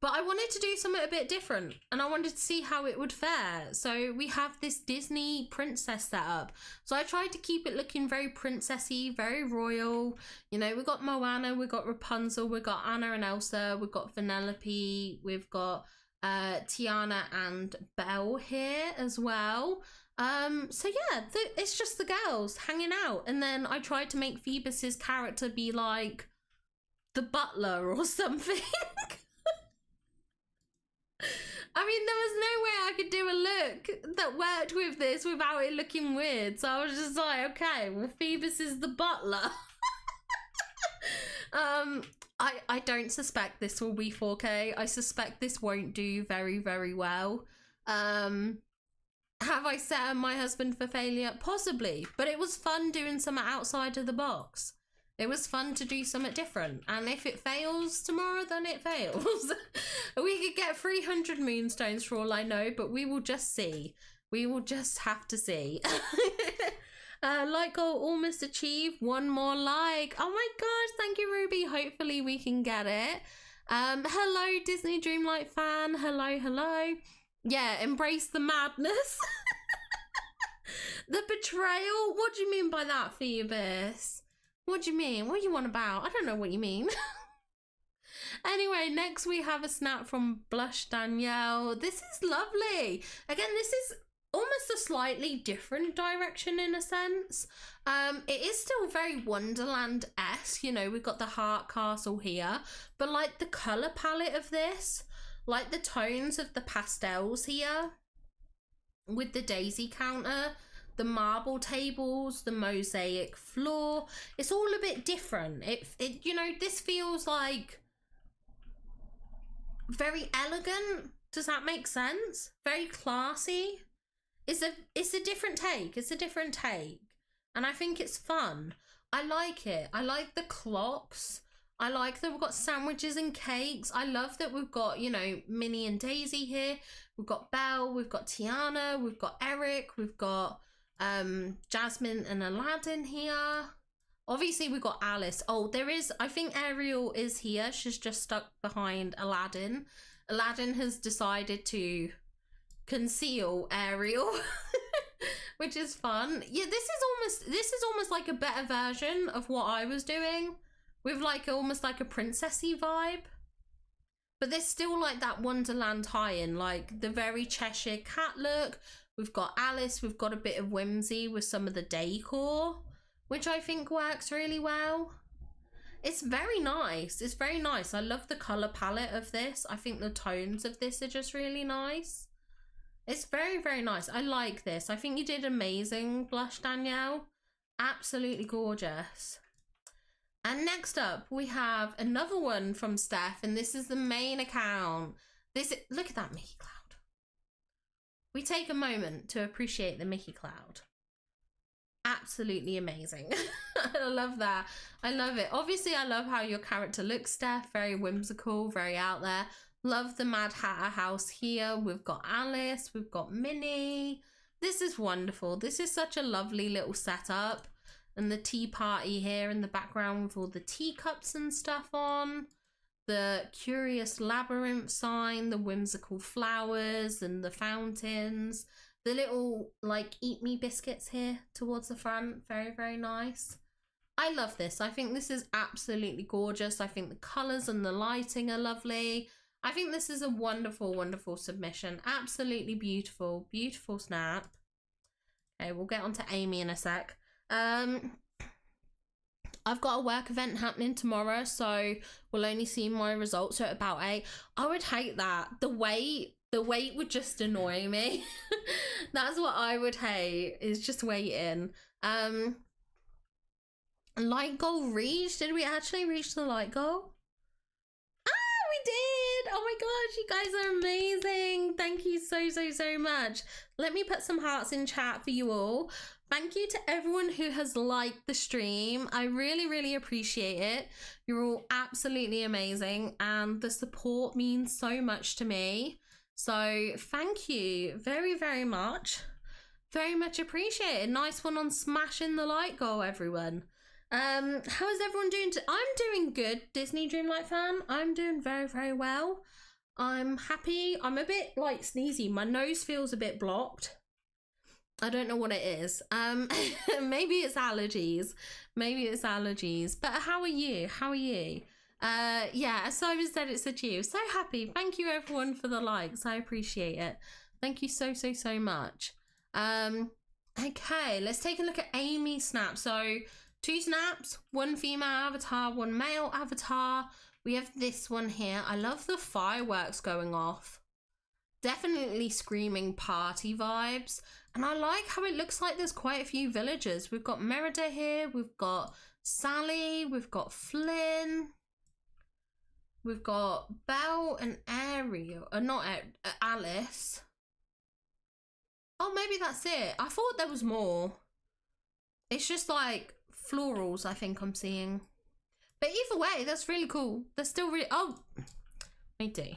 But I wanted to do something a bit different, and I wanted to see how it would fare. So we have this Disney princess setup. So I tried to keep it looking very princessy, very royal. You know, we've got Moana, we've got Rapunzel, we've got Anna and Elsa, we've got Vanellope, we've got Tiana and Belle here as well. So yeah, it's just the girls hanging out. And then I tried to make Phoebus's character be like the butler or something. I mean, there was no way I could do a look that worked with this without it looking weird. So I was just like, okay, well, Phoebus is the butler. I don't suspect this will be 4K. I suspect this won't do very, very well. Have I set up my husband for failure? Possibly, but it was fun doing something outside of the box. It was fun to do something different. And if it fails tomorrow, then it fails. We could get 300 moonstones for all I know, but we will just see. We will just have to see. Like goal almost achieved. One more like. Oh my gosh, thank you, Ruby. Hopefully we can get it. Hello, Disney Dreamlight fan. Hello, hello. Yeah, embrace the madness. The betrayal. What do you mean by that, Phoebus? What do you mean? What do you want about? I don't know what you mean. Anyway, next we have a snap from Blush Danielle. This is lovely. Again, this is almost a slightly different direction in a sense. It is still very Wonderland-esque. You know, we've got the heart castle here, but like the color palette of this, like the tones of the pastels here with the daisy counter, the marble tables, the mosaic floor, it's all a bit different. It you know, this feels like very elegant. Does that make sense? Very classy. It's a different take. It's a different take, and I think it's fun. I like it. I like the clocks. I like that we've got sandwiches and cakes. I love that we've got, you know, Minnie and Daisy here. We've got Belle, we've got Tiana, we've got Eric, we've got Jasmine and Aladdin here. Obviously we've got Alice. Oh, there is, I think Ariel is here. She's just stuck behind Aladdin. Aladdin has decided to conceal Ariel, which is fun. Yeah, this is almost like a better version of what I was doing, with like almost like a princessy vibe. But there's still like that Wonderland tie-in, like the very Cheshire Cat look. We've got Alice, we've got a bit of whimsy with some of the decor, which I think works really well. It's very nice. It's very nice. I love the color palette of this. I think the tones of this are just really nice. It's very, very nice. I like this. I think you did amazing, Blush Danielle. Absolutely gorgeous. And next up, we have another one from Steph, and this is the main account. Look at that Mickey Cloud. We take a moment to appreciate the Mickey Cloud. Absolutely amazing. I love that. I love it. Obviously, I love how your character looks, Steph. Very whimsical, very out there. Love the Mad Hatter house here. We've got Alice, we've got Minnie. This is wonderful. This is such a lovely little setup. And the tea party here in the background with all the teacups and stuff on. The curious labyrinth sign, the whimsical flowers and the fountains. The little like eat me biscuits here towards the front. Very, very nice. I love this. I think this is absolutely gorgeous. I think the colours and the lighting are lovely. I think this is a wonderful, wonderful submission. Absolutely beautiful. Beautiful snap. Okay, we'll get on to Amy in a sec. I've got a work event happening tomorrow, so we'll only see my results at about 8. I would hate that. The wait would just annoy me. That's what I would hate, is just waiting. Light goal reached. Did we actually reach the light goal? Ah, we did. Oh my gosh, you guys are amazing. Thank you so much. Let me put some hearts in chat for you all. Thank you to everyone who has liked the stream. I really appreciate it. You're all absolutely amazing, and the support means so much to me. So thank you very much. Very much appreciated. Nice one on smashing the like goal, everyone. How is everyone doing? I'm doing good, Disney Dreamlight fan. I'm doing very well. I'm happy. I'm a bit like sneezy. My nose feels a bit blocked. I don't know what it is. Maybe it's allergies. Maybe it's allergies. But how are you? How are you? Yeah, Simon said it's a you. So happy. Thank you everyone for the likes. I appreciate it. Thank you so much. Okay, let's take a look at Amy's snap. So 2 snaps, 1 female avatar, 1 male avatar. We have this one here. I love the fireworks going off. Definitely screaming party vibes. And I like how it looks like there's quite a few villagers. We've got Merida here. We've got Sally. We've got Flynn. We've got Belle and Ariel. Not Alice. Oh, maybe that's it. I thought there was more. It's just like florals, I think I'm seeing. But either way, that's really cool. They're still really, oh, me too.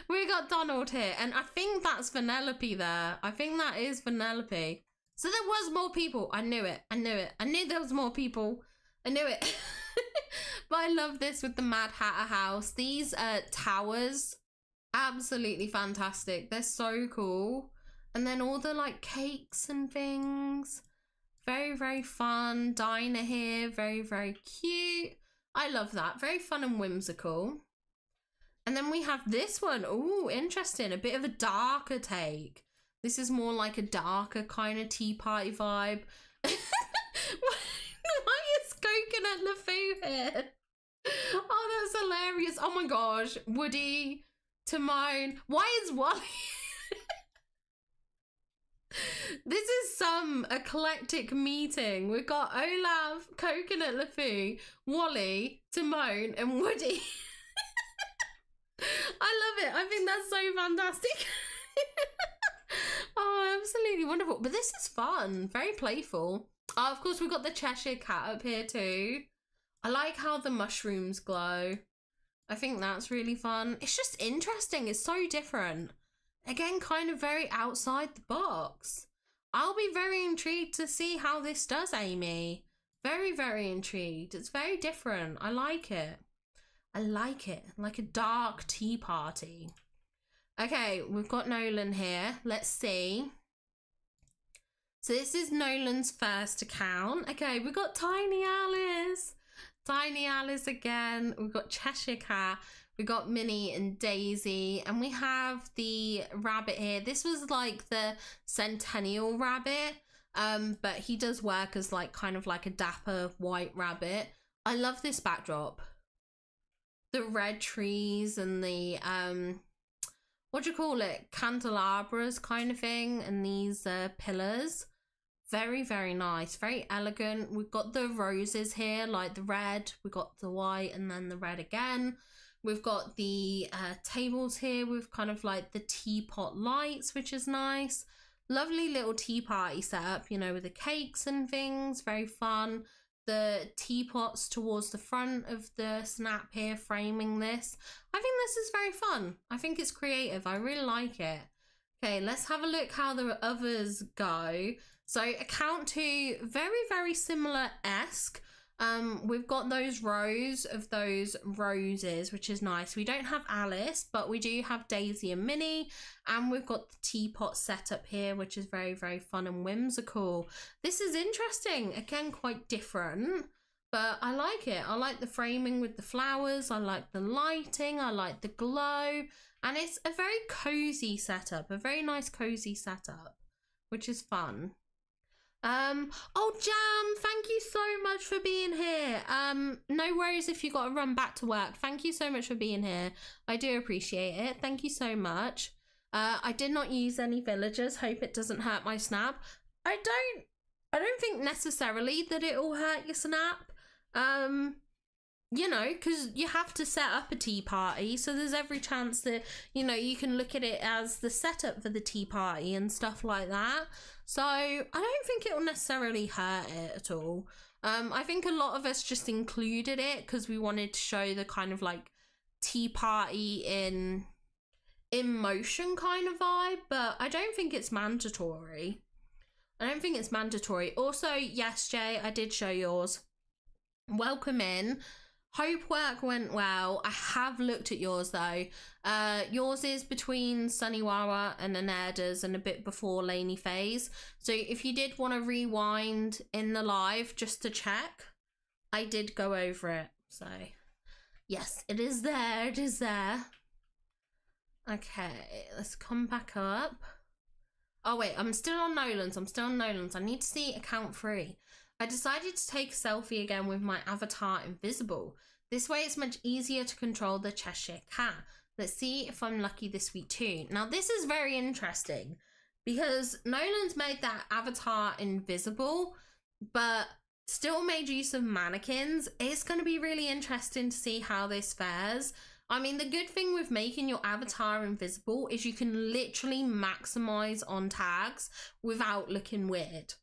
We got Donald here, and I think that's Vanellope there. I think that is Vanellope. So there was more people. I knew it. I knew it. I knew there was more people. I knew it. But I love this with the Mad Hatter house. These towers, absolutely fantastic. They're so cool. And then all the like cakes and things. Very, very fun. Diner here. Very, very cute. I love that. Very fun and whimsical. And then we have this one. Ooh, interesting. A bit of a darker take. This is more like a darker kind of tea party vibe. Why is Coconut LeFou here? Oh, that's hilarious. Oh my gosh. Woody, Timon. Why is Wally? This is some eclectic meeting. We've got Olaf, Coconut LeFou, Wally, Timon, and Woody. I love it. I think that's so fantastic. Oh, absolutely wonderful. But this is fun. Very playful. Oh, of course, we've got the Cheshire Cat up here too. I like how the mushrooms glow. I think that's really fun. It's just interesting. It's so different. Again, kind of very outside the box. I'll be very intrigued to see how this does, Amy. Very, very intrigued. It's very different. I like it. I like it. Like a dark tea party. Okay, we've got Nolan here. Let's see. So this is Nolan's first account. Okay, we've got Tiny Alice. Tiny Alice again. We've got Cheshire Cat. We got Minnie and Daisy, and we have the rabbit here. This was like the Centennial rabbit, but he does work as like kind of like a dapper white rabbit. I love this backdrop. The red trees and the what do you call it, candelabras kind of thing, and these pillars. Very, very nice, very elegant. We've got the roses here, like the red, we got the white, and then the red again. We've got the tables here with kind of like the teapot lights, which is nice. Lovely little tea party setup, you know, with the cakes and things, very fun. The teapots towards the front of the snap here, framing this. I think this is very fun. I think it's creative. I really like it. Okay, let's have a look how the others go. So account 2, very, very similar-esque. We've got those rows of those roses, which is nice. We don't have Alice, but we do have Daisy and Minnie, and we've got the teapot set up here, which is very, very fun and whimsical. This is interesting. Again, quite different, but I like it. I like the framing with the flowers. I like the lighting. I like the glow, and it's a very cozy setup, a very nice cozy setup, which is fun. Oh, Jam, thank you so much for being here. No worries if you got to run back to work. Thank you so much for being here. I do appreciate it. Thank you so much. I did not use any villagers. Hope it doesn't hurt my snap. I don't think necessarily that it will hurt your snap. You know, because you have to set up a tea party, so there's every chance that, you know, you can look at it as the setup for the tea party and stuff like that. So I don't think it will necessarily hurt it at all. I think a lot of us just included it because we wanted to show the kind of like tea party in motion kind of vibe, but I don't think it's mandatory. I don't think it's mandatory. Also, yes, Jay, I did show yours. Welcome in. Hope work went well. I have looked at yours though. Yours is between Sunnywawa and Anerda's and a bit before Laney Phase. So if you did want to rewind in the live just to check, I did go over it. So yes, it is there. It is there. Okay, let's come back up. Oh wait, I'm still on Nolan's. I need to see account 3. I decided to take a selfie again with my avatar invisible. This way it's much easier to control the Cheshire Cat. Let's see if I'm lucky this week too. Now this is very interesting because Nolan's made that avatar invisible, but still made use of mannequins. It's going to be really interesting to see how this fares. I mean, the good thing with making your avatar invisible is you can literally maximize on tags without looking weird.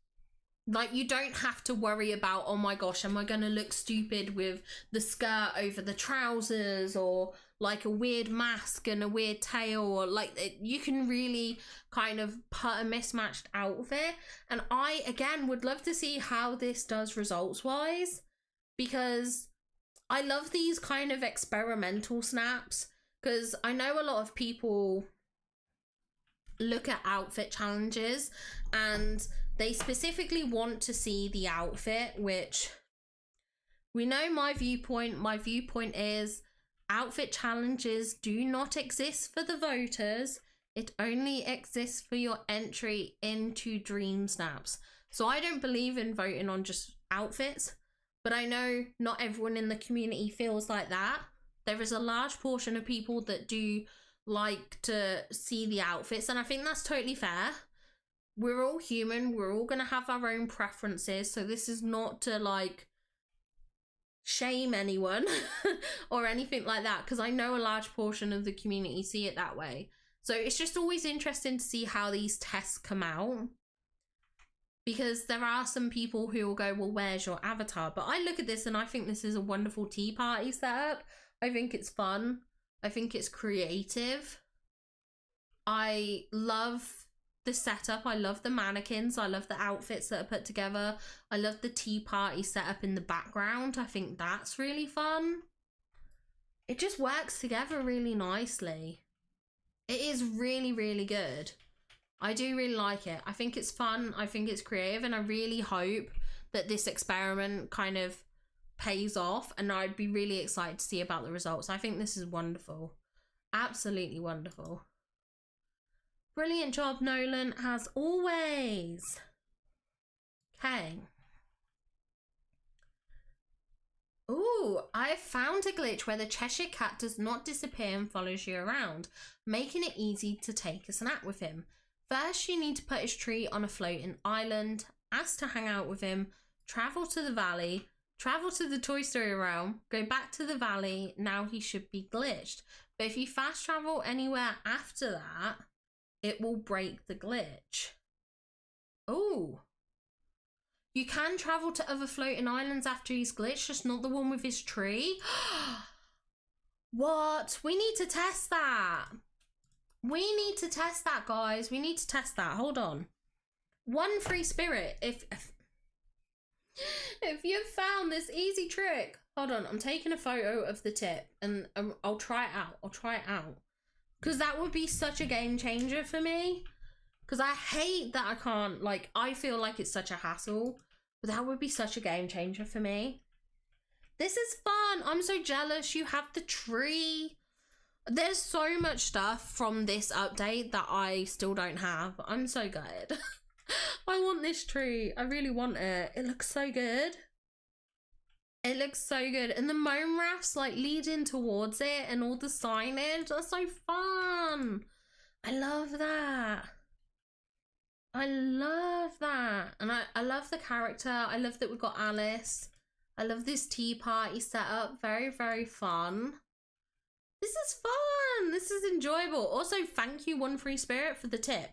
Like, you don't have to worry about, oh my gosh, am I going to look stupid with the skirt over the trousers, or like a weird mask and a weird tail, or like you can really kind of put a mismatched outfit. And I, again, would love to see how this does results wise, because I love these kind of experimental snaps, because I know a lot of people look at outfit challenges and they specifically want to see the outfit, which we know my viewpoint. My viewpoint is outfit challenges do not exist for the voters. It only exists for your entry into Dream Snaps. So I don't believe in voting on just outfits, but I know not everyone in the community feels like that. There is a large portion of people that do like to see the outfits, and I think that's totally fair. We're all human, we're all gonna have our own preferences, so this is not to like shame anyone or anything like that, because I know a large portion of the community see it that way. So it's just always interesting to see how these tests come out, because there are some people who will go, well, where's your avatar? But I look at this and I think this is a wonderful tea party setup. I think it's fun. I think it's creative. I love the setup. I love the mannequins. I love the outfits that are put together. I love the tea party setup in the background. I think that's really fun. It just works together really nicely. It is really, really good. I do really like it. I think it's fun. I think it's creative, and I really hope that this experiment kind of pays off, and I'd be really excited to see about the results. I think this is wonderful. Absolutely wonderful. Brilliant job, Nolan, as always. Okay. Ooh, I found a glitch where the Cheshire Cat does not disappear and follows you around, making it easy to take a snap with him. First, you need to put his tree on a floating island, ask to hang out with him, travel to the valley, travel to the Toy Story realm, go back to the valley. Now he should be glitched. But if you fast travel anywhere after that, it will break the glitch. Oh. You can travel to other floating islands after he's glitched, just not the one with his tree. What? We need to test that. We need to test that, guys. We need to test that. Hold on. One free spirit. If you've found this easy trick. Hold on. I'm taking a photo of the tip and I'll try it out. I'll try it out. Because that would be such a game changer for me. Because I hate that I can't, like, I feel like it's such a hassle. But that would be such a game changer for me. This is fun. I'm so jealous. You have the tree. There's so much stuff from this update that I still don't have. I'm so good. I want this tree. I really want it. It looks so good. It looks so good. And the moan rafts like leading towards it and all the signage. That's so fun. I love that. I love that. And I love the character. I love that we've got Alice. I love this tea party setup. Very, very fun. This is fun. This is enjoyable. Also, thank you, One Free Spirit, for the tip.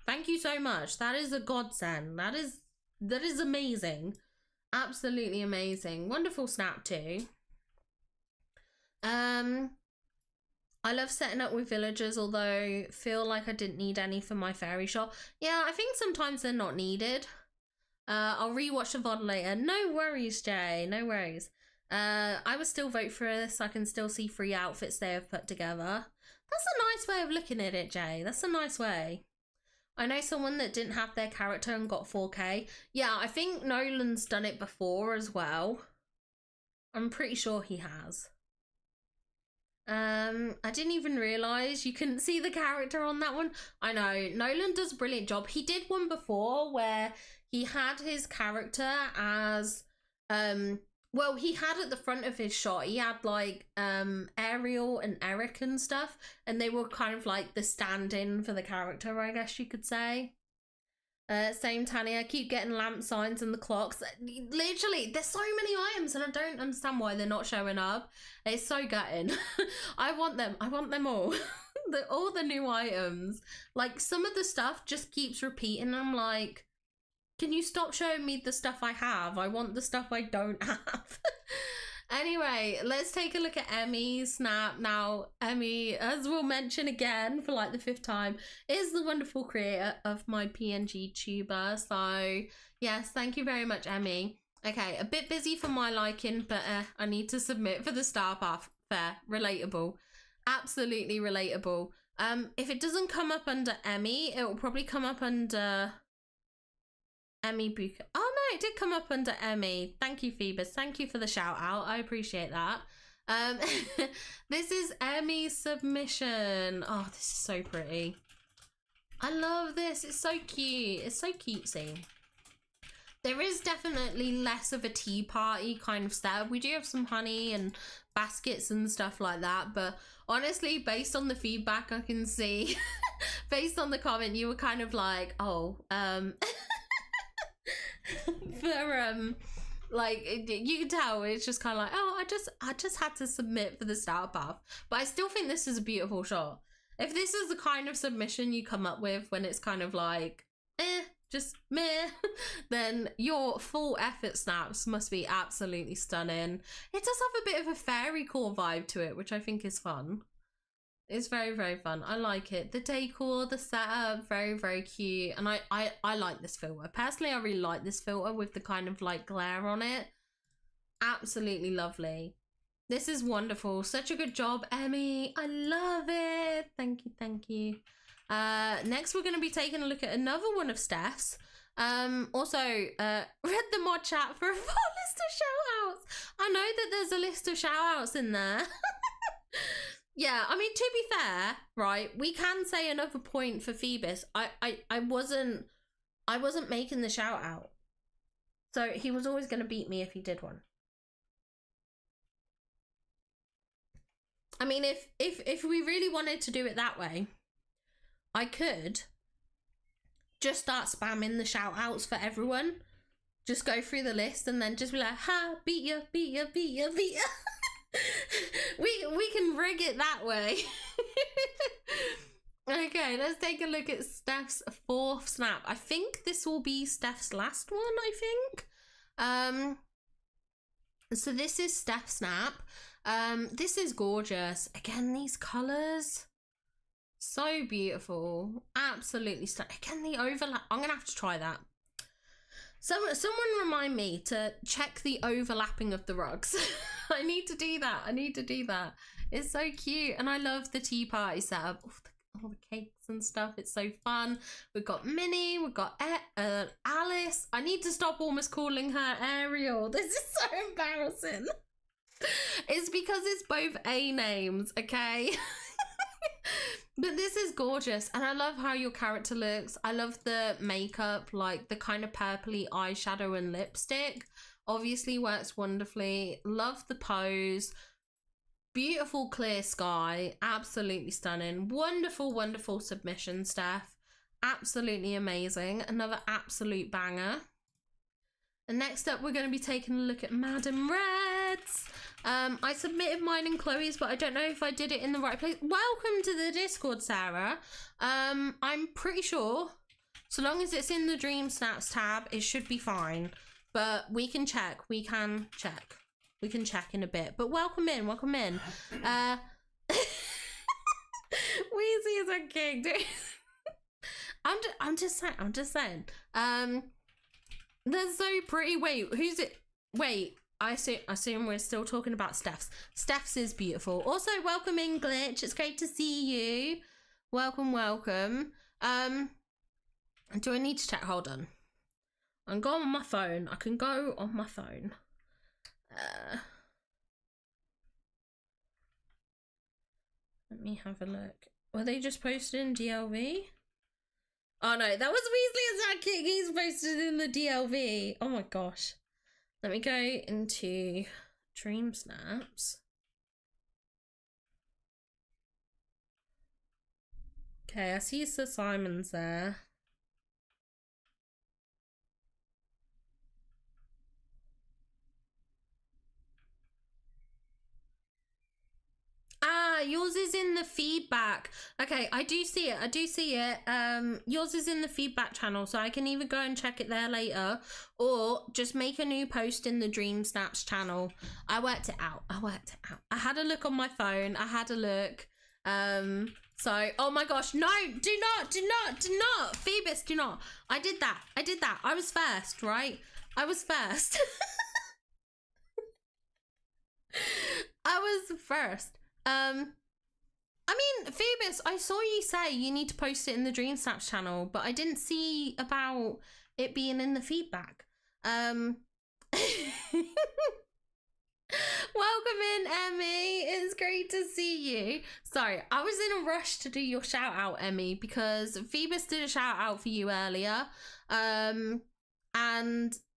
Thank you so much. That is a godsend. That is amazing. Absolutely amazing. Wonderful snap too. I love setting up with villagers, although feel like I didn't need any for my fairy shop. Yeah, I think sometimes they're not needed. I'll rewatch the VOD later. No worries, Jay. No worries. I would still vote for this. I can still see free outfits they have put together. That's a nice way of looking at it, Jay. That's a nice way. I know someone that didn't have their character and got 4K. Yeah, I think Nolan's done it before as well. I'm pretty sure he has. I didn't even realise you couldn't see the character on that one. I know, Nolan does a brilliant job. He did one before where he had his character as, well, he had at the front of his shot, he had like Ariel and Eric and stuff, and they were kind of like the stand-in for the character, I guess you could say. Same, Tanya. I keep getting lamp signs and the clocks. Literally, there's so many items and I don't understand why they're not showing up. It's so gutting. I want them. I want them all. All the new items. Like, some of the stuff just keeps repeating. I'm like, Can you stop showing me the stuff I have? I want the stuff I don't have. Anyway, let's take a look at Emmy's snap. Now, Emmy, as we'll mention again for like the 5th time, is the wonderful creator of my PNG tuber. So, yes, thank you very much, Emmy. Okay, a bit busy for my liking, but I need to submit for the star path. Fair, relatable. Absolutely relatable. If it doesn't come up under Emmy, it will probably come up under Emmy Buka. Oh no, it did come up under Emmy. Thank you, Phoebus. Thank you for the shout out. I appreciate that. This is Emmy's submission. Oh, this is so pretty. I love this. It's so cute. It's so cutesy. There is definitely less of a tea party kind of setup. We do have some honey and baskets and stuff like that, but honestly, based on the feedback I can see, based on the comment, you were kind of like, oh, for like you can tell it's just kind of like, oh, I just had to submit for the starter path. But I still think this is a beautiful shot. If this is the kind of submission you come up with when it's kind of like just meh, then your full effort snaps must be absolutely stunning. It does have a bit of a fairy core vibe to it, which I think is fun. It's very, very fun. I like it. The decor, the setup, very, very cute. And I like this filter. Personally, I really like this filter with the kind of like glare on it. Absolutely lovely. This is wonderful. Such a good job, Emmy. I love it. Thank you, thank you. Next, we're going to be taking a look at another one of Steph's. Also, read the mod chat for a full list of shout-outs. I know that there's a list of shout-outs in there. Yeah, I mean, to be fair, right, we can say another point for Phoebus. I wasn't making the shout out. So he was always going to beat me if he did one. I mean, if we really wanted to do it that way, I could just start spamming the shout outs for everyone. Just go through the list and then just be like, ha, beat ya, beat ya, beat ya, beat ya. we can rig it that way. Okay, let's take a look at Steph's 4th snap. I think this will be Steph's last one, I think. So this is Steph's snap. This is gorgeous. Again, these colors, so beautiful. Absolutely stunning. Again, the overlap. I'm gonna have to try that. Someone remind me to check the overlapping of the rugs. I need to do that. I need to do that. It's so cute. And I love the tea party setup. All the cakes and stuff. It's so fun. We've got Minnie. We've got Alice. I need to stop almost calling her Ariel. This is so embarrassing. It's because it's both A names, okay? But this is gorgeous, and I love how your character looks. I love the makeup, like the kind of purpley eyeshadow and lipstick. Obviously works wonderfully. Love the pose. Beautiful clear sky. Absolutely stunning. Wonderful, wonderful submission, Steph. Absolutely amazing. Another absolute banger. And next up, we're going to be taking a look at Madam Reds. I submitted mine and Chloe's, but I don't know if I did it in the right place. Welcome to the Discord, Sarah. I'm pretty sure, so long as it's in the Dream Snaps tab, it should be fine. But we can check. We can check. We can check in a bit. But welcome in. Welcome in. Weezy is a king, dude. I'm just saying. I'm just saying. They're so pretty. Wait, who's it? Wait, I assume we're still talking about Steph's. Steph's is beautiful. Also, welcome in, Glitch. It's great to see you. Welcome, welcome. Do I need to check? Hold on. I'm going on my phone. I can go on my phone. Let me have a look. Were they just posted in DLV? Oh no, that was Weasley as that king. He's posted in the DLV. Oh my gosh. Let me go into Dream Snaps. Okay, I see Sir Simon's there. Ah, yours is in the feedback. Okay, I do see it. I do see it. Yours is in the feedback channel, so I can either go and check it there later or just make a new post in the Dream Snaps channel. I worked it out. I had a look on my phone. I had a look. So, oh my gosh, no, do not. Phoebus, do not. I did that. I was first, right? I was first. I was first. I mean, Phoebus, I saw you say you need to post it in the Dream Snaps channel, but I didn't see about it being in the feedback. Welcome in, Emmy. It's great to see you. Sorry, I was in a rush to do your shout out, Emmy, because Phoebus did a shout out for you earlier. And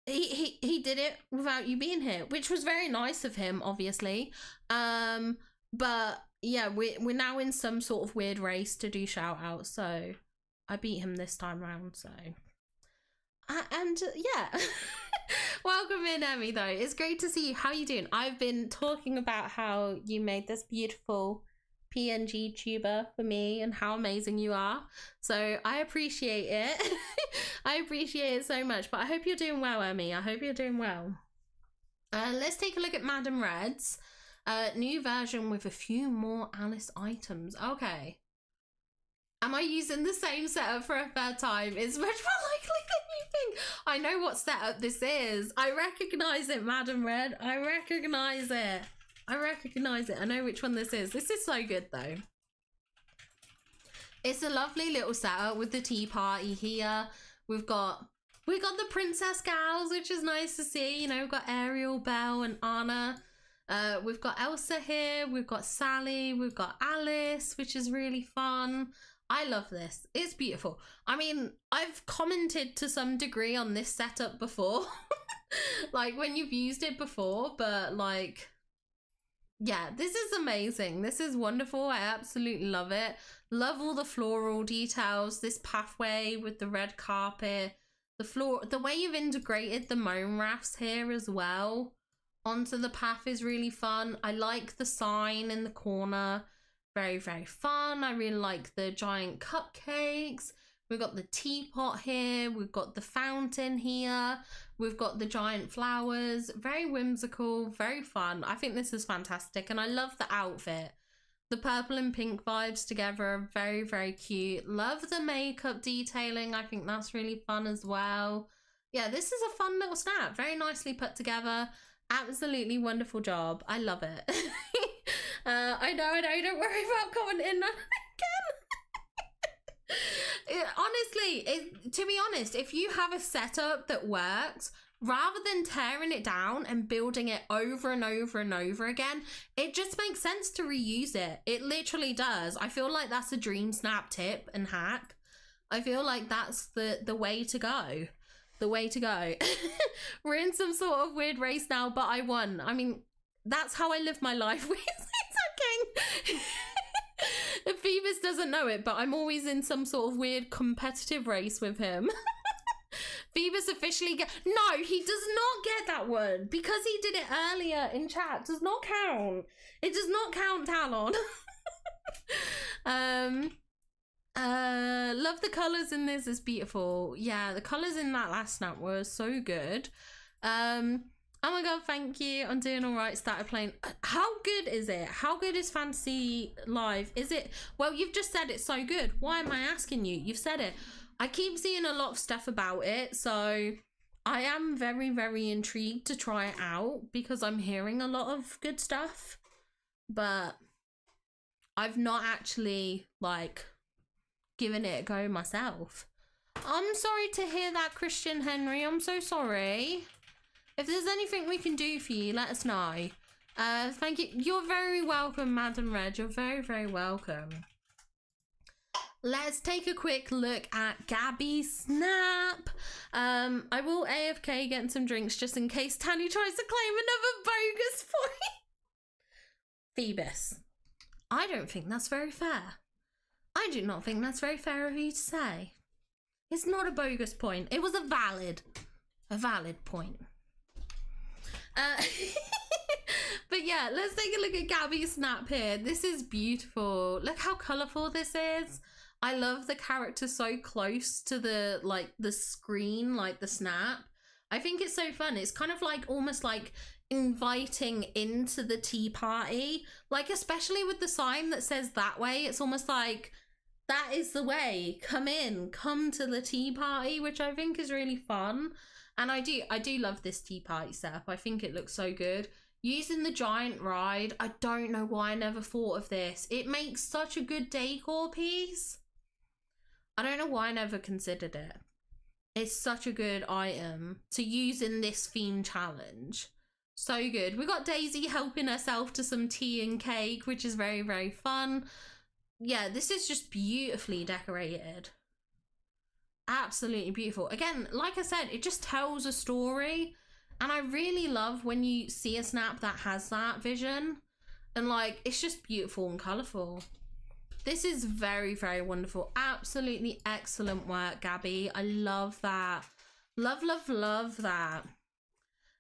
he did it without you being here, which was very nice of him, obviously. But yeah, we're now in some sort of weird race to do shout outs, so I beat him this time round. So and yeah. Welcome in, Emmy, though. It's great to see you. How you doing? I've been talking about how you made this beautiful PNG tuber for me and how amazing you are, so I appreciate it. I appreciate it so much. But I hope you're doing well, Emmy. I hope you're doing well. Let's take a look at Madam Red's new version with a few more Alice items. Okay, am I using the same setup for a third time? It's much more likely than you think. I know what setup this is. I recognize it, Madam Red. I recognize it. I know which one this is. This is so good, though. It's a lovely little setup with the tea party here. We got the princess gals, which is nice to see. You know, we've got Ariel, Belle, and Anna. We've got Elsa here. We've got Sally. We've got Alice, which is really fun. I love this. It's beautiful. I mean, I've commented to some degree on this setup before. Like, when you've used it before, but like, yeah, this is amazing. This is wonderful. I absolutely love it. Love all the floral details. This pathway with the red carpet, the way you've integrated the moan rafts here as well onto the path is really fun. I like the sign in the corner. Very, very fun. I really like the giant cupcakes. We've got the teapot here. We've got the fountain here. We've got the giant flowers. Very whimsical, very fun. I think this is fantastic. And I love the outfit. The purple and pink vibes together are very, very cute. Love the makeup detailing. I think that's really fun as well. Yeah, this is a fun little snap. Very nicely put together. Absolutely wonderful job. I love it. I know. Don't worry about commenting on it again. Honestly, to be honest, if you have a setup that works, rather than tearing it down and building it over and over and over again, it just makes sense to reuse it. It literally does. I feel like that's a Dream Snap tip and hack. I feel like that's the way to go. The way to go. We're in some sort of weird race now, but I won. I mean, that's how I live my life with King. Phoebus doesn't know it, but I'm always in some sort of weird competitive race with him. Phoebus officially no, he does not get that one because he did it earlier in chat. Does not count. It does not count, Talon. Love the colors in this. It's beautiful. Yeah, the colors in that last snap were so good. Oh my god, thank you. I'm doing all right. Started playing. How good is it? How good is Fantasy Live? Is it? Well, you've just said it's so good. Why am I asking you? You've said it. I keep seeing a lot of stuff about it, so I am very, very intrigued to try it out because I'm hearing a lot of good stuff, but I've not actually like given it a go myself. I'm sorry to hear that, Christian Henry. I'm so sorry. If there's anything we can do for you, let us know. Thank you. You're very welcome, Madam Red. You're very, very welcome. Let's take a quick look at Gabby's snap. I will AFK get some drinks just in case Tanny tries to claim another bogus point. Phoebus, I don't think that's very fair. I do not think that's very fair of you to say. It's not a bogus point. It was a valid point. But yeah, let's take a look at Gabby's snap here. This is beautiful. Look how colorful this is. I love the character so close to the, like, the screen, like the snap. I think it's so fun. It's kind of like almost like inviting into the tea party, like especially with the sign that says that way. It's almost like that is the way. Come in, come to the tea party, which I think is really fun. And I do love this tea party setup. I think it looks so good. Using the giant ride, I don't know why I never thought of this. It makes such a good decor piece. I don't know why I never considered it. It's such a good item to use in this theme challenge. So good. We got Daisy helping herself to some tea and cake, which is very, very fun. Yeah, this is just beautifully decorated. Absolutely beautiful. Again, like I said, it just tells a story. And I really love when you see a snap that has that vision. And like, it's just beautiful and colourful. This is very, very wonderful. Absolutely excellent work, Gabby. I love that. Love, love, love that.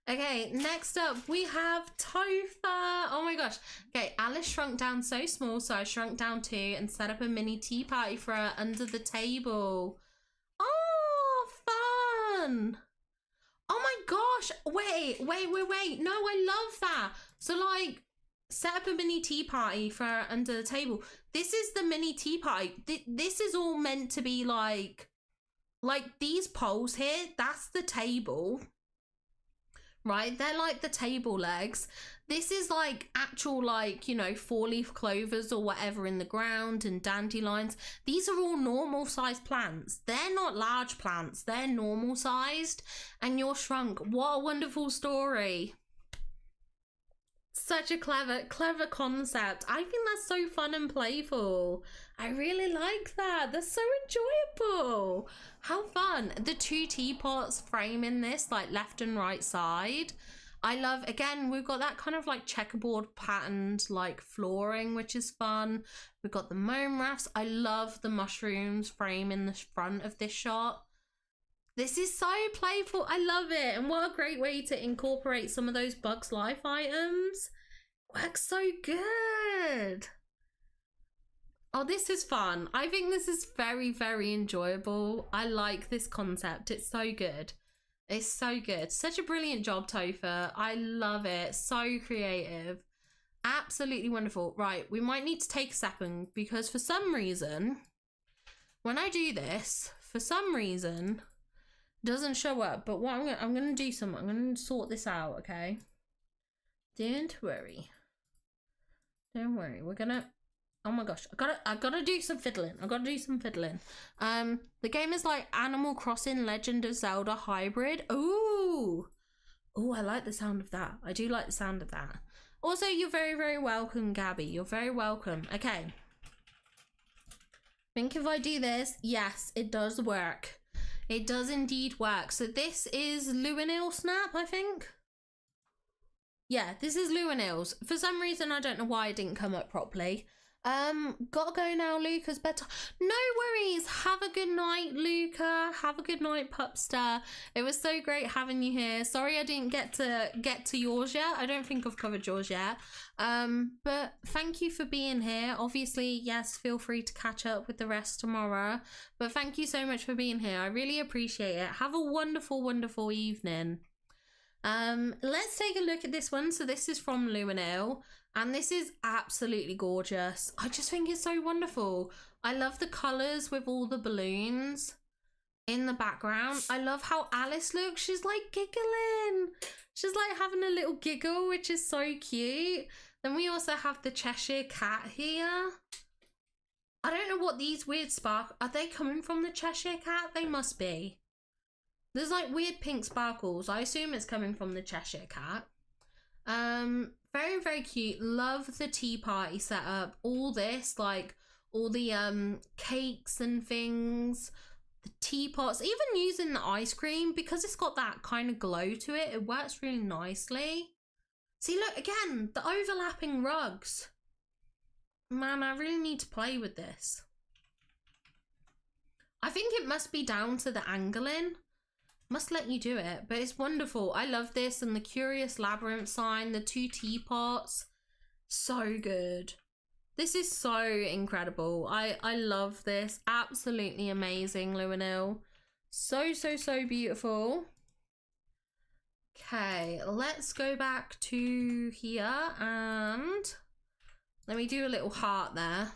Okay, next up we have Topher. Oh my gosh. Okay, Alice shrunk down so small, so I shrunk down too and set up a mini tea party for her under the table. Oh, fun. Oh my gosh. Wait. No, I love that. So like, set up a mini tea party for her under the table. This is the mini tea party. This is all meant to be like these poles here, that's the table. Right, they're like the table legs. This is like actual, like, you know, 4-leaf clovers or whatever in the ground and dandelions. These are all normal sized plants. They're not large plants, they're normal sized. And you're shrunk. What a wonderful story. Such a clever concept. I think that's so fun and playful. I really like that. That's so enjoyable. How fun. The 2 teapots framing this, like left and right side. I love, again, we've got that kind of like checkerboard patterned like flooring, which is fun. We've got the mome rafts. I love the mushrooms framing the front of this shot. This is so playful. I love it. And what a great way to incorporate some of those Bugs Life items. Works so good. Oh, this is fun. I think this is very, very enjoyable. I like this concept. It's so good. It's so good. Such a brilliant job, Topher. I love it. So creative. Absolutely wonderful. Right, we might need to take a second because for some reason, when I do this, for some reason, doesn't show up. But what I'm gonna do something. I'm gonna sort this out, okay? Don't worry. Don't worry. We're gonna. Oh my gosh! I gotta do some fiddling. The game is like Animal Crossing: Legend of Zelda hybrid. Ooh, I like the sound of that. I do like the sound of that. Also, you're very, very welcome, Gabby. You're very welcome. Okay. I think if I do this, yes, it does work. It does indeed work. So this is Luanil Snap, I think. Yeah, this is Luanil's. For some reason, I don't know why it didn't come up properly. Gotta go now, Luca's bedtime. No worries. Have a good night, Luca. Have a good night, Pupster. It was so great having you here. Sorry I didn't get to yours yet. I don't think I've covered yours yet. But thank you for being here. Obviously, yes, feel free to catch up with the rest tomorrow. But thank you so much for being here. I really appreciate it. Have a wonderful, wonderful evening. Let's take a look at this one. So this is from Luanil. And this is absolutely gorgeous. I just think it's so wonderful. I love the colours with all the balloons in the background. I love how Alice looks. She's like giggling. She's like having a little giggle, which is so cute. Then we also have the Cheshire Cat here. I don't know what these weird sparkles... Are they coming from the Cheshire Cat? They must be. There's like weird pink sparkles. I assume it's coming from the Cheshire Cat. Very, very cute. Love the tea party setup. All this, like all the cakes and things, the teapots, even using the ice cream because it's got that kind of glow to it. It works really nicely. See, look, again, the overlapping rugs. Man, I really need to play with this. I think it must be down to the angling. Must let you do it, but it's wonderful. I love this, and the curious labyrinth sign, the 2 teapots. So good. This is so incredible. I love this. Absolutely amazing, Luanil. So, so, so beautiful. Okay, let's go back to here and let me do a little heart there.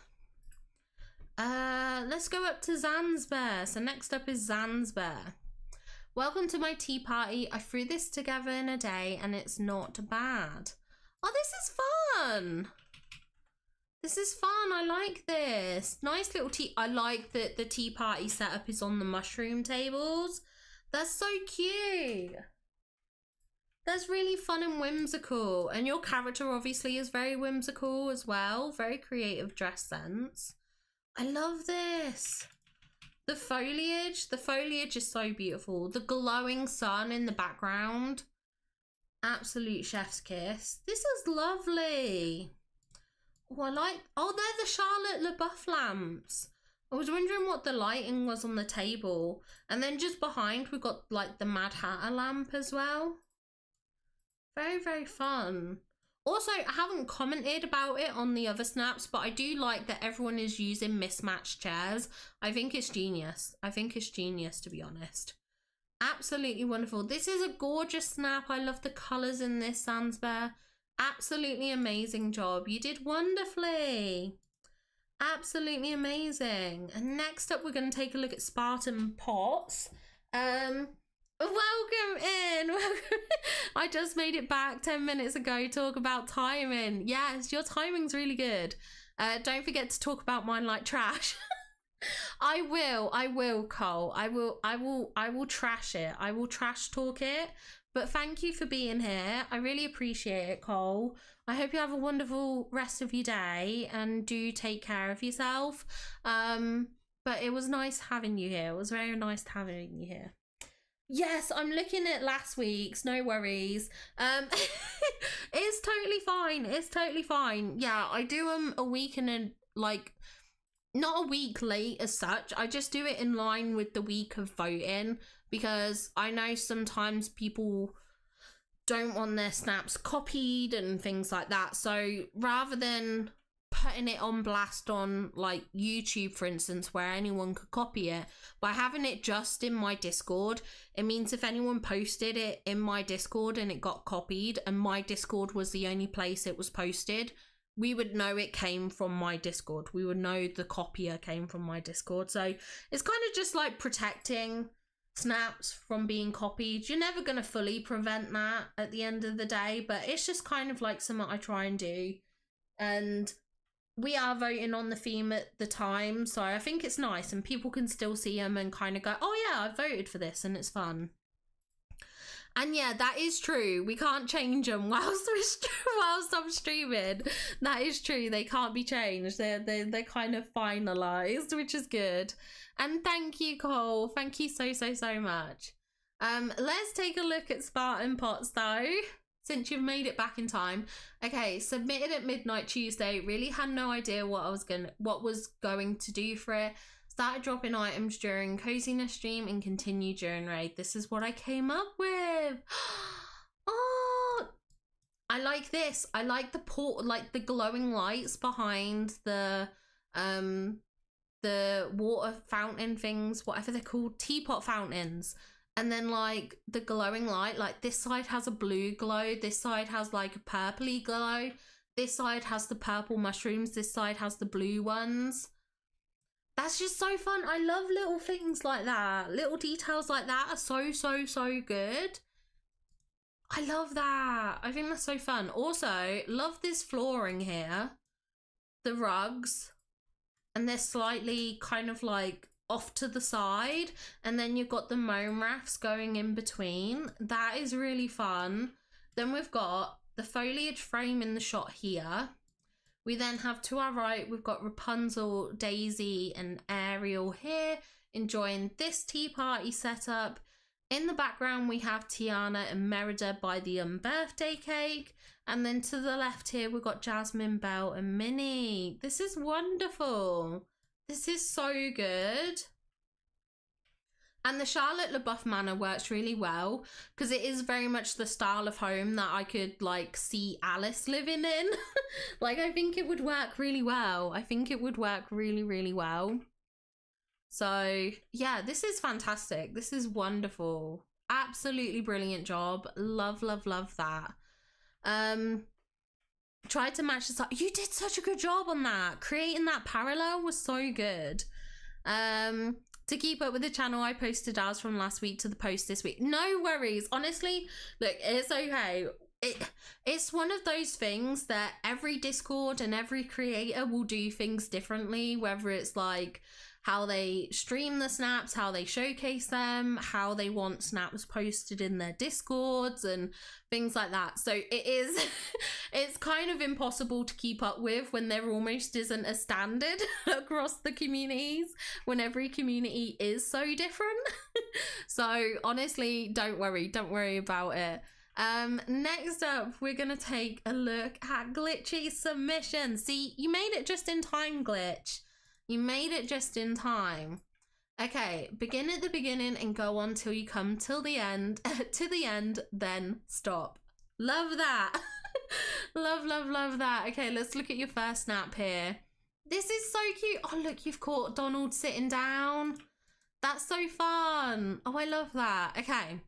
Let's go up to Zanzibar. So next up is Zanzibar. Welcome to my tea party. I threw this together in a day and it's not bad. Oh, this is fun. This is fun. I like this. Nice little tea. I like that the tea party setup is on the mushroom tables. That's so cute. That's really fun and whimsical. And your character obviously is very whimsical as well. Very creative dress sense. I love this. The foliage is so beautiful. The glowing sun in the background. Absolute chef's kiss. This is lovely. Oh, I like, oh, they're the Charlotte LeBuff lamps. I was wondering what the lighting was on the table. And then just behind, we've got like the Mad Hatter lamp as well. Very, very fun. Also, I haven't commented about it on the other snaps, but I do like that everyone is using mismatched chairs. I think it's genius. I think it's genius, to be honest. Absolutely wonderful. This is a gorgeous snap. I love the colours in this, Zanzibar. Absolutely amazing job. You did wonderfully. Absolutely amazing. And next up, we're going to take a look at Spartan Pots. Welcome in. I just made it back 10 minutes ago. Talk about timing. Yes, your timing's really good. Don't forget to talk about mine like trash. I will, Cole. I will trash it. I will trash talk it. But thank you for being here. I really appreciate it, Cole. I hope you have a wonderful rest of your day and do take care of yourself. But it was nice having you here. It was very nice having you here. Yes, I'm looking at last week's, no worries. It's totally fine. It's totally fine. Yeah, I do a week and like not a week late as such. I just do it in line with the week of voting because I know sometimes people don't want their snaps copied and things like that. So rather than putting it on blast on like YouTube, for instance, where anyone could copy it, by having it just in my Discord, it means if anyone posted it in my Discord and it got copied and my Discord was the only place it was posted, we would know it came from my Discord. We would know the copier came from my Discord. So it's kind of just like protecting snaps from being copied. You're never going to fully prevent that at the end of the day, but it's just kind of like something I try and do. And we are voting on the theme at the time, so I think it's nice and people can still see them and kind of go, oh yeah, I voted for this, and it's fun. And yeah, that is true. We can't change them whilst I'm streaming. That is true. They can't be changed. They're kind of finalized, which is good. And thank you, Cole. Thank you so much. Let's take a look at Spartan Pots though, since you've made it back in time. Okay, submitted at midnight Tuesday. Really had no idea what was going to do for it. Started dropping items during coziness stream and continued during raid. This is what I came up with. Oh, I like this. I like the glowing lights behind the water fountain things, whatever they're called, teapot fountains. And then like the glowing light, like this side has a blue glow, this side has like a purpley glow, this side has the purple mushrooms, this side has the blue ones. That's just so fun. I love little things like that. Little details like that are so good. I love that. I think that's so fun. Also, love this flooring here. The rugs. And they're slightly kind of like off to the side. And then you've got the moan rafts going in between. That is really fun. Then we've got the foliage frame in the shot here. We then have to our right, we've got Rapunzel, Daisy and Ariel here enjoying this tea party setup. In the background, we have Tiana and Merida by the birthday cake. And then to the left here, we've got Jasmine, Belle and Minnie. This is wonderful. This is so good. And the Charlotte LaBeouf Manor works really well because it is very much the style of home that I could like see Alice living in. Like, I think it would work really well. I think it would work really, really well. So yeah, this is fantastic. This is wonderful. Absolutely brilliant job. Love, love, love that. Tried to match this up. You did such a good job on that. Creating that parallel was so good. To keep up with the channel, I posted ours from last week to the post this week. No worries. Honestly, look, it's okay. It's one of those things that every Discord and every creator will do things differently, whether it's like how they stream the snaps, how they showcase them, how they want snaps posted in their Discords and things like that. So it is, it's kind of impossible to keep up with when there almost isn't a standard across the communities, when every community is so different. So honestly, don't worry about it. Next up, we're gonna take a look at glitchy submission. See, you made it just in time, Glitch. You made it just in time. Okay, begin at the beginning and go on till you come till the end, to the end, then stop. Love that. Love, love, love that. Okay, let's look at your first snap here. This is so cute. Oh, look, you've caught Donald sitting down. That's so fun. Oh, I love that. Okay,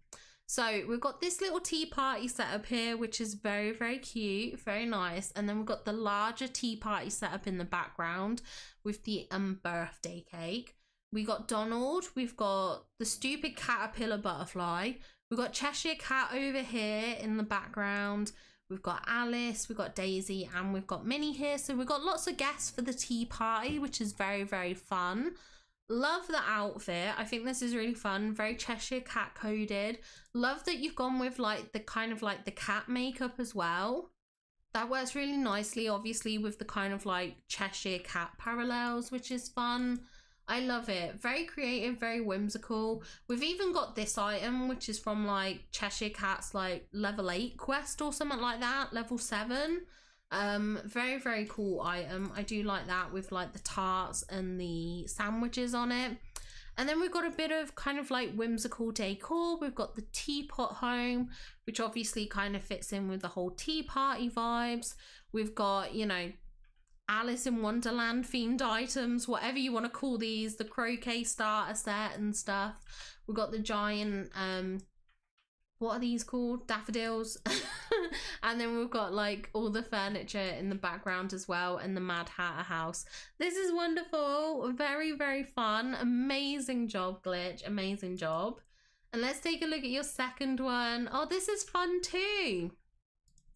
so we've got this little tea party set up here, which is very, very cute, very nice. And then we've got the larger tea party set up in the background with the birthday cake. We got Donald, we've got the stupid caterpillar butterfly, we've got Cheshire Cat over here in the background, we've got Alice, we've got Daisy, and we've got Minnie here. So we've got lots of guests for the tea party, which is very, very fun. Love the outfit. I think this is really fun, very Cheshire Cat coded. Love that you've gone with like the kind of like the cat makeup as well. That works really nicely, obviously, with the kind of like Cheshire Cat parallels, which is fun. I love it. Very creative, very whimsical. We've even got this item, which is from like Cheshire Cat's like level 8 quest or something like that, level 7. Very, very cool item. I do like that with like the tarts and the sandwiches on it. And then we've got a bit of kind of like whimsical decor. We've got the teapot home, which obviously kind of fits in with the whole tea party vibes. We've got, you know, Alice in Wonderland themed items, whatever you want to call these, the croquet starter set and stuff. We've got the giant, what are these called? Daffodils. And then we've got like all the furniture in the background as well, and the Mad Hatter house. This is wonderful. Very, very fun. Amazing job, Glitch. Amazing job. And let's take a look at your second one. Oh, this is fun too.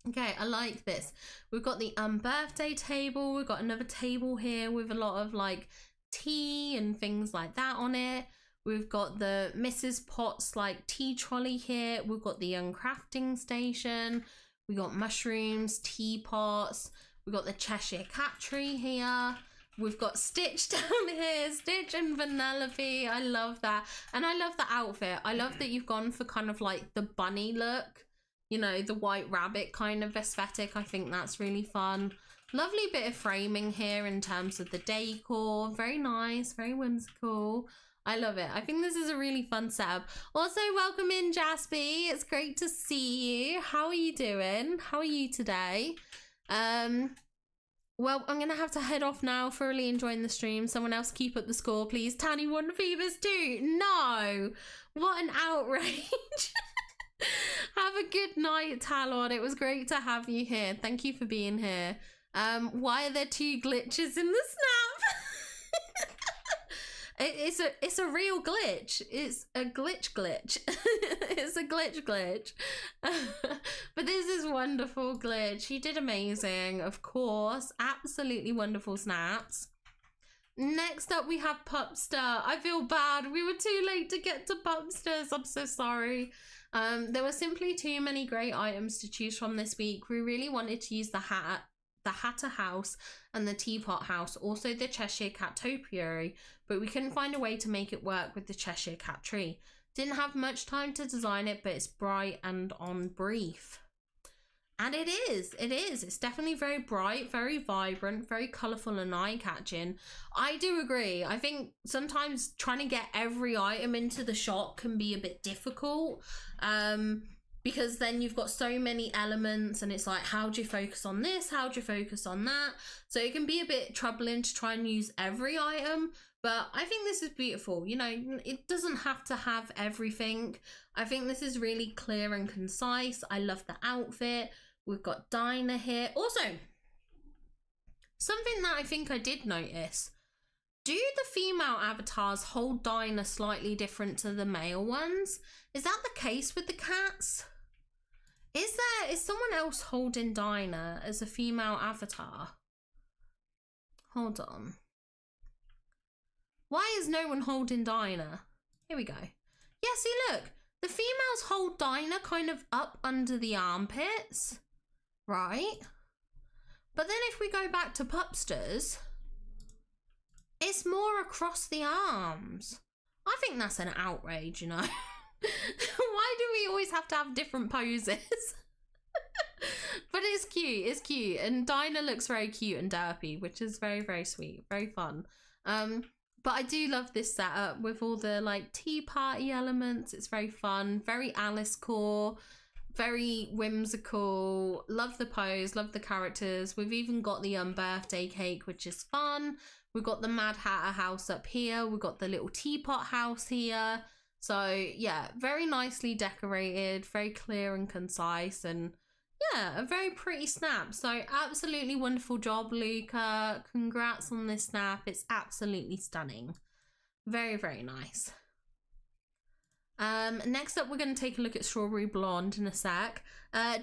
Okay, I like this. We've got the birthday table. We've got another table here with a lot of like tea and things like that on it. We've got the Mrs. Potts like tea trolley here. We've got the crafting station. We got mushrooms, teapots. We've got the Cheshire Cat tree here. We've got Stitch down here, Stitch and Vanellope. I love that. And I love the outfit. I love that you've gone for kind of like the bunny look, you know, the white rabbit kind of aesthetic. I think that's really fun. Lovely bit of framing here in terms of the decor. Very nice, very whimsical. I love it. I think this is a really fun setup. Also, welcome in, Jaspy. It's great to see you. How are you doing? How are you today? Well, I'm going to have to head off now. Thoroughly enjoying the stream. Someone else keep up the score, please. Tanny won Phoebus too. No. What an outrage. Have a good night, Talon. It was great to have you here. Thank you for being here. Why are there 2 glitches in the snap? It's a real glitch. It's a glitch. It's a glitch. But this is wonderful, Glitch. You did amazing, of course. Absolutely wonderful snaps. Next up, we have Pupster. I feel bad. We were too late to get to Pupsters. I'm so sorry. There were simply too many great items to choose from this week. We really wanted to use the Hatter house and the teapot house, also the Cheshire Cat topiary, but we couldn't find a way to make it work with the Cheshire Cat tree. Didn't have much time to design it, but it's bright and on brief. And it is. It's definitely very bright, very vibrant, very colourful and eye-catching. I do agree. I think sometimes trying to get every item into the shot can be a bit difficult. Because then you've got so many elements and it's like, how do you focus on this? How do you focus on that? So it can be a bit troubling to try and use every item. But I think this is beautiful. You know, it doesn't have to have everything. I think this is really clear and concise. I love the outfit. We've got Dinah here. Also, something that I think I did notice. Do the female avatars hold Dinah slightly different to the male ones? Is that the case with the cats? Is someone else holding Dinah as a female avatar? Hold on. Why is no one holding Dinah? Here we go. Yeah, see, look. The females hold Dinah kind of up under the armpits. Right? But then if we go back to Pupsters, it's more across the arms. I think that's an outrage, you know? Why do we always have to have different poses? But it's cute, it's cute. And Dinah looks very cute and derpy, which is very, very sweet, very fun. But I do love this setup with all the like tea party elements. It's very fun, very Alice core, very whimsical. Love the pose, love the characters. We've even got the birthday cake, which is fun. We've got the Mad Hatter house up here. We've got the little teapot house here. So yeah, very nicely decorated, very clear and concise, and yeah, a very pretty snap. So absolutely wonderful job, Luca. Congrats on this snap. It's absolutely stunning. Very, very nice. Next up, we're going to take a look at Strawberry Blonde in a sec.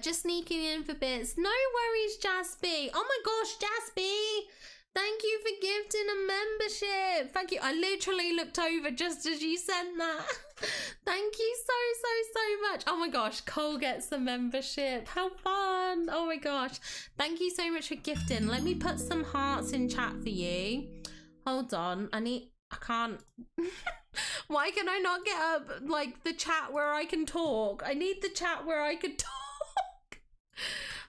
Just sneaking in for bits. No worries, Jaspy. Oh my gosh, Jaspy. Thank you for gifting a membership. Thank you. I literally looked over just as you sent that. Thank you so much. Oh my gosh, Cole gets the membership. How fun. Oh my gosh. Thank you so much for gifting. Let me put some hearts in chat for you. Hold on. I can't. Why can I not get up like the chat where I can talk? I need the chat where I could talk.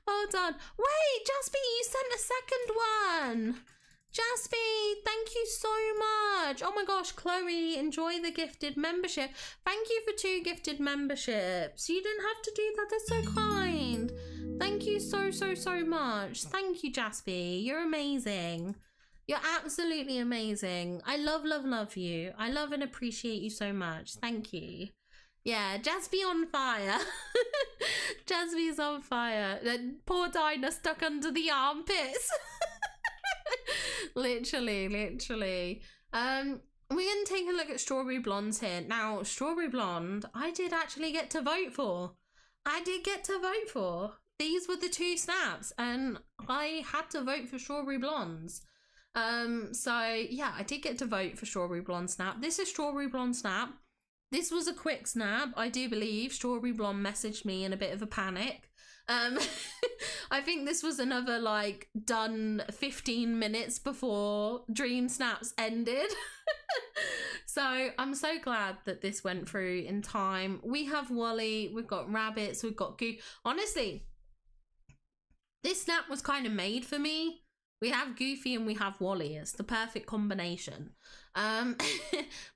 Hold on. Wait, Jaspy, you sent a second one. Jaspy, thank you so much. Oh my gosh, Chloe, enjoy the gifted membership. Thank you for 2 gifted memberships. You didn't have to do that. That's so kind. Thank you so much. Thank you, Jaspy. You're amazing. You're absolutely amazing. I love you. I love and appreciate you so much. Thank you. Yeah, Jaspy on fire. Jaspy's on fire. Poor Dinah stuck under the armpits. Literally. We're going to take a look at Strawberry Blondes here. Now, Strawberry Blonde, I did actually get to vote for. These were the 2 snaps, and I had to vote for Strawberry Blondes. So yeah, I did get to vote for Strawberry Blonde snap. This is Strawberry Blonde snap. This was a quick snap, I do believe. Strawberry Blonde messaged me in a bit of a panic. I think this was another like done 15 minutes before Dream Snaps ended. So I'm so glad that this went through in time. We have Wally, we've got rabbits, we've got Goo. Honestly, this snap was kind of made for me. We have Goofy and we have Wally. It's the perfect combination. But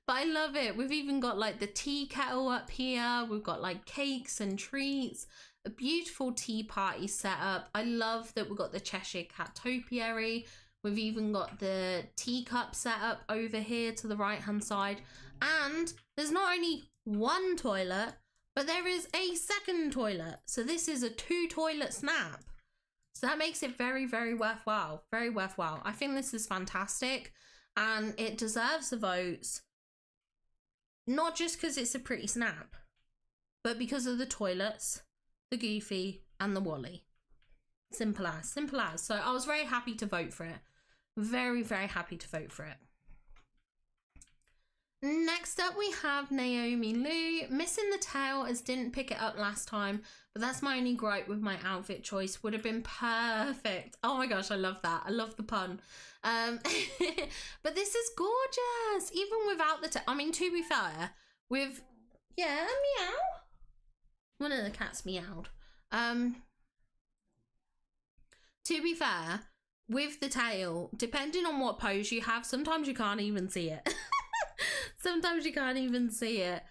I love it. We've even got like the tea kettle up here. We've got like cakes and treats. A beautiful tea party setup. I love that we've got the Cheshire Cat topiary. We've even got the teacup setup over here to the right hand side. And there's not only one toilet, but there is a second toilet. So this is a 2 toilet snap. So that makes it very, very worthwhile. Very worthwhile. I think this is fantastic. And it deserves the votes. Not just because it's a pretty snap, but because of the toilets, the Goofy, and the Wally. Simple as. Simple as. So I was very happy to vote for it. Very, very happy to vote for it. Next up we have Naomi Lou. Missing the tail as didn't pick it up last time, but that's my only gripe with my outfit choice. Would have been perfect. Oh my gosh, I love that. I love the pun. But this is gorgeous. Even without the tail. I mean, to be fair, with... Yeah, meow. One of the cats meowed. To be fair, with the tail, depending on what pose you have, sometimes you can't even see it. Sometimes you can't even see it.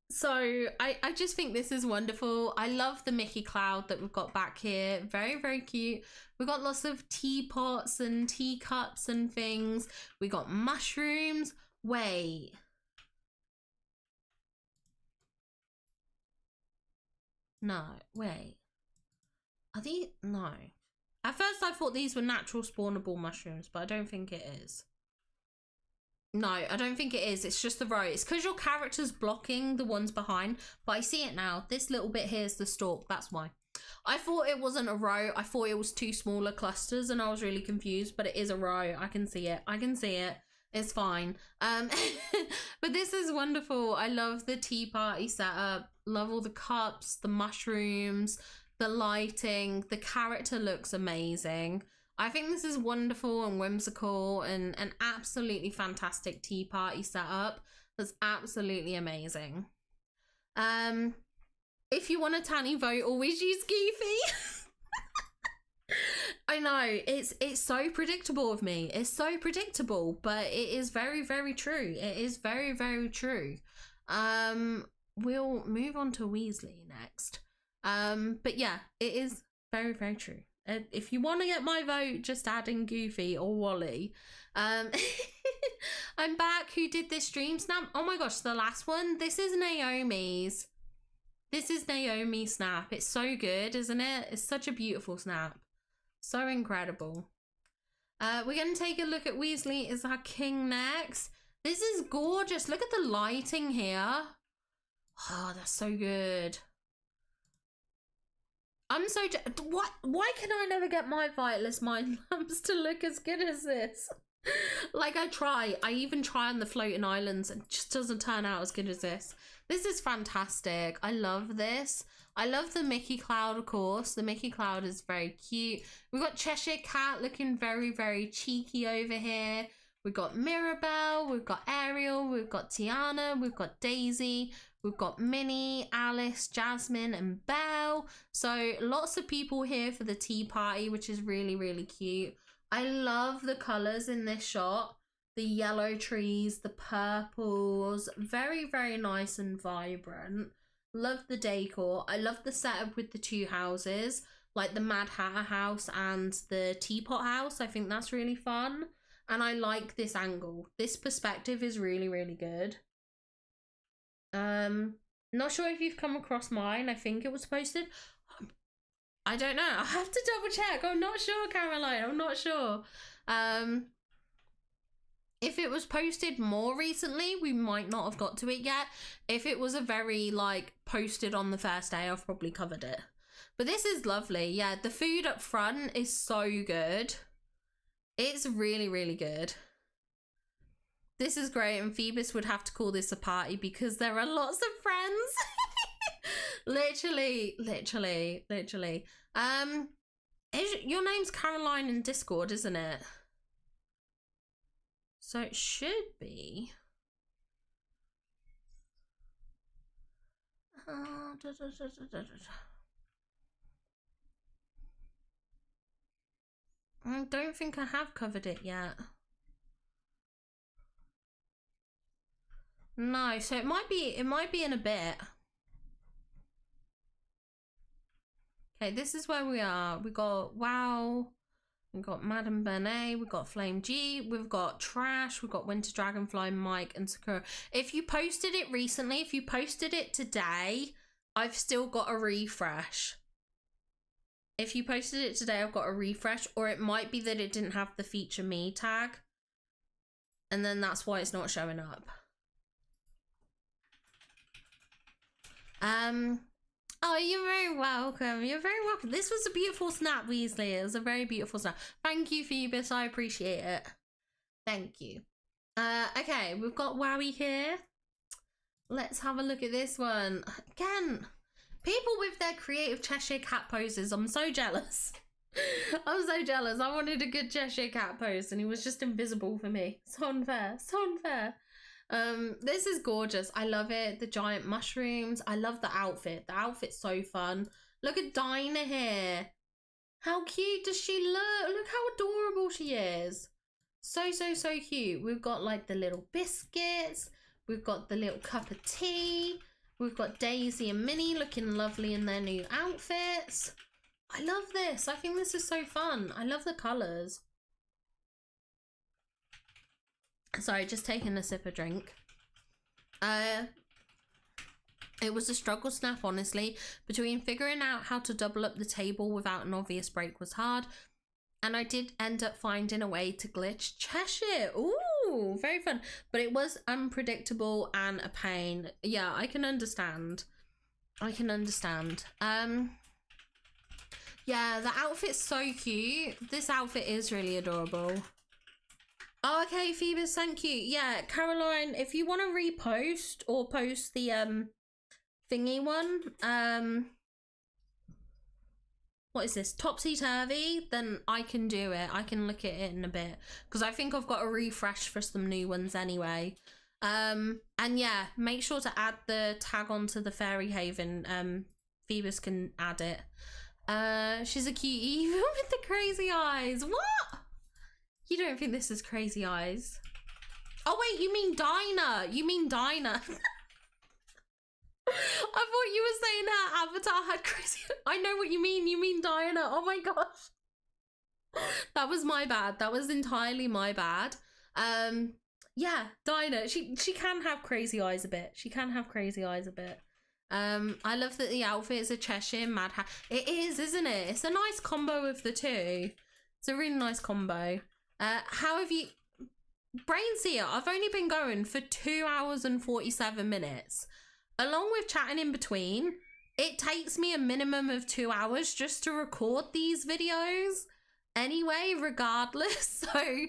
So I just think this is wonderful. I love the Mickey cloud that we've got back here. Very, very cute. We've got lots of teapots and teacups and things. We got mushrooms. Wait. No, wait. Are these? No. At first I thought these were natural spawnable mushrooms, but I don't think it is. No, I don't think it is. It's just the row. It's because your character's blocking the ones behind. But I see it now. This little bit here is the stalk. That's why. I thought it wasn't a row. I thought it was two smaller clusters and I was really confused. But it is a row. I can see it. I can see it. It's fine. But this is wonderful. I love the tea party setup. Love all the cups, the mushrooms, the lighting. The character looks amazing. I think this is wonderful and whimsical and an absolutely fantastic tea party setup. That's absolutely amazing. If you want a tanny vote, always use Goofy. I know, it's so predictable of me. It's so predictable, but it is very, very true. It is very, very true. We'll move on to Weasley next. But yeah, it is very, very true. If you want to get my vote, just add in Goofy or Wally. I'm back. Who did this dream snap? Oh my gosh, the last one. This is Naomi's. This is Naomi's snap. It's so good, isn't it? It's such a beautiful snap. So incredible. We're going to take a look at Weasley as our king next. This is gorgeous. Look at the lighting here. Oh, that's so good. I'm so... Why can I never get my Vitalist Mind Lamps to look as good as this? Like, I try. I even try on the floating islands and it just doesn't turn out as good as this. This is fantastic. I love this. I love the Mickey Cloud, of course. The Mickey Cloud is very cute. We've got Cheshire Cat looking very, very cheeky over here. We've got Mirabelle. We've got Ariel. We've got Tiana. We've got Daisy. We've got Minnie, Alice, Jasmine, and Belle. So lots of people here for the tea party, which is really, really cute. I love the colours in this shot. The yellow trees, the purples. Very, very nice and vibrant. Love the decor. I love the setup with the two houses, like the Mad Hatter house and the teapot house. I think that's really fun. And I like this angle. This perspective is really, really good. Not sure if you've come across mine. I think it was posted. I don't know. I have to double check. I'm not sure, Caroline. I'm not sure. If it was posted more recently, we might not have got to it yet. If it was a very, like, posted on the first day, I've probably covered it. But this is lovely. Yeah, the food up front is so good. It's really, really good. This is great, and Phoebus would have to call this a party because there are lots of friends. Literally. Your name's Caroline in Discord, isn't it? So it should be. I don't think I have covered it yet. No, so it might be in a bit. Okay, this is where we are. We got Wow, we've got Madame Bernay, we've got Flame G, we've got Trash, we've got Winter Dragonfly, Mike, and Sakura. If you posted it recently, if you posted it today, I've still got a refresh. If you posted it today, I've got a refresh, or it might be that it didn't have the feature me tag. And then that's why it's not showing up. Oh, you're very welcome. You're very welcome. This was a beautiful snap, Weasley. It was a very beautiful snap. Thank you, Phoebus. I appreciate it. Thank you. Okay, we've got Wowie here. Let's have a look at this one. Again, people with their creative Cheshire Cat poses. I'm so jealous. I'm so jealous. I wanted a good Cheshire Cat pose and he was just invisible for me. So unfair. So unfair. This is gorgeous. I love it. The giant mushrooms. I love the outfit. The outfit's so fun. Look at Dinah here. How cute does she look? Look how adorable she is. So cute. We've got like the little biscuits. We've got the little cup of tea. We've got Daisy and Minnie looking lovely in their new outfits. I love this. I think this is so fun. I love the colours. Sorry, just taking a sip of drink. It was a struggle snap, honestly. Between figuring out how to double up the table without an obvious break was hard, and I did end up finding a way to glitch Cheshire. Ooh, very fun. But it was unpredictable and a pain. Yeah, I can understand. I can understand. Yeah, the outfit's so cute. This outfit is really adorable. Oh, okay, Phoebus, thank you. Yeah, Caroline, if you want to repost or post the thingy one, what is this, Topsy Turvy, then I can do it. I can look at it in a bit, because I think I've got a refresh for some new ones anyway. And yeah, make sure to add the tag onto the Fairy Haven. Phoebus can add it. She's a cutie even with the crazy eyes. What? You don't think this is crazy eyes? Oh wait, you mean Dinah. You mean Dinah. I thought you were saying her avatar had crazy. I know what you mean. You mean Diana. Oh my gosh. That was my bad. That was entirely my bad. Yeah, Dinah. She can have crazy eyes a bit. She can have crazy eyes a bit. I love that the outfit is a Cheshire Mad Hat. It is, isn't it? It's a nice combo of the two. It's a really nice combo. How have you... Brainseer, I've only been going for 2 hours and 47 minutes. Along with chatting in between, it takes me a minimum of 2 hours just to record these videos anyway, regardless. So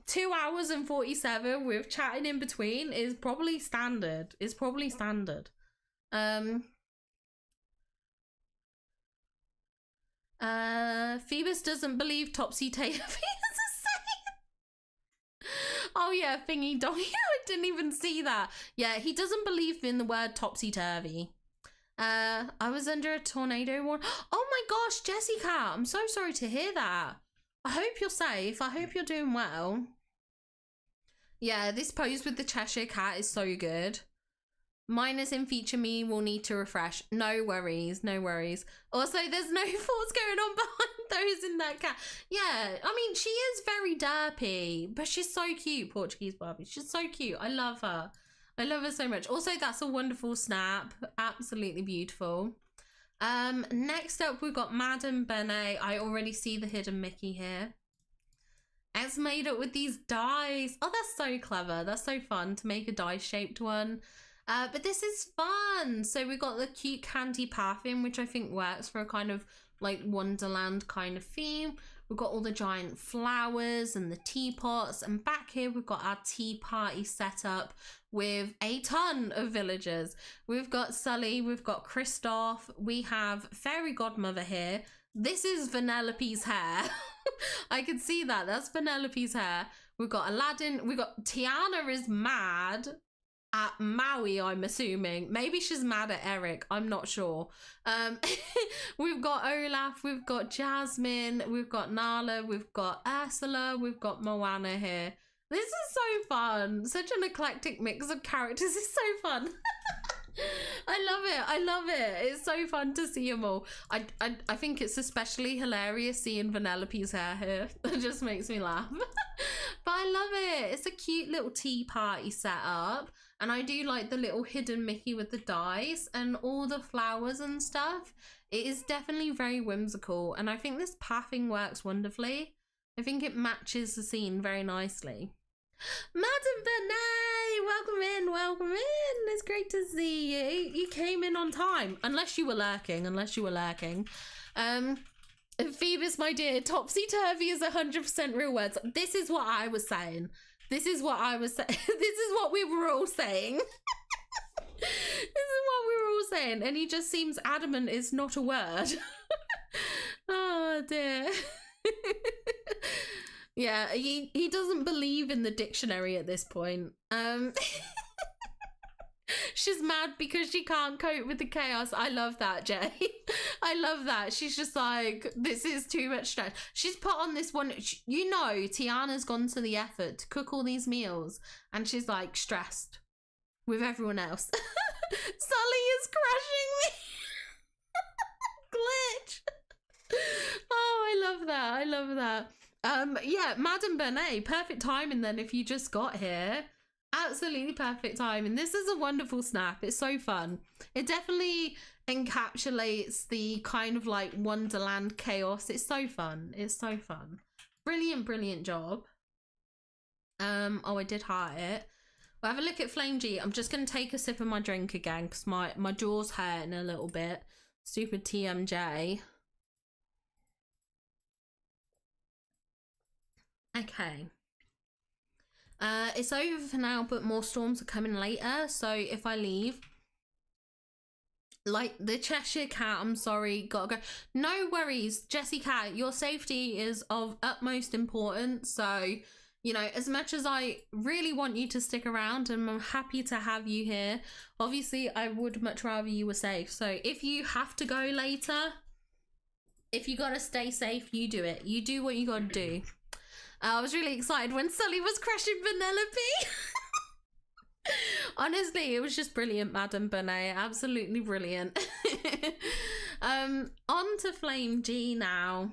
2 hours and 47 with chatting in between is probably standard. It's probably standard. Phoebus doesn't believe Topsy Taylor is a saint. Oh yeah, thingy dongy. I didn't even see that. Yeah, he doesn't believe in the word topsy-turvy. I was under a tornado warning. Oh my gosh, Jessica, I'm so sorry to hear that. I hope you're safe. I hope you're doing well. Yeah, this pose with the Cheshire Cat is so good. Mine is in feature me, will need to refresh. No worries, no worries. Also, there's no thoughts going on behind those in that cat. Yeah, I mean, she is very derpy, but she's so cute, Portuguese Barbie. She's so cute. I love her. I love her so much. Also, that's a wonderful snap. Absolutely beautiful. Next up, we've got Madame Benet. I already see the hidden Mickey here. It's made up with these dies. Oh, that's so clever. That's so fun to make a die-shaped one. But this is fun. So we got the cute candy pathing, which I think works for a kind of like Wonderland kind of theme. We've got all the giant flowers and the teapots, and back here we've got our tea party set up with a ton of villagers. We've got Sully, we've got Kristoff, we have Fairy Godmother here. This is Vanellope's hair. I can see that. That's Vanellope's hair. We've got Aladdin. We've got Tiana is mad at Maui, I'm assuming. Maybe she's mad at Eric, I'm not sure. We've got Olaf, we've got Jasmine, we've got Nala, we've got Ursula, we've got Moana here. This is so fun. Such an eclectic mix of characters. It's so fun. I love it. I love it. It's so fun to see them all. I think it's especially hilarious seeing Vanellope's hair here. It just makes me laugh. But I love it. It's a cute little tea party set up. And I do like the little hidden Mickey with the dice and all the flowers and stuff. It is definitely very whimsical. And I think this pathing works wonderfully. I think it matches the scene very nicely. Madam Benet, welcome in, welcome in. It's great to see you. You came in on time, unless you were lurking, Phoebus, my dear, topsy-turvy is 100% real words. This is what I was saying. This is what I was saying. This is what we were all saying. This is what we were all saying. And he just seems adamant it's not a word. Oh, dear. Yeah, he doesn't believe in the dictionary at this point. She's mad because she can't cope with the chaos. I love that, Jay. I love that. She's just like, this is too much stress. She's put on this one, you know, Tiana's gone to the effort to cook all these meals and she's like stressed with everyone else. Sully is crushing me. Glitch. Oh, I love that. I love that. Yeah, Madame Benet, perfect timing then if you just got here. Absolutely perfect timing. This is a wonderful snap. It's so fun. It definitely encapsulates the kind of like Wonderland chaos. It's so fun. It's so fun. Brilliant, brilliant job. Oh, I did heart it. Well, have a look at Flame G. I'm just going to take a sip of my drink again because my jaw's hurting a little bit. Stupid TMJ. Okay. It's over for now, but more storms are coming later. So if I leave, like the Cheshire Cat, I'm sorry, gotta go. No worries, Jessie Cat, your safety is of utmost importance. So, you know, as much as I really want you to stick around and I'm happy to have you here, obviously I would much rather you were safe. So if you have to go later, if you gotta stay safe, you do it. You do what you gotta do. I was really excited when Sully was crushing Vanellope. Honestly, it was just brilliant, Madame Benet. Absolutely brilliant. On to Flame G now.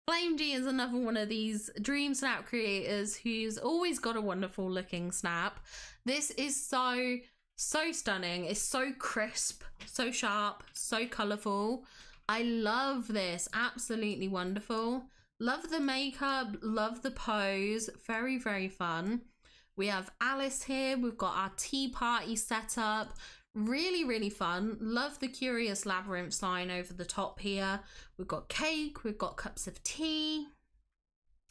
Flame G is another one of these dream snap creators who's always got a wonderful looking snap. This is so stunning. It's so crisp, so sharp, so colourful. I love this. Absolutely wonderful. Love the makeup, love the pose, very, very fun. We have Alice here, we've got our tea party set up, really, really fun. Love the Curious Labyrinth sign over the top here. We've got cake, we've got cups of tea.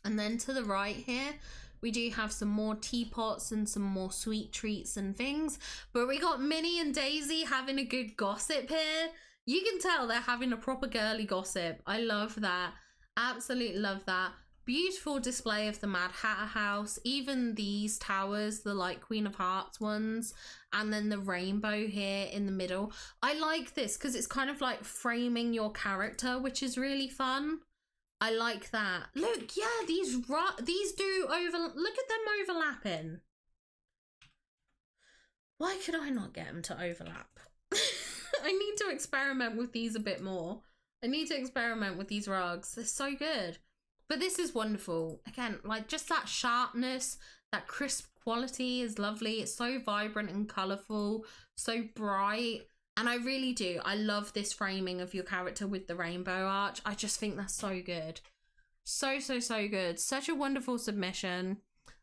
And then to the right here, we do have some more teapots and some more sweet treats and things. But we got Minnie and Daisy having a good gossip here. You can tell they're having a proper girly gossip. I love that. Absolutely love that. Beautiful display of the Mad Hatter house, even these towers, the like Queen of Hearts ones, and then the rainbow here in the middle. I like this because it's kind of like framing your character, which is really fun. I like that. Look, yeah, these do look at them overlapping. Why could I not get them to overlap? I need to experiment with these a bit more. I need to experiment with these rugs. They're so good. But this is wonderful. Again, like just that sharpness, that crisp quality is lovely. It's so vibrant and colourful, so bright. And I really do. I love this framing of your character with the rainbow arch. I just think that's so good. So good. Such a wonderful submission.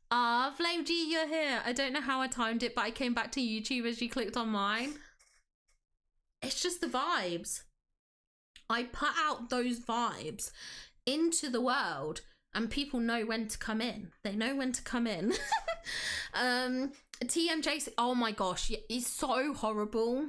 Ah, Flame G, you're here. I don't know how I timed it, but I came back to YouTube as you clicked on mine. It's just the vibes. I put out those vibes into the world and people know when to come in. They know when to come in. TMJ, oh my gosh, it's so horrible.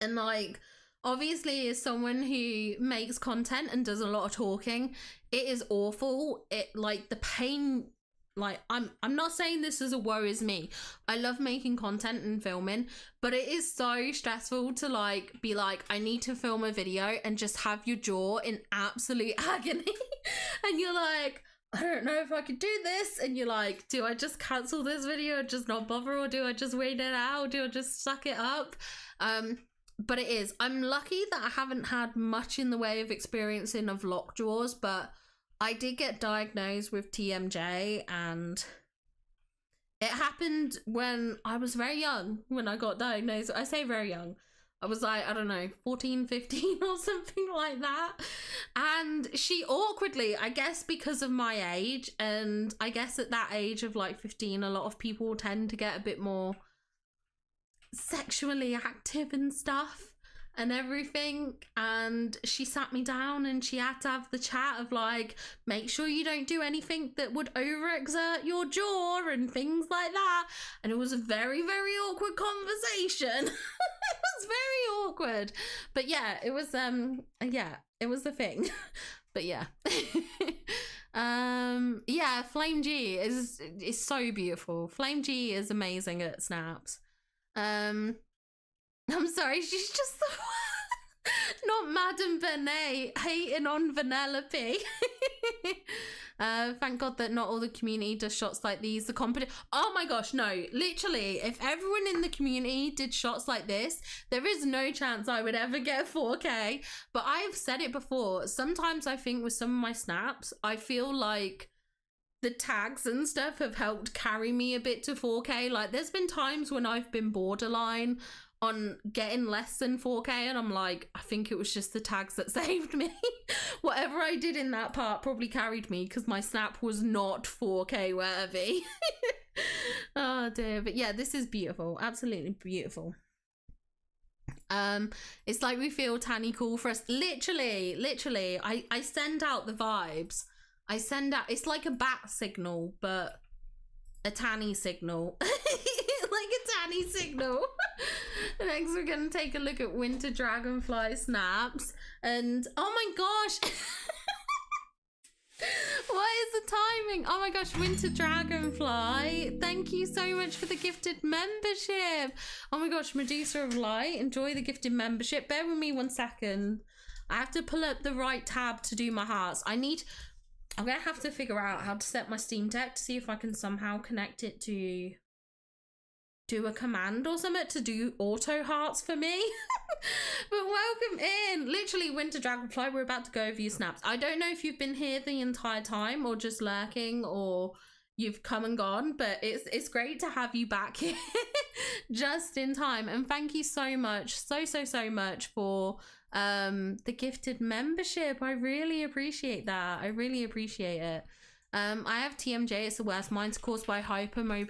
And like, obviously as someone who makes content and does a lot of talking, it is awful. It like the pain, like I'm not saying this as a woe is me. I love making content and filming, but it is so stressful to like be like, I need to film a video and just have your jaw in absolute agony. And you're like, I don't know if I could do this. And you're like, do I just cancel this video and just not bother, or do I just wait it out? Do I just suck it up? But it is. I'm lucky that I haven't had much in the way of experiencing of lockjaws, but I did get diagnosed with TMJ, and it happened when I was very young when I got diagnosed. I say very young. I was like, I don't know, 14, 15 or something like that. And she awkwardly, I guess because of my age, and I guess at that age of like 15, a lot of people tend to get a bit more sexually active and stuff and everything, and she sat me down and she had to have the chat of like, make sure you don't do anything that would overexert your jaw and things like that. And it was a very, very awkward conversation. It was very awkward, but yeah, it was the thing. But yeah. Yeah, Flame G is so beautiful. Flame G is amazing at snaps. I'm sorry, she's just the not Madam Benet hating on Vanellope. Thank God that not all the community does shots like these. The oh my gosh, no, literally, if everyone in the community did shots like this, there is no chance I would ever get 4K. But I've said it before, sometimes I think with some of my snaps, I feel like the tags and stuff have helped carry me a bit to 4K. Like, there's been times when I've been borderline on getting less than 4K and I'm like, I think it was just the tags that saved me. Whatever I did in that part probably carried me because my snap was not 4K worthy. Oh dear. But yeah, this is beautiful, absolutely beautiful. It's like we feel Tanny cool for us. Literally I send out the vibes. I send out, it's like a bat signal but a Tanny signal. Like a Tanny signal. Next we're gonna take a look at Winter Dragonfly snaps, and oh my gosh. What is the timing? Oh my gosh, Winter Dragonfly, thank you so much for the gifted membership. Oh my gosh, Medusa of Light, enjoy the gifted membership. Bear with me 1 second. I have to pull up the right tab to do my hearts. I'm gonna have to figure out how to set my Steam Deck to see if I can somehow connect it to do a command or something to do auto hearts for me. But welcome in. Literally, Winter Dragonfly, we're about to go over your snaps. I don't know if you've been here the entire time or just lurking or you've come and gone, but it's great to have you back here just in time. And thank you so much, so much for the gifted membership. I really appreciate that. I really appreciate it. I have TMJ, it's the worst. Mine's caused by hypermobility.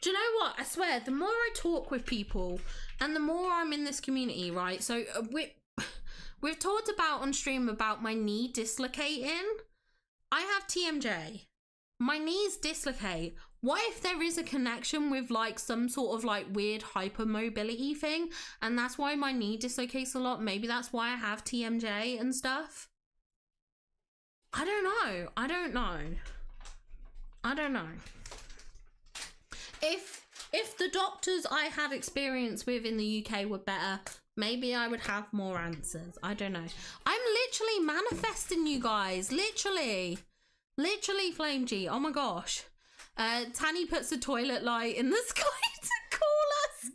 Do you know what? I swear, the more I talk with people and the more I'm in this community, right? So we've talked about on stream about my knee dislocating. I have TMJ. My knees dislocate. What if there is a connection with like some sort of like weird hypermobility thing and that's why my knee dislocates a lot? Maybe that's why I have TMJ and stuff. I don't know. I don't know. I don't know. If the doctors I had experience with in the UK were better, maybe I would have more answers. I don't know. I'm literally manifesting, you guys. Literally, Flame G. Oh my gosh. Tanny puts a toilet light in the sky to call us.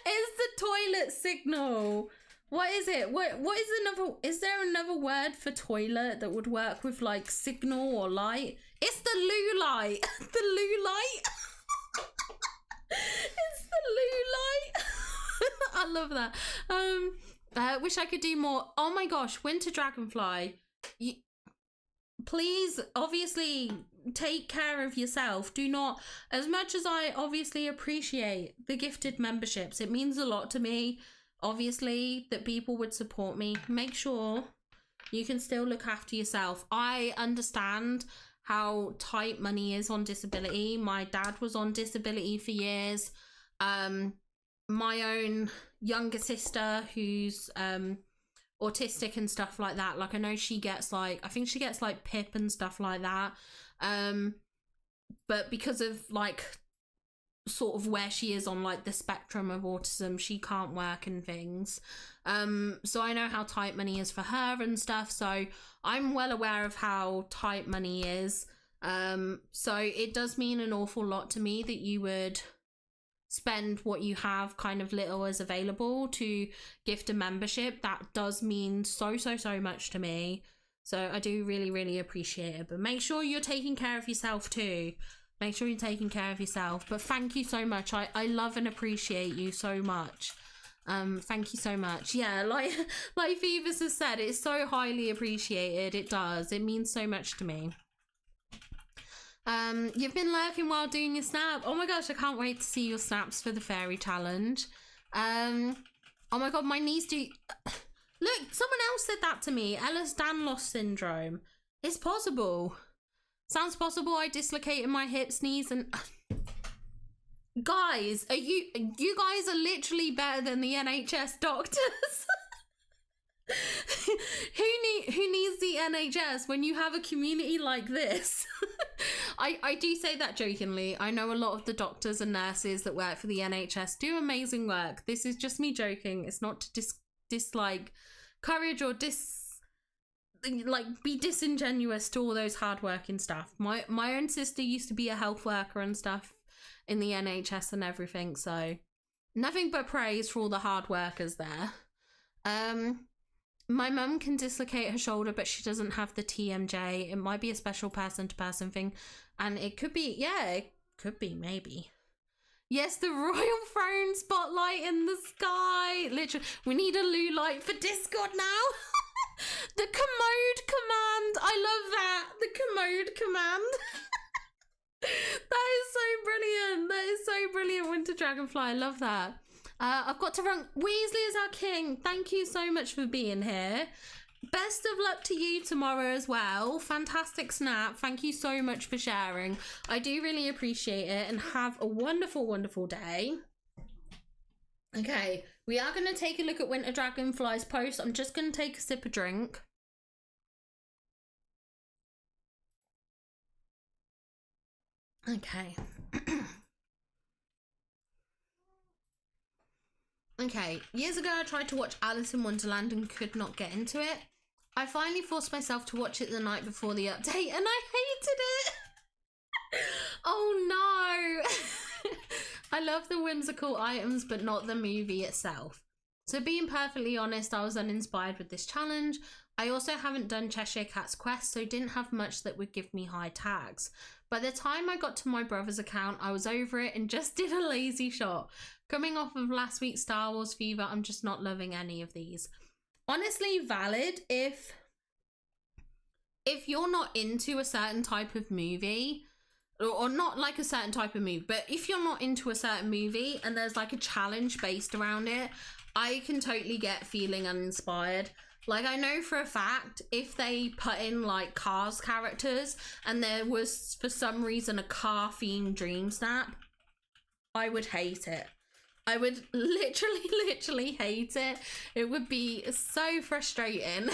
It's the toilet signal. What is it? What is another? Is there another word for toilet that would work with like signal or light? It's the loo light. The loo light. It's the loo light. I love that. Wish I could do more. Oh my gosh, Winter Dragonfly, please obviously take care of yourself. Do not, as much as I obviously appreciate the gifted memberships, it means a lot to me obviously that people would support me, make sure you can still look after yourself. I understand how tight money is on disability. My dad was on disability for years. My own younger sister who's autistic and stuff like that, like I know she gets like, I think she gets like PIP and stuff like that, but because of like sort of where she is on like the spectrum of autism, she can't work and things, so I know how tight money is for her and stuff, so I'm well aware of how tight money is, so it does mean an awful lot to me that you would spend what you have kind of little as available to gift a membership. That does mean so much to me, so I do really appreciate it. But make sure you're taking care of yourself too. Make sure you're taking care of yourself. But thank you so much. I love and appreciate you so much. Thank you so much. Yeah, like Phoebus has said, it's so highly appreciated. It does. It means so much to me. You've been lurking while doing your snap. Oh my gosh, I can't wait to see your snaps for the fairy challenge. Oh my god, my knees do. Look, someone else said that to me. Ehlers-Danlos syndrome. It's possible. Sounds possible. I dislocated my hips, knees, and guys, you guys are literally better than the NHS doctors. Who needs the NHS when you have a community like this? I do say that jokingly. I know a lot of the doctors and nurses that work for the NHS do amazing work. This is just me joking. It's not to dislike courage or be disingenuous to all those hardworking staff. My own sister used to be a health worker and stuff in the NHS and everything, so nothing but praise for all the hard workers there. My mum can dislocate her shoulder, but she doesn't have the TMJ. It might be a special person-to-person thing, and it could be, yeah, it could be, maybe. Yes, the royal throne spotlight in the sky. Literally, we need a loo light for Discord now. The commode command. I love that. The commode command. That is so brilliant. That is so brilliant, Winter Dragonfly. I love that. I've got to run. Weasley is our king. Thank you so much for being here. Best of luck to you tomorrow as well. Fantastic snap. Thank you so much for sharing. I do really appreciate it, and have a wonderful, wonderful day. Okay, we are going to take a look at Winter Dragonfly's post. I'm just going to take a sip of drink. Okay. Okay, years ago I tried to watch Alice in Wonderland and could not get into it. I finally forced myself to watch it the night before the update and I hated it. Oh no. I love the whimsical items but not the movie itself. So being perfectly honest, I was uninspired with this challenge. I also haven't done Cheshire Cat's Quest, so didn't have much that would give me high tags. By the time I got to my brother's account, I was over it and just did a lazy shot. Coming off of last week's Star Wars fever, I'm just not loving any of these. Honestly, valid if you're not into a certain type of movie, or not like a certain type of movie, but if you're not into a certain movie and there's like a challenge based around it, I can totally get feeling uninspired. Like, I know for a fact if they put in like Cars characters and there was for some reason a car themed dream snap, I would hate it. I would literally hate it. It would be so frustrating.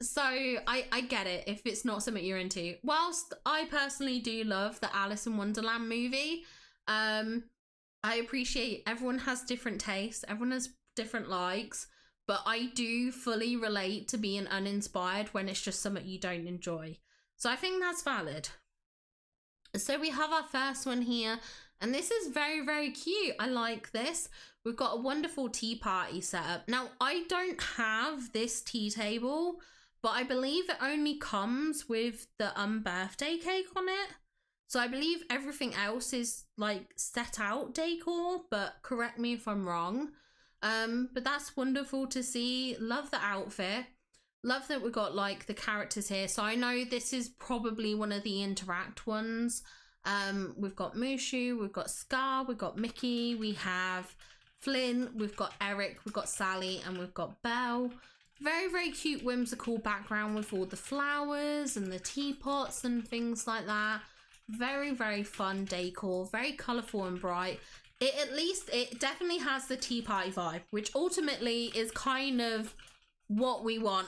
So I get it if it's not something you're into. Whilst I personally do love the Alice in Wonderland movie, I appreciate everyone has different tastes, everyone has different likes, but I do fully relate to being uninspired when it's just something you don't enjoy. So I think that's valid. So we have our first one here, and this is very, very cute. I like this. We've got a wonderful tea party set up. Now, I don't have this tea table, but I believe it only comes with the birthday cake on it. So I believe everything else is like set out decor, but correct me if I'm wrong. But that's wonderful to see. Love the outfit. Love that we've got like the characters here. So I know this is probably one of the interact ones. We've got Mushu, we've got Scar, we've got Mickey, we have Flynn, we've got Eric, we've got Sally, and we've got Belle. Very, very cute whimsical background with all the flowers and the teapots and things like that. Very, very fun decor, very colourful and bright. It definitely has the tea party vibe, which ultimately is kind of what we want.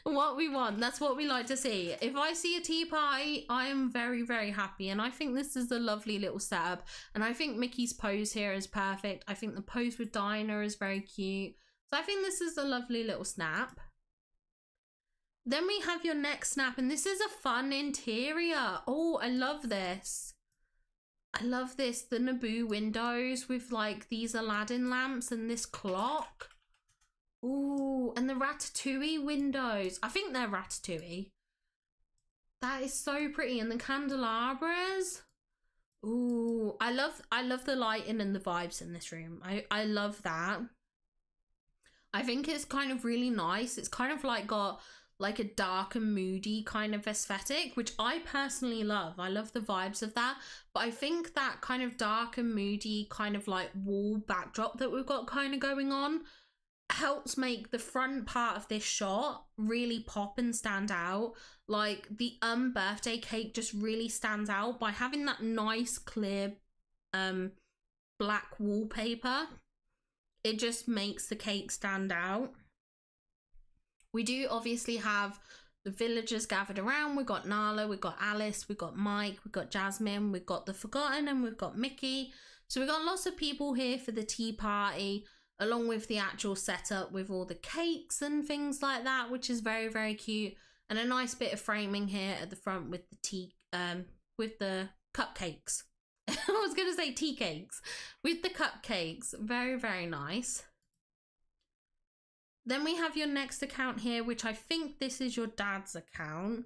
What we want, that's what we like to see. If I see a tea party, I am very, very happy, and I think this is a lovely little setup, and I think Mickey's pose here is perfect. I think the pose with Dinah is very cute, so I think this is a lovely little snap. Then we have your next snap, and this is a fun interior. Oh, I love this. I love this, the Naboo windows with like these Aladdin lamps and this clock. Ooh, and the Ratatouille windows. I think they're Ratatouille. That is so pretty. And the candelabras. Ooh, I love the lighting and the vibes in this room. I love that. I think it's kind of really nice. It's kind of like got like a dark and moody kind of aesthetic, which I personally love. I love the vibes of that. But I think that kind of dark and moody kind of like wall backdrop that we've got kind of going on helps make the front part of this shot really pop and stand out. Like the birthday cake just really stands out by having that nice clear black wallpaper. it just makes the cake stand out. We do obviously have the villagers gathered around. We've got Nala, we've got Alice, we've got Mike, we've got Jasmine, we've got the Forgotten, and we've got Mickey. So we've got lots of people here for the tea party, along with the actual setup with all the cakes and things like that, which is very, very cute. And a nice bit of framing here at the front with the tea, with the cupcakes. I was going to say tea cakes. With the cupcakes. Very, very nice. Then we have your next account here, which I think this is your dad's account.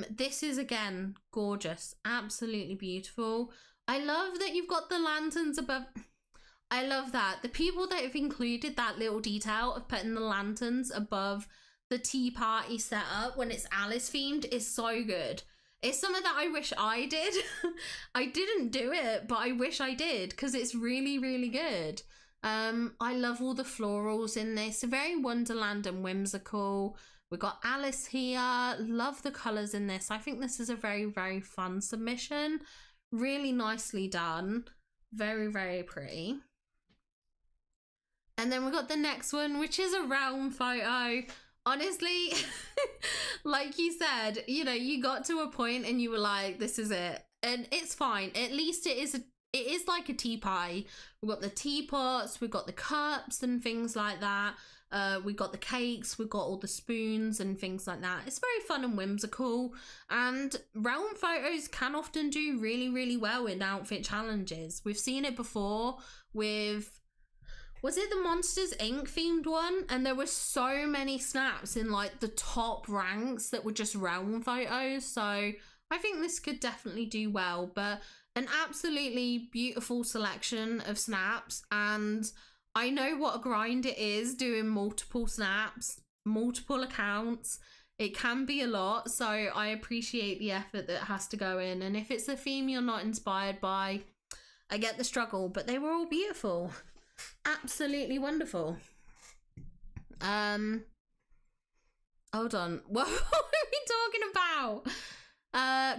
This is, again, gorgeous. Absolutely beautiful. I love that you've got the lanterns above. I love that. The people that have included that little detail of putting the lanterns above the tea party setup when it's Alice themed is so good. It's something that I wish I did. I didn't do it, but I wish I did because it's really, really good. I love all the florals in this. Very Wonderland and whimsical. We've got Alice here. Love the colours in this. I think this is a very, very fun submission. Really nicely done. Very, very pretty. And then we've got the next one, which is a realm photo. Honestly, like you said, you know, you got to a point and you were like, this is it. And it's fine. At least it is like a tea party. We've got the teapots, we've got the cups and things like that. We've got the cakes, we've got all the spoons and things like that. It's very fun and whimsical. And realm photos can often do really, really well in outfit challenges. We've seen it before with... Was it the Monsters Inc. themed one? And there were so many snaps in like the top ranks that were just realm photos. So I think this could definitely do well. But an absolutely beautiful selection of snaps. And I know what a grind it is doing multiple snaps, multiple accounts. It can be a lot. So I appreciate the effort that has to go in. And if it's a theme you're not inspired by, I get the struggle. But they were all beautiful. Absolutely wonderful. Hold on. What are we talking about?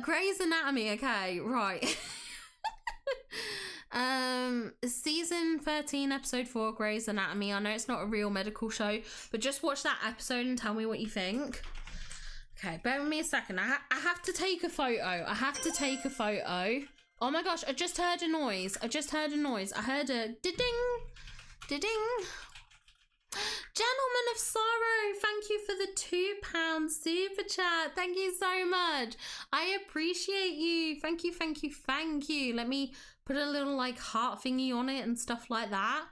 Grey's Anatomy. Okay, right. Season 13, episode 4, Grey's Anatomy. I know it's not a real medical show, but just watch that episode and tell me what you think. Okay, bear with me a second. I have to take a photo. I have to take a photo. Oh my gosh, I just heard a noise. I heard a ding, ding. Gentleman of Sorrow, thank you for the £2 super chat. Thank you so much. I appreciate you. Thank you, thank you, thank you. Let me put a little like heart thingy on it and stuff like that.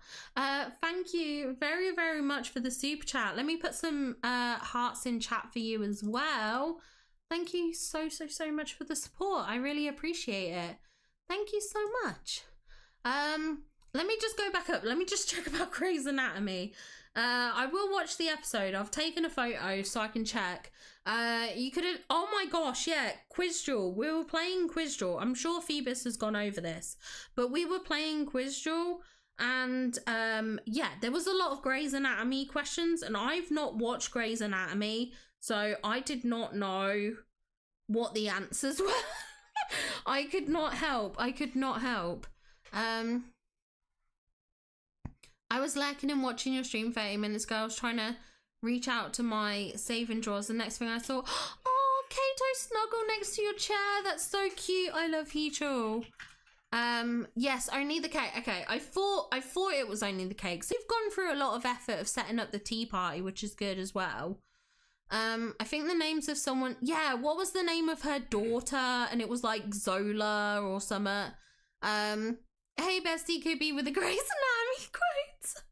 Thank you very, very much for the super chat. Let me put some hearts in chat for you as well. Thank you so much for the support. I really appreciate it. Thank you so much. Let me just go back up. Let me just check about Grey's Anatomy. I will watch the episode. I've taken a photo so I can check. You could have... Oh my gosh, yeah. Quiz Duel. We were playing Quiz Duel. I'm sure Phoebus has gone over this. But we were playing Quiz Duel. And yeah, there was a lot of Grey's Anatomy questions. And I've not watched Grey's Anatomy. So I did not know what the answers were. I could not help. I was lurking and watching your stream 30 minutes ago. I was trying to reach out to my saving drawers. The next thing I saw, oh, Kato snuggle next to your chair. That's so cute. I love Heechul. Yes, only the cake. Okay, I thought it was only the cake. So you've gone through a lot of effort of setting up the tea party, which is good as well. I think the names of someone, yeah, what was the name of her daughter? And it was like Zola or something. Hey bestie, could be with the Grey's Anatomy quotes.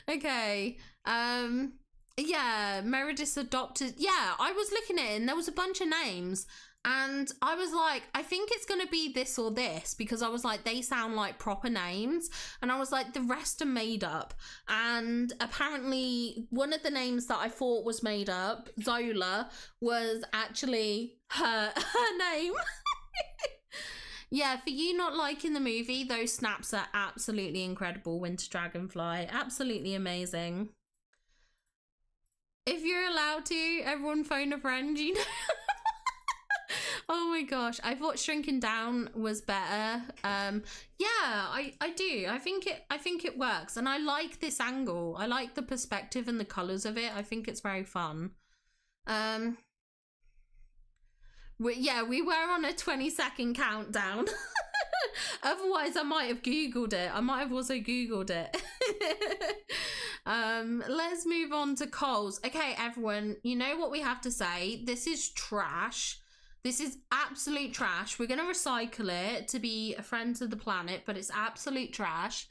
Okay. Yeah, Meredith's adopted. Yeah, I was looking at it and there was a bunch of names. And I was like, I think it's going to be this or this, because I was like, they sound like proper names. And I was like, the rest are made up. And apparently one of the names that I thought was made up, Zola, was actually her name. Yeah, for you not liking the movie, those snaps are absolutely incredible. Winter Dragonfly, absolutely amazing. If you're allowed to, everyone phone a friend, you know. Oh my gosh, I thought shrinking down was better. Yeah, I do. I think it works, and I like this angle. I like the perspective and the colors of it. I think it's very fun. We were on a 20-second countdown. Otherwise, I might have Googled it. I might have also Googled it. Let's move on to Coles. Okay, everyone, you know what we have to say. This is trash. This is absolute trash. We're going to recycle it to be a friend to the planet, but it's absolute trash.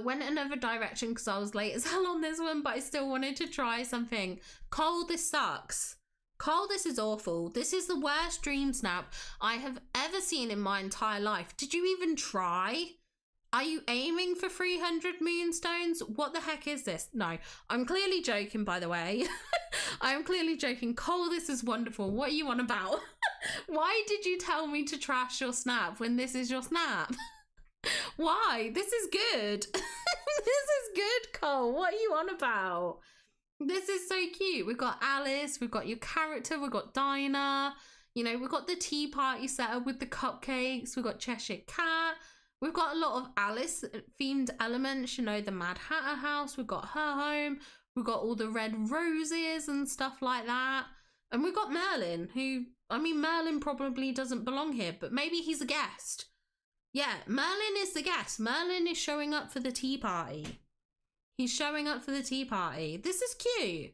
Went another direction because I was late as hell on this one, but I still wanted to try something. Cole, this sucks. Cole, this is awful. This is the worst dream snap I have ever seen in my entire life. Did you even try? Are you aiming for 300 moonstones? What the heck is this? No, I'm clearly joking, by the way. I'm clearly joking. Cole, this is wonderful. What are you on about? Why did you tell me to trash your snap when this is your snap? Why? This is good. This is good, Cole. What are you on about? This is so cute. We've got Alice, we've got your character, we've got Dinah, you know, we've got the tea party set up with the cupcakes, we've got Cheshire Cat, we've got a lot of Alice themed elements, you know, the Mad Hatter house, we've got her home, we've got all the red roses and stuff like that. And we've got Merlin, who, I mean, Merlin probably doesn't belong here, but maybe he's a guest. Yeah, Merlin is the guest. Merlin is showing up for the tea party. He's showing up for the tea party. This is cute.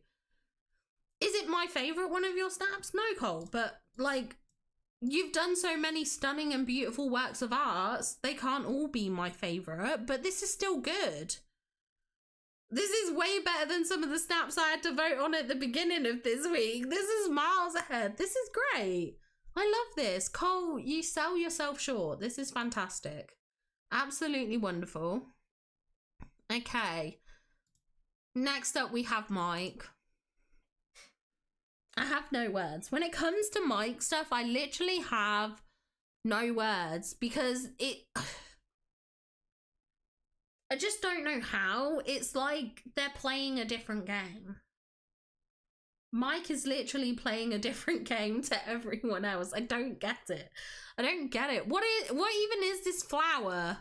Is it my favourite one of your snaps? No, Cole, but like, you've done so many stunning and beautiful works of art. They can't all be my favourite, but this is still good. This is way better than some of the snaps I had to vote on at the beginning of this week. This is miles ahead. This is great. I love this. Cole, you sell yourself short. This is fantastic. Absolutely wonderful. Okay. Next up, we have Mike. I have no words. When it comes to Mike stuff, I literally have no words because I just don't know how. It's like they're playing a different game. Mike is literally playing a different game to everyone else. I don't get it. I don't get it. What even is this flower?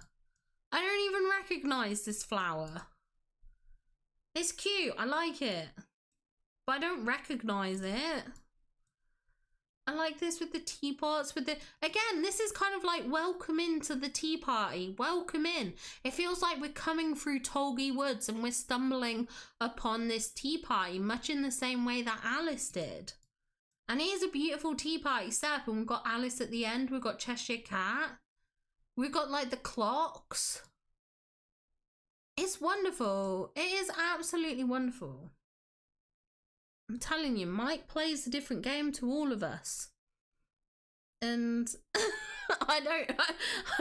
I don't even recognize this flower. It's cute. I like it. But I don't recognize it. I like this with the teapots, with the... Again, this is kind of like welcome into the tea party. Welcome in. It feels like we're coming through Tolgi Woods and we're stumbling upon this tea party, much in the same way that Alice did. And it is a beautiful tea party set up, and we've got Alice at the end. We've got Cheshire Cat. We've got like the clocks. It's wonderful. It is absolutely wonderful. I'm telling you, Mike plays a different game to all of us. And I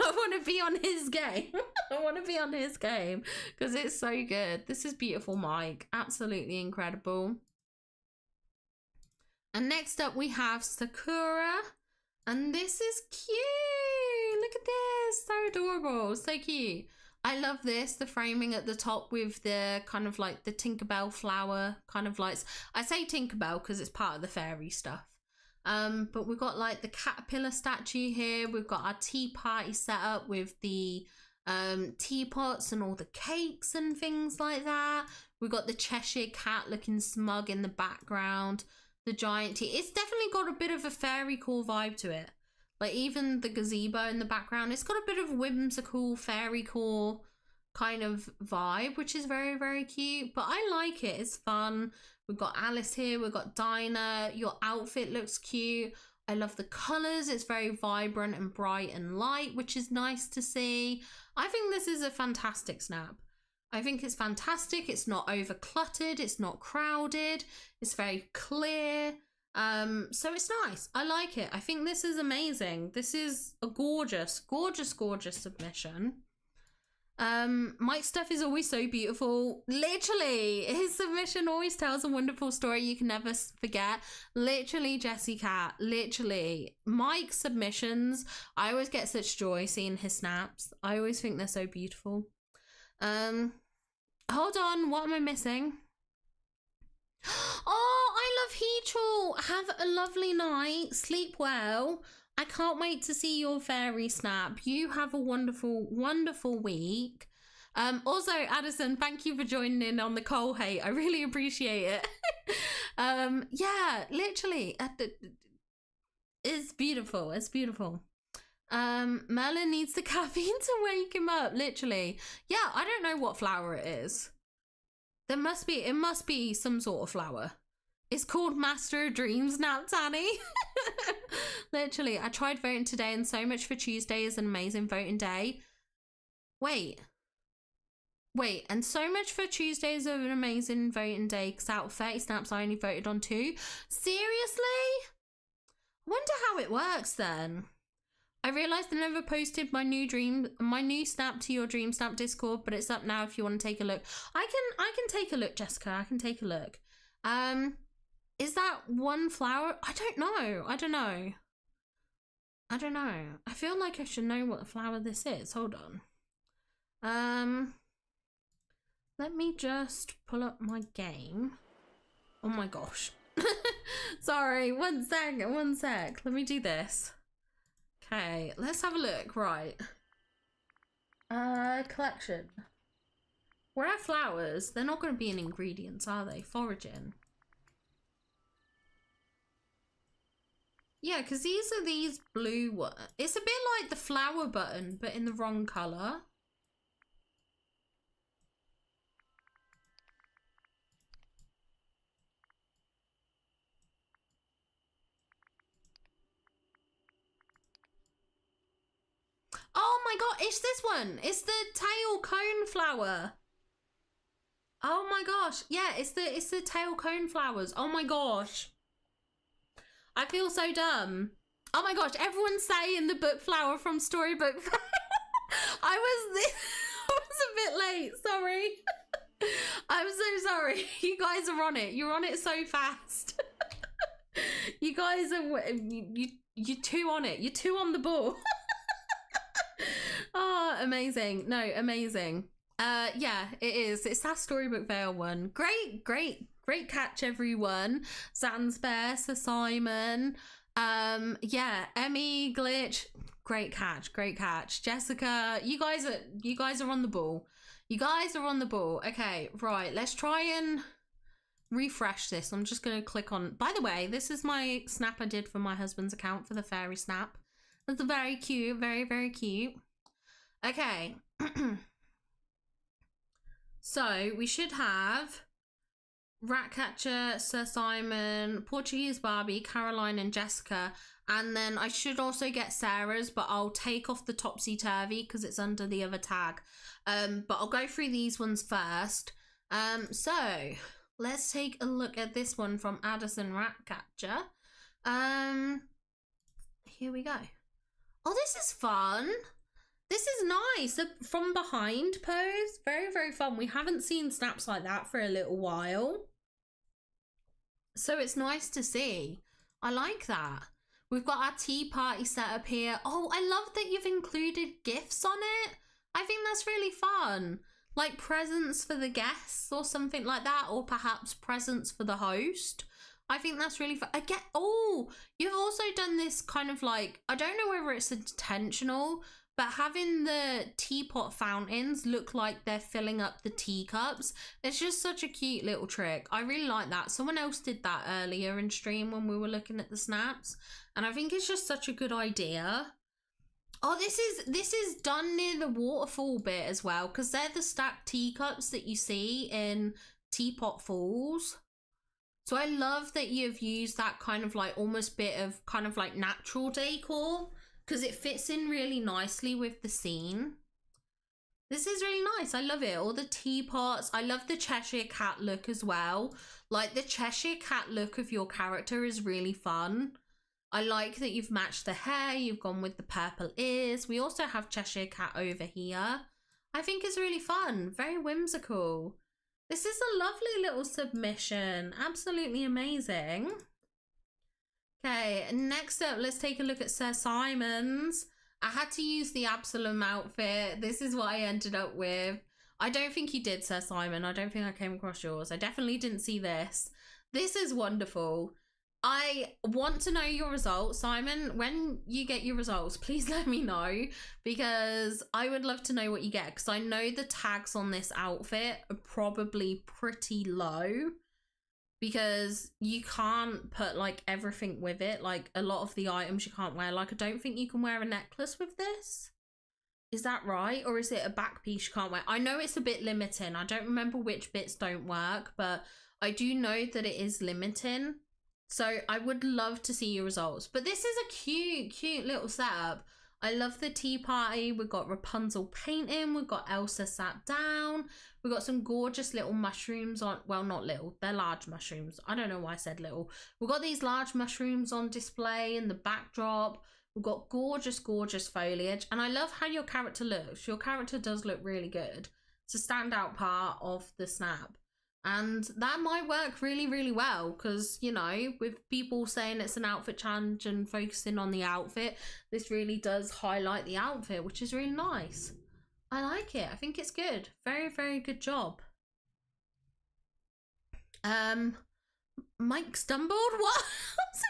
want to be on his game. I want to be on his game because it's so good. This is beautiful, Mike. Absolutely incredible. And next up we have Sakura. And this is cute. Look at this. So adorable. So cute. I love this, the framing at the top with the kind of like the Tinkerbell flower kind of lights. I say Tinkerbell because it's part of the fairy stuff. But we've got like the caterpillar statue here. We've got our tea party set up with the teapots and all the cakes and things like that. We've got the Cheshire Cat looking smug in the background. The giant tea. It's definitely got a bit of a fairy core vibe to it. Like even the gazebo in the background, it's got a bit of whimsical fairy core kind of vibe, which is very, very cute. But I like it. It's fun. We've got Alice here. We've got Dinah. Your outfit looks cute. I love the colours. It's very vibrant and bright and light, which is nice to see. I think this is a fantastic snap. I think it's fantastic. It's not over cluttered. It's not crowded. It's very clear. So it's nice. I like it. I think this is amazing. This is a gorgeous, gorgeous, gorgeous submission. Mike's stuff is always so beautiful. Literally, his submission always tells a wonderful story you can never forget. Literally, Jessie Cat. Literally. Mike's submissions, I always get such joy seeing his snaps. I always think they're so beautiful. Hold on, what am I missing? Oh, I love Heechul. Have a lovely night. Sleep well. I can't wait to see your fairy snap. You have a wonderful, wonderful week. Also, Addison, thank you for joining in on the coal hate. I really appreciate it. Yeah, literally, it's beautiful. It's beautiful. Merlin needs the caffeine to wake him up, literally. Yeah, I don't know what flower it is. It must be some sort of flower. It's called Master of Dreamsnaps, Annie. Literally, I tried voting today and so much for Tuesday is an amazing voting day. Wait, and so much for Tuesday is an amazing voting day because out of 30 snaps I only voted on 2. Seriously? I wonder how it works then. I realised I never posted my new snap to your Dream Snap Discord, but it's up now if you want to take a look. I can take a look, Jessica. I can take a look. Is that one flower? I don't know. I feel like I should know what flower this is. Hold on. Let me just pull up my game. Oh my gosh. Sorry, one sec. Let me do this. Okay, let's have a look. Right. Collection. Where are flowers? They're not going to be in ingredients, are they? Foraging. Yeah, because these are these blue ones. It's a bit like the flower button, but in the wrong colour. Oh my god, it's this one. It's the tail cone flower. Oh my gosh. Yeah, it's the tail cone flowers. Oh my gosh. I feel so dumb. Oh my gosh, everyone's saying the book flower from Storybook. I was a bit late, sorry. I'm so sorry. You guys are on it. You're on it so fast. You guys are, you're too on it. You're too on the ball. Oh, amazing. No, amazing. Yeah, it is. It's that Storybook Vale one. Great catch, everyone. Sansbear, Sir Simon. Yeah, Emmy, Glitch. Great catch. Jessica, you guys are on the ball. You guys are on the ball. Okay, right. Let's try and refresh this. I'm just gonna click on. By the way, this is my snap I did for my husband's account for the fairy snap. That's very cute. Very cute. Okay. So we should have Ratcatcher, Sir Simon, Portuguese Barbie, Caroline and Jessica. And then I should also get Sarah's, but I'll take off the Topsy Turvy because it's under the other tag. But I'll go through these ones first. So let's take a look at this one from Addison Ratcatcher. Here we go. Oh, this is fun. This is nice. A from behind pose. Very fun. We haven't seen snaps like that for a little while. So it's nice to see. I like that. We've got our tea party set up here. Oh, I love that you've included gifts on it. I think that's really fun. Like presents for the guests or something like that. Or perhaps presents for the host. I think that's really fun. Oh, you've also done this kind of like, I don't know whether it's intentional, but having the teapot fountains look like they're filling up the teacups. It's just such a cute little trick. I really like that. Someone else did that earlier in stream when we were looking at the snaps. And I think it's just such a good idea. Oh, this is done near the waterfall bit as well, because they're the stacked teacups that you see in Teapot Falls. So I love that you've used that kind of like almost bit of kind of like natural decor, because it fits in really nicely with the scene. This is really nice. I love it. All the teapots. I love the Cheshire Cat look as well. Like the Cheshire Cat look of your character is really fun. I like that you've matched the hair. You've gone with the purple ears. We also have Cheshire Cat over here. I think it's really fun. Very whimsical. This is a lovely little submission. Absolutely amazing. Okay, next up, let's take a look at Sir Simon's. I had to use the Absalom outfit. This is what I ended up with. I don't think you did, Sir Simon. I don't think I came across yours. I definitely didn't see this. This is wonderful. I want to know your results, Simon. When you get your results, please let me know, because I would love to know what you get, because I know the tags on this outfit are probably pretty low, because you can't put like everything with it. Like a lot of the items you can't wear. Like I don't think you can wear a necklace with this. Is that right? Or is it a back piece you can't wear? I know it's a bit limiting. I don't remember which bits don't work, but I do know that it is limiting. So I would love to see your results. But this is a cute little setup. I love the tea party. We've got Rapunzel painting. We've got Elsa sat down. We've got some gorgeous little mushrooms on. Well, not little. They're large mushrooms. I don't know why I said little. We've got these large mushrooms on display in the backdrop. We've got gorgeous foliage. And I love how your character looks. Your character does look really good. It's a standout part of the snap. And that might work really well, because, you know, with people saying it's an outfit challenge and focusing on the outfit, this really does highlight the outfit, which is really nice. I like it. I think it's good. Very good job. Mike stumbled? What? I'm so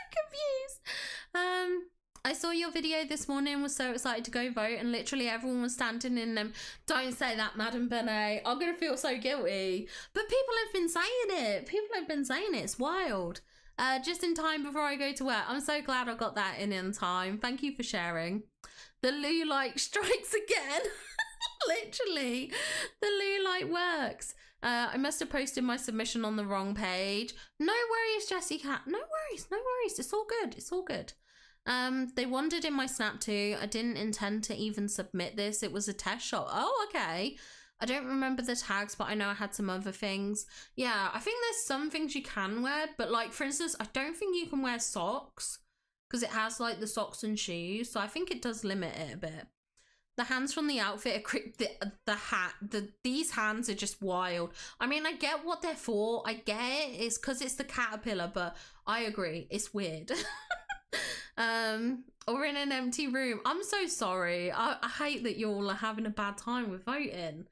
confused. I saw your video this morning, was so excited to go vote, and literally everyone was standing in them. Don't say that, Madam Benet. I'm gonna feel so guilty. But people have been saying it. People have been saying it. It's wild. Just in time before I go to work. I'm so glad I got that in time. Thank you for sharing. The Lou like strikes again. Literally, the Lou like works. I must have posted my submission on the wrong page. No worries, Jessie Cat. No worries. It's all good. It's all good. They wondered in my snap too. I didn't intend to even submit this. It was a test shot. Oh, okay. I don't remember the tags, but I know I had some other things. Yeah, I think there's some things you can wear, but like, for instance, I don't think you can wear socks, because it has like the socks and shoes. So I think it does limit it a bit. The hands from the outfit are the hat. These hands are just wild. I mean, I get what they're for. I get it. It's because it's the caterpillar, but I agree. It's weird. Or in an empty room. I'm so sorry. I hate that you all are having a bad time with voting,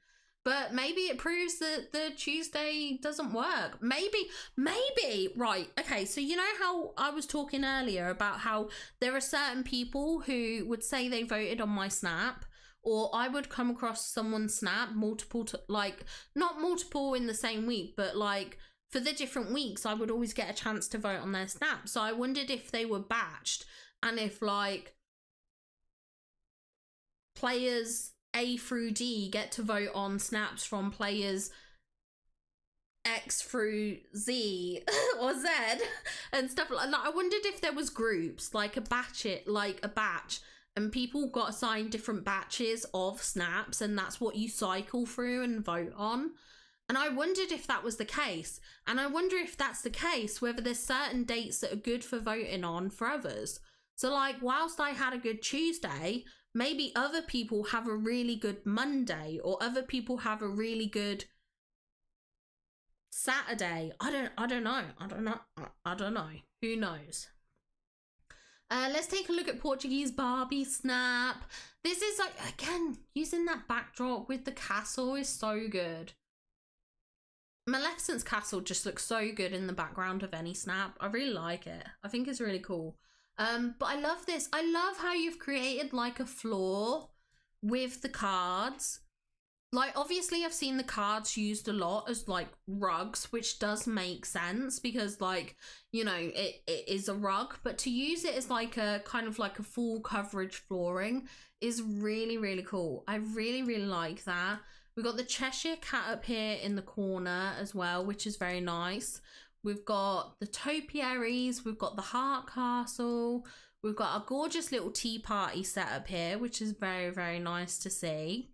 but maybe it proves that the Tuesday doesn't work. Maybe, right, okay, so you know how I was talking earlier about how there are certain people who would say they voted on my snap, or I would come across someone's snap multiple, like not multiple in the same week, but like for the different weeks, I would always get a chance to vote on their snap. So I wondered if they were batched, and if like players A through D get to vote on snaps from players X through Z or Z and stuff like that. I wondered if there was groups, like a batch, and people got assigned different batches of snaps, and that's what you cycle through and vote on. And I wondered if that was the case. And I wonder if that's the case, whether there's certain dates that are good for voting on for others. So like, whilst I had a good Tuesday, maybe other people have a really good Monday, or other people have a really good Saturday. I don't know. Who knows? Let's take a look at Portuguese Barbie snap. This is like, again, using that backdrop with the castle is so good. Maleficent's castle just looks so good in the background of any snap. I really like it. I think it's really cool. But I love this. I love how you've created like a floor with the cards. Like, obviously I've seen the cards used a lot as like rugs, which does make sense because, like, you know, it is a rug, but to use it as like a kind of like a full coverage flooring is really, really cool. I really, really like that. We've got the Cheshire Cat up here in the corner as well, which is very nice. We've got the topiaries, we've got the Heart Castle, we've got a gorgeous little tea party set up here, which is very, very nice to see.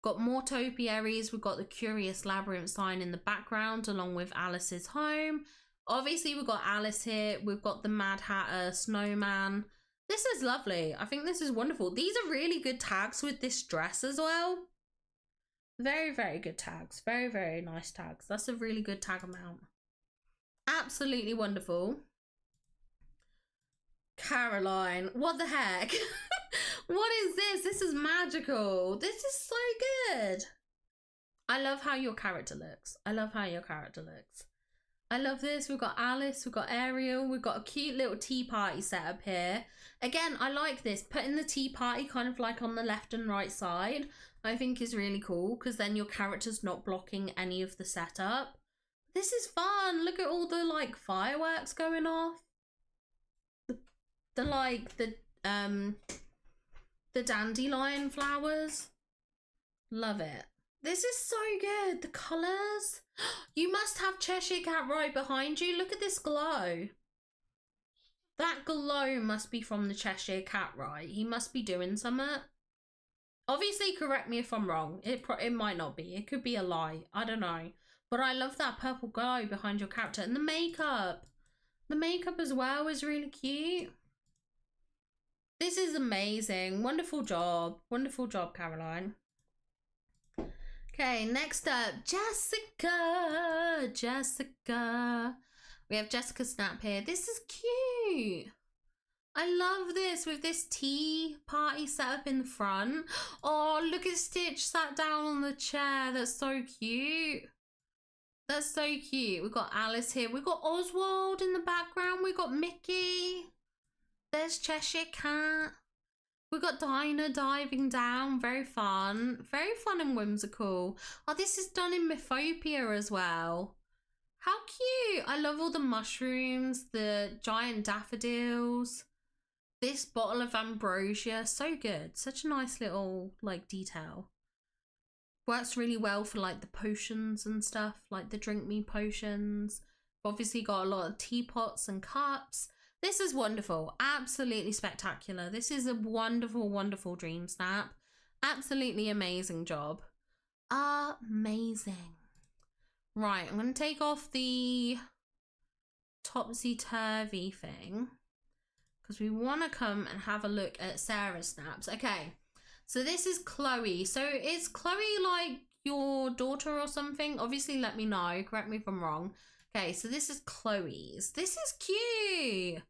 Got more topiaries, we've got the Curious Labyrinth sign in the background along with Alice's home. Obviously we've got Alice here, we've got the Mad Hatter snowman. This is lovely. I think this is wonderful. These are really good tags with this dress as well. Very, very good tags. Very, very nice tags. That's a really good tag amount. Absolutely wonderful. Caroline, what the heck? What is this? This is magical. This is so good. I love how your character looks. I love how your character looks. I love this. We've got Alice, we've got Ariel, we've got a cute little tea party set up here. Again, I like this. Putting the tea party kind of like on the left and right side, I think is really cool, because then your character's not blocking any of the setup. This is fun. Look at all the like fireworks going off. The dandelion flowers. Love it. This is so good. The colours. You must have Cheshire Cat right behind you. Look at this glow. That glow must be from the Cheshire Cat, right? He must be doing something. Obviously, correct me if I'm wrong. It might not be. It could be a lie. I don't know. But I love that purple glow behind your character. And the makeup. The makeup as well is really cute. This is amazing. Wonderful job. Wonderful job, Caroline. Okay, next up, Jessica. Jessica. We have Jessica Snap here. This is cute. I love this with this tea party set up in the front. Oh, look at Stitch sat down on the chair. That's so cute. That's so cute. We've got Alice here. We've got Oswald in the background. We've got Mickey. There's Cheshire Cat. We've got Dinah diving down. Very fun. Very fun and whimsical. Oh, this is done in Homophobia as well. How cute. I love all the mushrooms, the giant daffodils. This bottle of ambrosia. So good. Such a nice little, like, detail. Works really well for, like, the potions and stuff. Like the drink me potions. Obviously got a lot of teapots and cups. This is wonderful. Absolutely spectacular. This is a wonderful, wonderful dream snap. Absolutely amazing job. Amazing. Right, I'm going to take off the Topsy Turvy thing, because we want to come and have a look at Sarah's snaps. Okay, so this is Chloe. So is Chloe like your daughter or something? Obviously, let me know. Correct me if I'm wrong. Okay, so this is Chloe's. This is cute.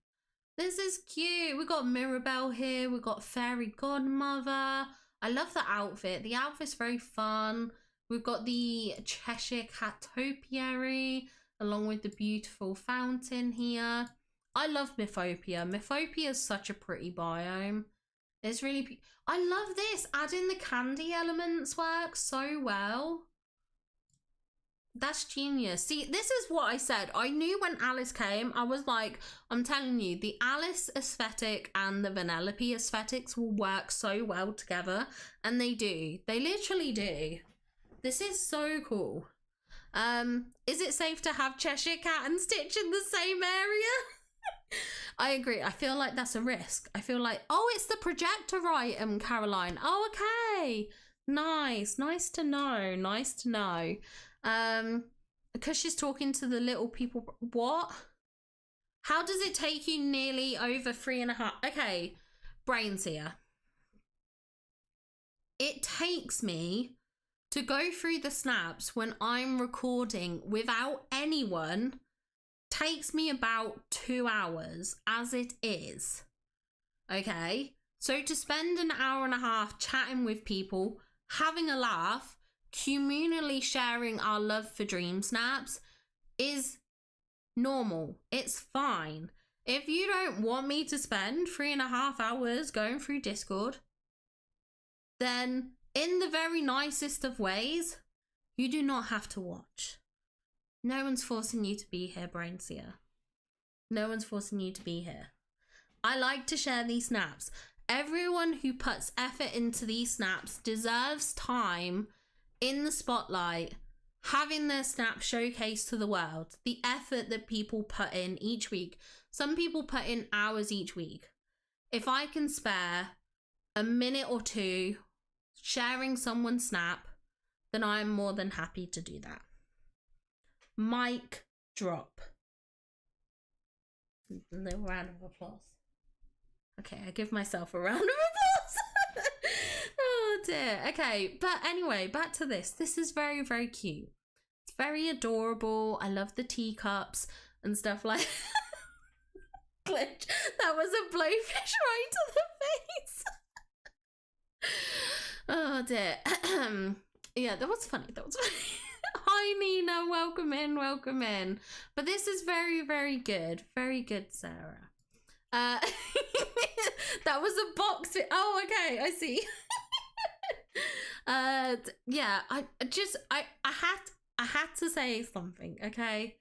This is cute. We got Mirabelle here. We got Fairy Godmother. I love the outfit. The outfit's very fun. We've got the Cheshire Cat topiary along with the beautiful fountain here. I love Homophobia. Homophobia is such a pretty biome. It's really... I love this. Adding the candy elements works so well. That's genius. See, this is what I said. I knew when Alice came, I was like, I'm telling you, the Alice aesthetic and the Vanellope aesthetics will work so well together. And they do. They literally do. This is so cool. Is it safe to have Cheshire Cat and Stitch in the same area? I agree. I feel like that's a risk. I feel like, oh, it's the projector item, Caroline. Oh, okay. Nice. Nice to know. Nice to know. Because she's talking to the little people. What? How does it take you nearly over 3.5? Okay, brains here. It takes me to go through the snaps when I'm recording without anyone. Takes me about 2 hours as it is. Okay, so to spend an hour and a half chatting with people, having a laugh, communally sharing our love for dream snaps is normal. It's fine. If you don't want me to spend 3.5 hours going through Discord, then in the very nicest of ways, you do not have to watch. No one's forcing you to be here, Brainseer. No one's forcing you to be here. I like to share these snaps. Everyone who puts effort into these snaps deserves time in the spotlight, having their snap showcased to the world. The effort that people put in each week. Some people put in hours each week. If I can spare a minute or two sharing someone's snap, then I am more than happy to do that. Mic drop. A little round of applause. Okay, I give myself a round of applause. Oh dear. Okay, but anyway, back to this. This is very, very cute. It's very adorable. I love the teacups and stuff like glitch. That was a blowfish right to the face. Oh dear. Yeah, that was funny. That was funny. Hi Hi Nina, welcome in, welcome in. But this is very, very good. Very good, Sarah. That was a box. Oh, okay, I see. Yeah, I had to say something, okay?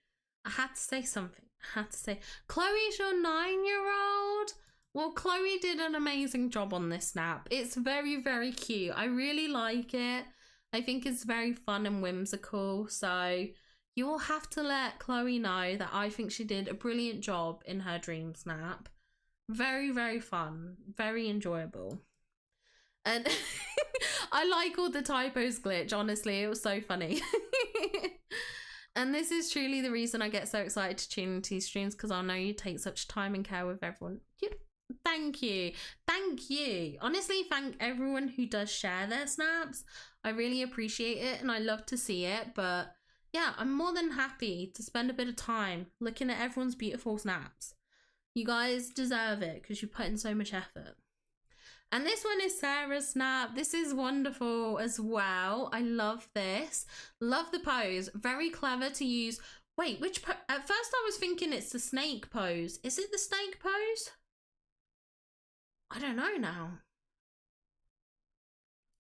I had to say something. I had to say, Chloe's your 9-year-old? Well, Chloe did an amazing job on this snap. It's very, very cute. I really like it. I think it's very fun and whimsical. So you will have to let Chloe know that I think she did a brilliant job in her dream snap. Very, very fun. Very enjoyable. And I like all the typos glitch, honestly. It was so funny. And this is truly the reason I get so excited to tune into these streams, because I know you take such time and care with everyone. Thank you. Thank you. Honestly, thank everyone who does share their snaps. I really appreciate it and I love to see it. But yeah, I'm more than happy to spend a bit of time looking at everyone's beautiful snaps. You guys deserve it because you put in so much effort. And this one is Sarah's snap. This is wonderful as well. I love this. Love the pose. Very clever to use. Wait, which pose? At first I was thinking it's the snake pose. Is it the snake pose? I don't know now.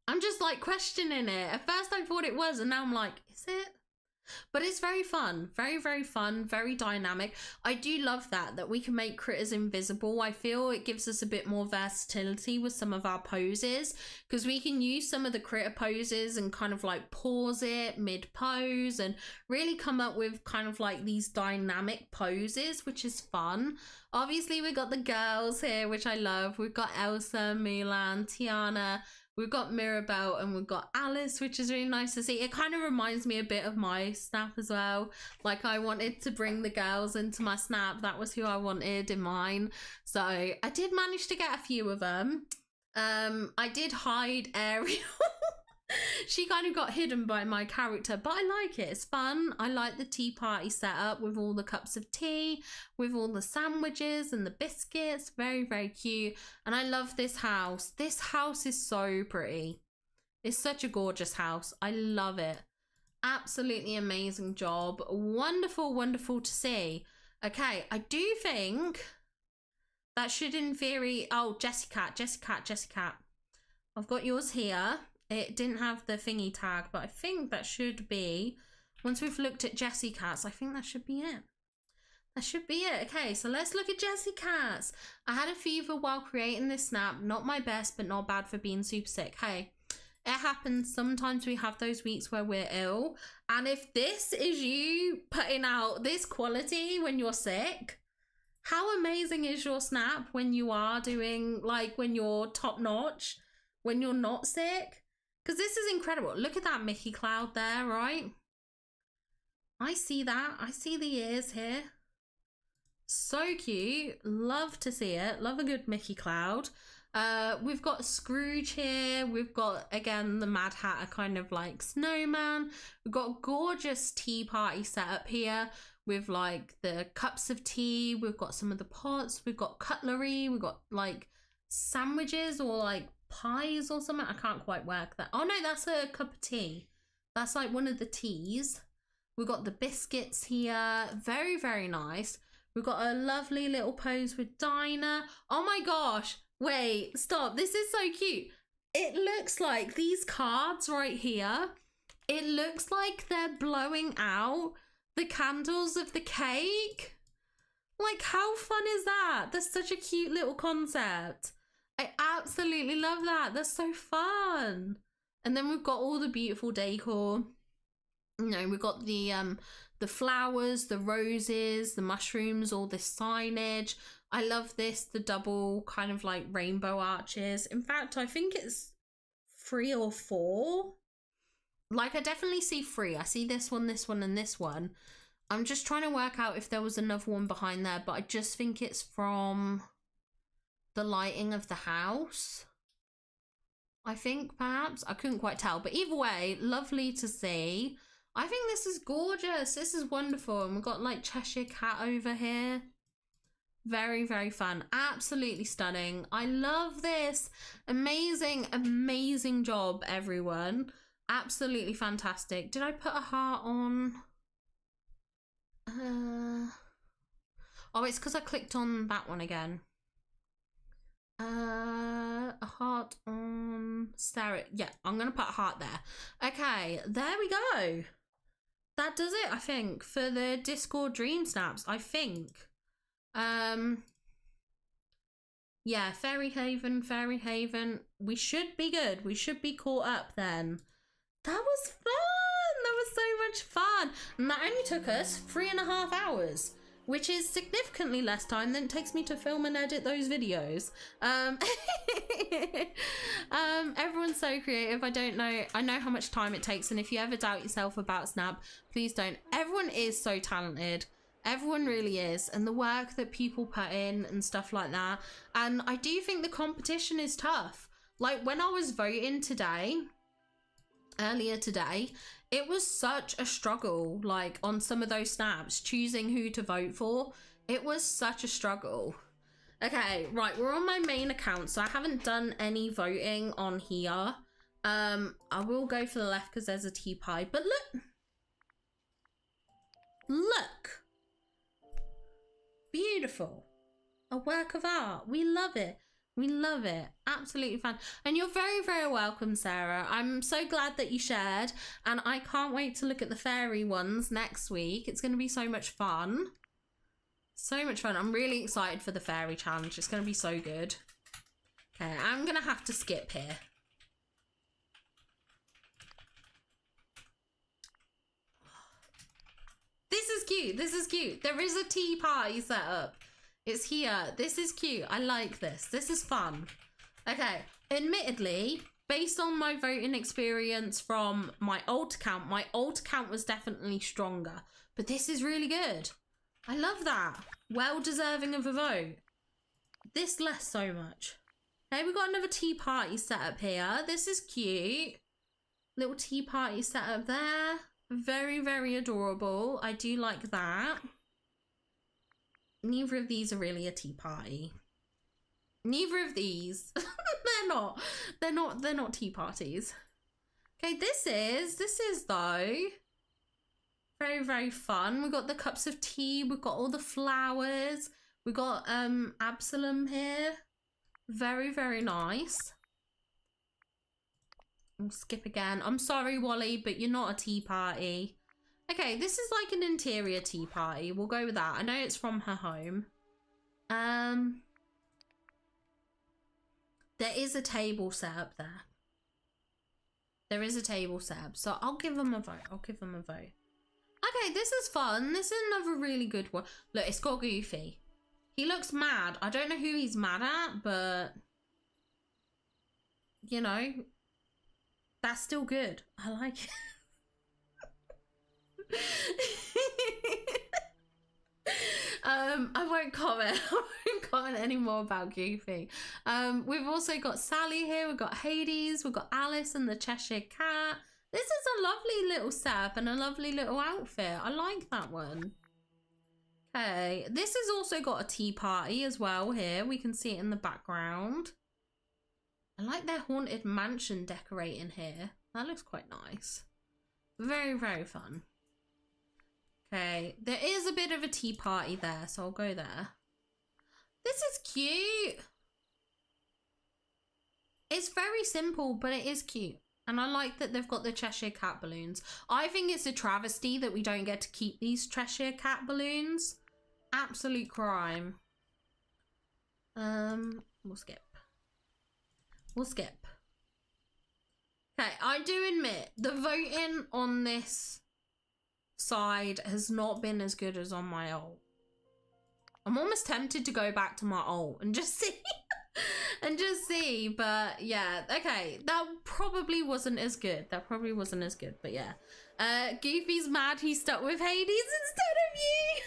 I'm just like questioning it. At first I thought it was and now I'm like, is it? But it's very fun, very, very fun, very dynamic. I do love that we can make critters invisible. I feel it gives us a bit more versatility with some of our poses, because we can use some of the critter poses and kind of like pause it mid-pose and really come up with kind of like these dynamic poses, which is fun. Obviously, we got the girls here, which I love. We've got Elsa, Mulan, Tiana. We've got Mirabelle and we've got Alice, which is really nice to see. It kind of reminds me a bit of my snap as well. Like I wanted to bring the girls into my snap. That was who I wanted in mine. So I did manage to get a few of them. I did hide Ariel. She kind of got hidden by my character, but I like it. It's fun. I like the tea party setup with all the cups of tea, with all the sandwiches and the biscuits. Very, very cute. And I love this house. This house is so pretty. It's such a gorgeous house. I love it. Absolutely amazing job. Wonderful, wonderful to see. Okay, I do think that should in theory... Oh, Jessica. I've got yours here. It didn't have the thingy tag, but I think that should be, once we've looked at Jessie Cats, I think that should be it. That should be it. Okay, so let's look at Jessie Cats. I had a fever while creating this snap. Not my best, but not bad for being super sick. Hey, it happens. Sometimes we have those weeks where we're ill. And if this is you putting out this quality when you're sick, how amazing is your snap when you are doing, like, when you're top notch, when you're not sick? Because this is incredible. Look at that Mickey cloud there, right? I see that. I see the ears here. So cute. Love to see it. Love a good Mickey cloud. We've got Scrooge here. We've got, again, the Mad Hatter kind of like snowman. We've got a gorgeous tea party set up here with like the cups of tea. We've got some of the pots. We've got cutlery. We've got like sandwiches or like pies or something. I can't quite work that. Oh no, that's a cup of tea. That's like one of the teas. We've got the biscuits here. Very, very nice. We've got a lovely little pose with Dinah. Oh my gosh. Wait, stop. This is so cute. It looks like these cards right here. It looks like they're blowing out the candles of the cake. Like, how fun is that? That's such a cute little concept. I absolutely love that. That's so fun. And then we've got all the beautiful decor. You know, we've got the flowers, the roses, the mushrooms, all this signage. I love this, the double kind of like rainbow arches. In fact, I think it's 3 or 4. Like, I definitely see 3. I see this one, and this one. I'm just trying to work out if there was another one behind there, but I just think it's from the lighting of the house. I think, perhaps. I couldn't quite tell. But either way, lovely to see. I think this is gorgeous. This is wonderful. And we've got, like, Cheshire Cat over here. Very, very fun. Absolutely stunning. I love this. Amazing, amazing job, everyone. Absolutely fantastic. Did I put a heart on? Oh, it's because I clicked on that one again. A heart on Sarah. Yeah, I'm gonna put a heart there. Okay, there we go. That does it, I think, for the Discord Dream Snaps, I think. Yeah, Fairy Haven. We should be good. We should be caught up then. That was fun. That was so much fun. And that only took us 3.5 hours, which is significantly less time than it takes me to film and edit those videos. Everyone's so creative. I know how much time it takes, and if you ever doubt yourself about Snap, please don't. Everyone is so talented. Everyone really is, and the work that people put in and stuff like that. And I do think the competition is tough. Like when I was voting earlier today, it was such a struggle, like on some of those snaps, choosing who to vote for. It was such a struggle. Okay, right, we're on my main account, so I haven't done any voting on here. I will go for the left because there's a tea pie, but look, beautiful, a work of art. We love it. We love it. Absolutely fun. And you're very, very welcome, Sarah. I'm so glad that you shared, and I can't wait to look at the fairy ones next week. It's going to be so much fun. So much fun. I'm really excited for the fairy challenge. It's going to be so good. Okay, I'm going to have to skip here. This is cute. This is cute. There is a tea party set up. It's here. This is cute. I like this. This is fun. Okay. Admittedly, based on my voting experience from my old account was definitely stronger. But this is really good. I love that. Well deserving of a vote. This less so much. Okay, we've got another tea party set up here. This is cute. Little tea party set up there. Very, very adorable. I do like that. Neither of these are really a tea party. Neither of these. They're not tea parties. Okay, this is though very, very fun. We've got the cups of tea, we've got all the flowers, we've got Absalom here. Very, very nice. We'll skip again. I'm sorry, Wally, but you're not a tea party. Okay, this is like an interior tea party. We'll go with that. I know it's from her home. There is a table set up there. There is a table set up. So I'll give them a vote. I'll give them a vote. Okay, this is fun. This is another really good one. Look, it's got Goofy. He looks mad. I don't know who he's mad at, but... you know... that's still good. I like it. I won't comment. I won't comment anymore about Goofy. We've also got Sally here. We've got Hades. We've got Alice and the Cheshire Cat. This is a lovely little setup and a lovely little outfit. I like that one. Okay, this has also got a tea party as well here. We can see it in the background. I like their haunted mansion decorating here. That looks quite nice. Very, very fun. Okay, there is a bit of a tea party there, so I'll go there. This is cute. It's very simple, but it is cute. And I like that they've got the Cheshire Cat balloons. I think it's a travesty that we don't get to keep these Cheshire Cat balloons. Absolute crime. We'll skip. We'll skip. Okay, I do admit the voting on this side has not been as good as on my alt. I'm almost tempted to go back to my alt and just see and just see, but yeah, okay, that probably wasn't as good. That probably wasn't as good, but yeah. Goofy's mad he's stuck with Hades instead of you.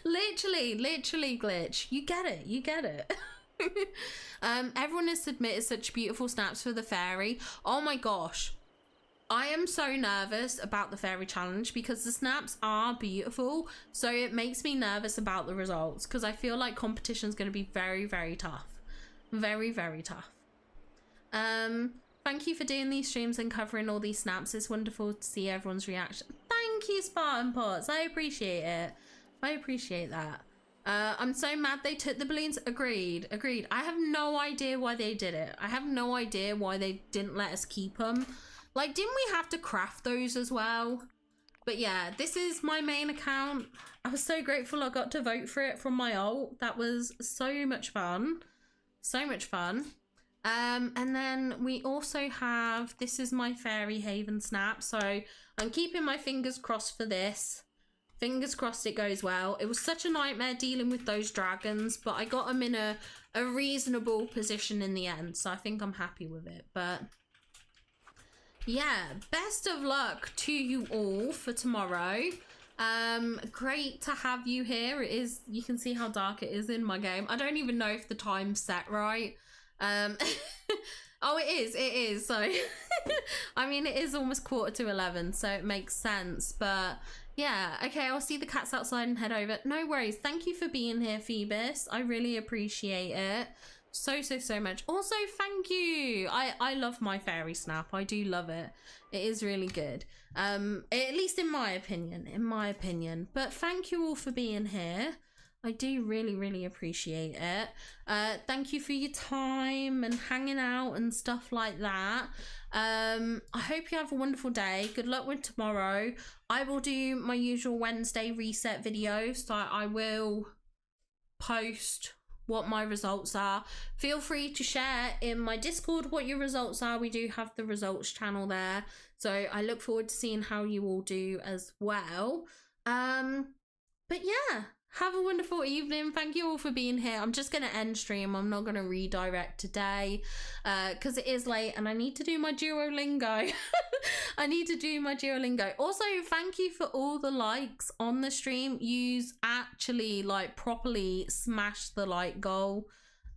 literally glitch. You get it, you get it. Everyone has submitted such beautiful snaps for the fairy. Oh my gosh, I am so nervous about the fairy challenge because the snaps are beautiful, so it makes me nervous about the results because I feel like competition is going to be very, very tough. Very, very tough. Thank you for doing these streams and covering all these snaps. It's wonderful to see everyone's reaction. Thank you, Spartan Pots. I appreciate it. I appreciate that. I'm so mad they took the balloons. Agreed. I have no idea why they did it. I have no idea why they didn't let us keep them. Like, didn't we have to craft those as well? But yeah, this is my main account. I was so grateful I got to vote for it from my alt. That was so much fun. So much fun. And then we also have, this is my Fairy Haven snap. So I'm keeping my fingers crossed for this. Fingers crossed it goes well. It was such a nightmare dealing with those dragons, but I got them in a reasonable position in the end. So I think I'm happy with it. But yeah, best of luck to you all for tomorrow. Great to have you here. It is, you can see how dark it is in my game. I don't even know if the time's set right. Oh, it is. So I mean, it is almost 11:15, so it makes sense. But yeah, okay, I'll see the cats outside and head over. No worries. Thank you for being here, Phoebus. I really appreciate it so much. Also, thank you. I love my fairy snap. I do love it. It is really good, at least in my opinion. But thank you all for being here. I do really appreciate it. Thank you for your time and hanging out and stuff like that. I hope you have a wonderful day. Good luck with tomorrow. I will do my usual Wednesday reset video, so I will post what my results are. Feel free to share in my Discord what your results are. We do have the results channel there, so I look forward to seeing how you all do as well. But yeah, have a wonderful evening. Thank you all for being here. I'm just going to end stream. I'm not going to redirect today because it is late and I need to do my Duolingo. I need to do my Duolingo. Also, thank you for all the likes on the stream. You actually like properly smashed the like goal.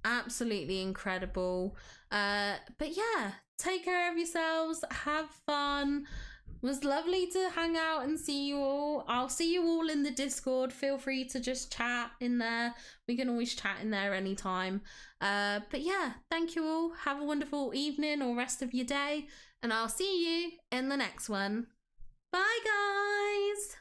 Absolutely incredible. But yeah, take care of yourselves. Have fun. It was lovely to hang out and see you all. I'll see you all in the Discord. Feel free to just chat in there. We can always chat in there anytime. But yeah, thank you all. Have a wonderful evening or rest of your day. And I'll see you in the next one. Bye, guys.